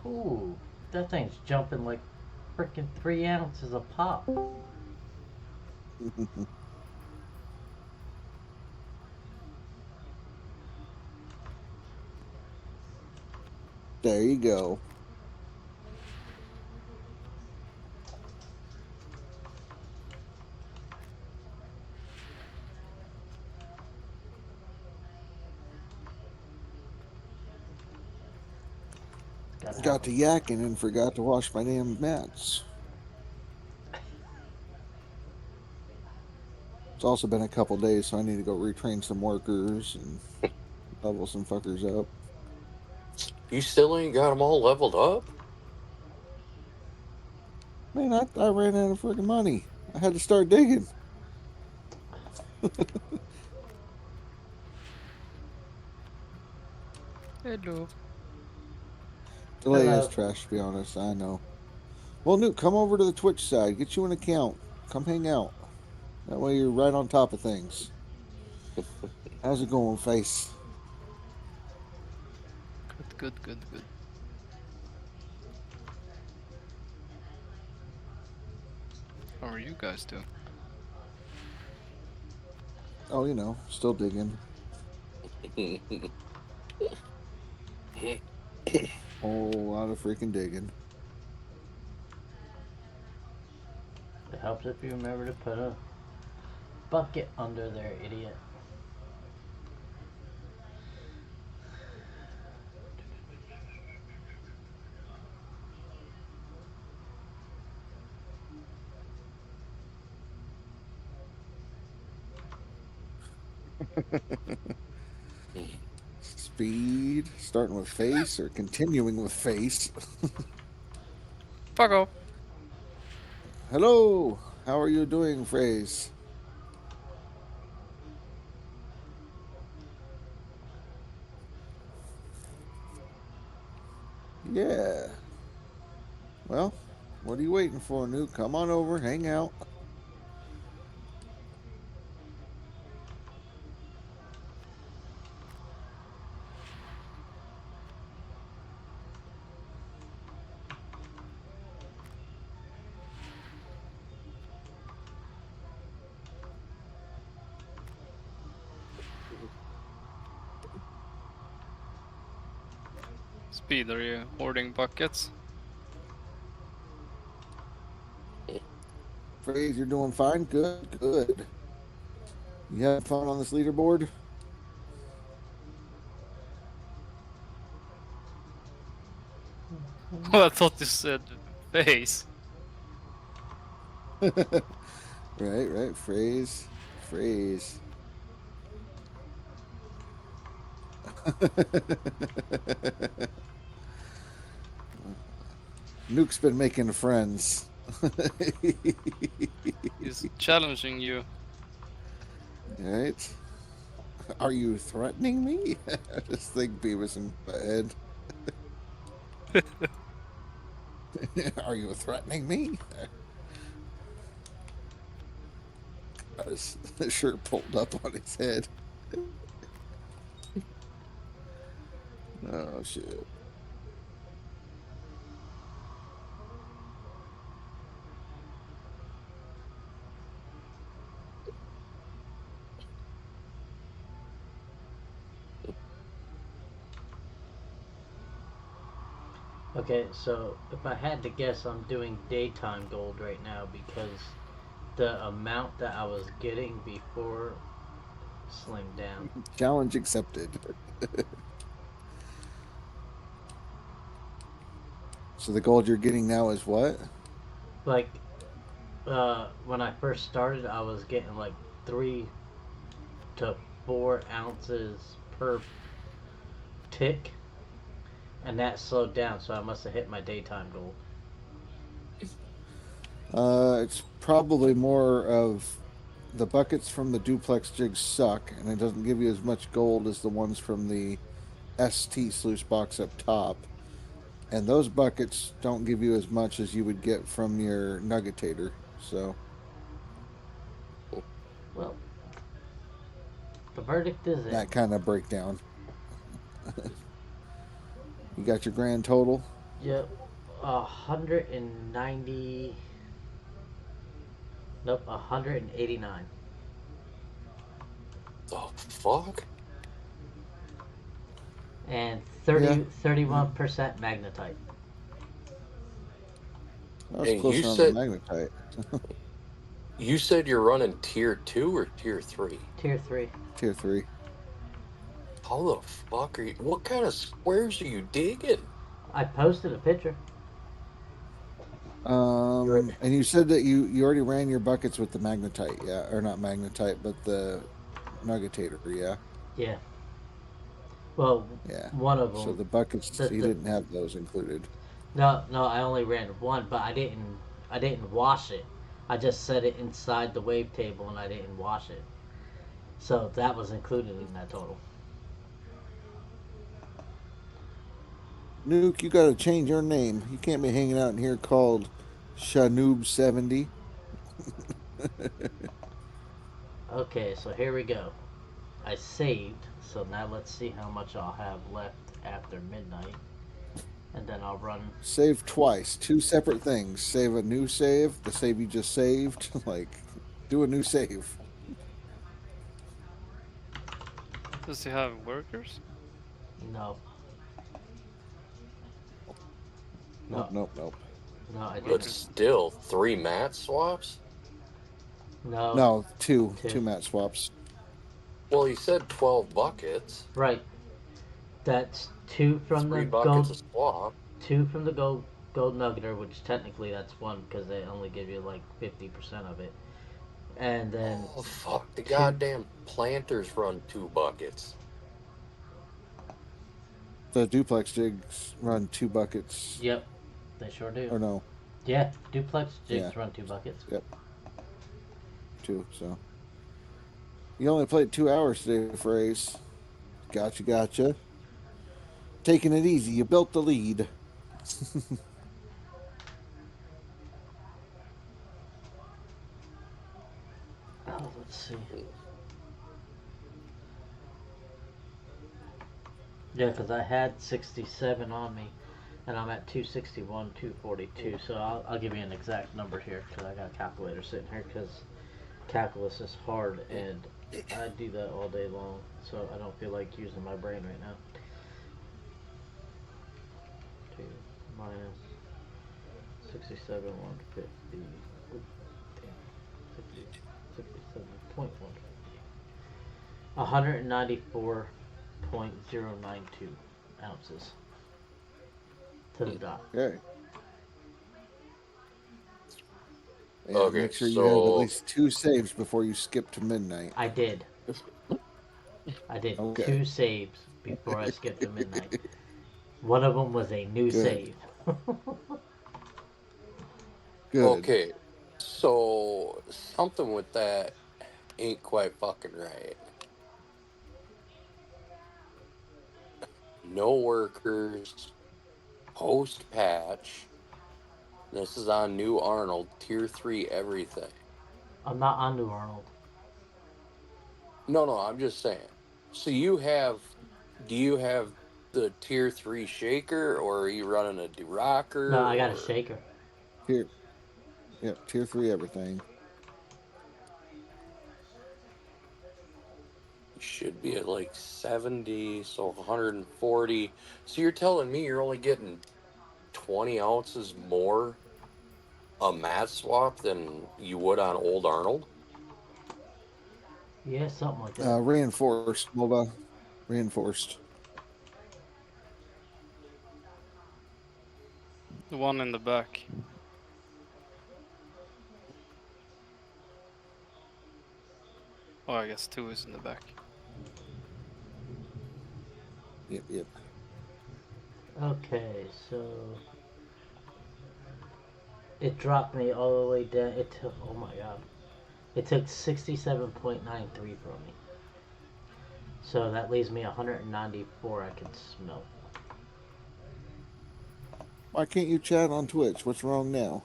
Ooh, that thing's jumping like freaking 3 ounces a pop. There you go. Got to yakking and forgot to wash my damn mats. It's also been a couple days, so I need to go retrain some workers and level some fuckers up. You still ain't got them all leveled up? Man, I ran out of freaking money. I had to start digging. Hello. Delay is Hello. trash, to be honest. I know. Well, Newt, come over to the Twitch side. Get you an account. Come hang out. That way you're right on top of things. How's it going, Face? Good. How are you guys doing? Oh, you know, still digging. Whole lot of freaking digging. It helps if you remember to put a bucket under there, idiot. Speed, starting with Face or continuing with Face. Pago. Hello. How are you doing, Phrase? Yeah. Well, what are you waiting for, Nuke? Come on over, hang out. Speed, are you hoarding buckets? Phrase, you're doing fine? Good, good. You having fun on this leaderboard? Oh, I thought you said face. Right. Phrase. Nuke's been making friends. He's challenging you. Right? Are you threatening me? I just think Beavis and Butthead. Are you threatening me? Got his shirt pulled up on his head. Oh shit. Okay, so if I had to guess, I'm doing daytime gold right now because the amount that I was getting before slimmed down. Challenge accepted. So the gold you're getting now is what? Like, when I first started, I was getting like 3 to 4 ounces per tick, and that slowed down, so I must have hit my daytime goal. It's probably more of the buckets from the duplex jigs suck, and it doesn't give you as much gold as the ones from the ST sluice box up top. And those buckets don't give you as much as you would get from your nuggetator. So Well, the verdict is in. that kind of breakdown. You got your grand total? Yep, 190. Nope, 189. The fuck? And Yeah. 31% magnetite. That was And you closer on the said magnetite. you're running tier 2 or tier 3? Tier 3. Tier 3. How the fuck are you? What kind of squares are you digging? I posted a picture. And you said that you already ran your buckets with the magnetite, yeah, or not magnetite, but the nuggetator, yeah, Yeah. Well, yeah. one of So them. the buckets you The didn't have those included. No, I only ran one, but I didn't wash it. I just set it inside the wave table and I didn't wash it. So that was included in that total. Nuke, you got to change your name. You can't be hanging out in here called Shanoob70. Okay, so here we go. I saved, so now let's see how much I'll have left after midnight. And then I'll run. Save twice, two separate things. Save a new save, the save you just saved. Like, do a new save. Does he have workers? No. Nope, No. nope, nope. No, I But didn't. Workers. still, 3 mat swaps? No. No, two Two. mat swaps. Well, he said 12 buckets. Right. That's two from the 3 buckets gold. a swap. Two from the gold nuggeter, which technically that's one because they only give you like 50% of it. And then Oh, fuck. The two. goddamn planters run 2 buckets. The duplex jigs run two buckets. Yep, they sure do. Or no. Yeah, duplex jigs Yeah. run 2 buckets. Yep. Two. So you only played 2 hours today for Ace. Gotcha, gotcha. Taking it easy. You built the lead. Oh, let's see. Yeah, because I had 67 on me, and I'm at 261, 242. So I'll give you an exact number here because I got a calculator sitting here because calculus is hard and I do that all day long. So I don't feel like using my brain right now. 2 minus 67, 150. Oop, damn. 60, 67.1. 194.092 ounces to the dot. Okay. Yeah, Okay, make sure you have at so least 2 saves before you skip to midnight. I did. I did Okay. 2 saves before I skipped to midnight. One of them was a new Good. save. Good. okay, so something with that ain't quite fucking right. No workers, post patch. This is on New Arnold, tier 3 everything. I'm not on New Arnold. No, no, I'm just saying. So you have, do you have the tier 3 shaker, or are you running a No, rocker, I got a or shaker. Tier. Yep. Tier 3 everything. you should be at like 70, so 140. So you're telling me you're only getting 20 ounces more a mat swap than you would on Old Arnold? Yeah, something like that. Reinforced, MOBA. Reinforced. The one in the back. Oh, I guess 2 is in the back. Yep. Yep. Okay, so it dropped me all the way down. It took, oh my god, it took 67.93 from me. So that leaves me 194 I can smelt. Why can't you chat on Twitch? What's wrong now?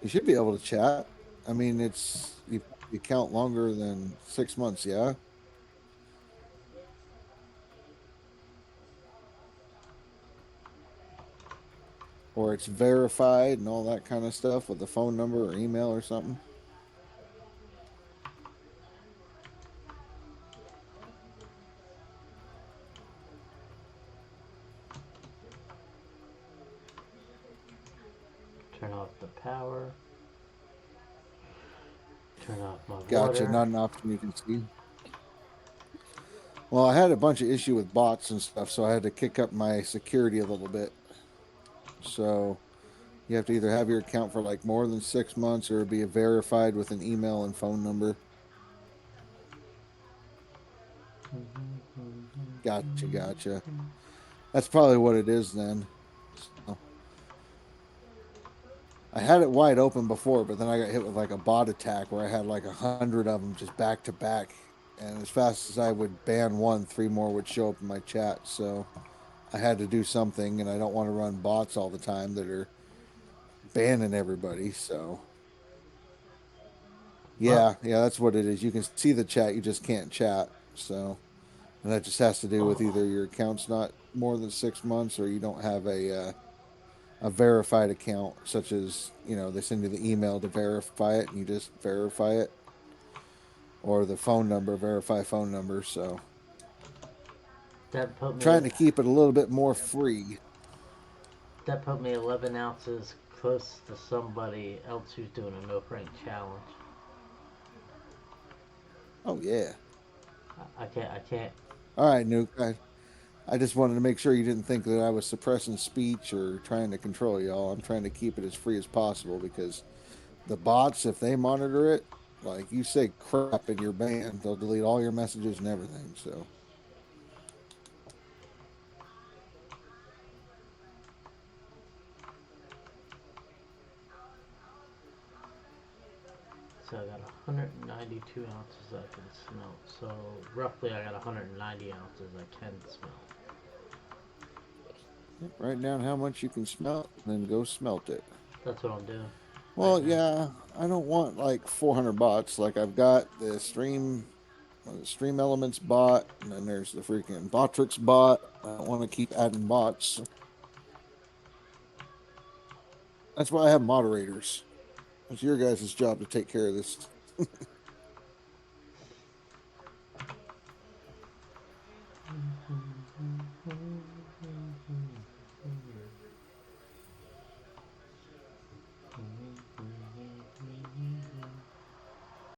You should be able to chat. I mean, you count longer than 6 months, yeah. Or it's verified and all that kind of stuff with a phone number or email or something. Turn off the power. Turn off my Gotcha. water. Not an option you can see. Well, I had a bunch of issue with bots and stuff, so I had to kick up my security a little bit. So you have to either have your account for like more than 6 months or be verified with an email and phone number. Gotcha, gotcha. That's probably what it is then. So, I had it wide open before, but then I got hit with like a bot attack where I had like 100 of them just back to back. And as fast as I would ban one, 3 more would show up in my chat. So I had to do something, and I don't want to run bots all the time that are banning everybody. So Well, yeah, that's what it is. You can see the chat, you just can't chat. So, and that just has to do with either your account's not more than 6 months or you don't have a verified account, such as they send you the email to verify it, and you just verify it, or the phone number, verify phone number. So, that put me trying to keep it a little bit more free. 11 ounces close to somebody else who's doing a no prank challenge. Oh yeah. I can't. All right, Nuke. I just wanted to make sure you didn't think that I was suppressing speech or trying to control y'all. I'm trying to keep it as free as possible because the bots, if they monitor it, like you say crap in your band, they'll delete all your messages and everything. So So I got 192 ounces I can smelt. So roughly I got 190 ounces I can smelt. Write down how much you can smelt, and then go smelt it. That's what I'm doing. Well, Right now. yeah, I don't want like 400 bots. Like I've got the stream elements bot, and then there's the freaking Botrix bot. I don't want to keep adding bots. That's why I have moderators. It's your guys' job to take care of this.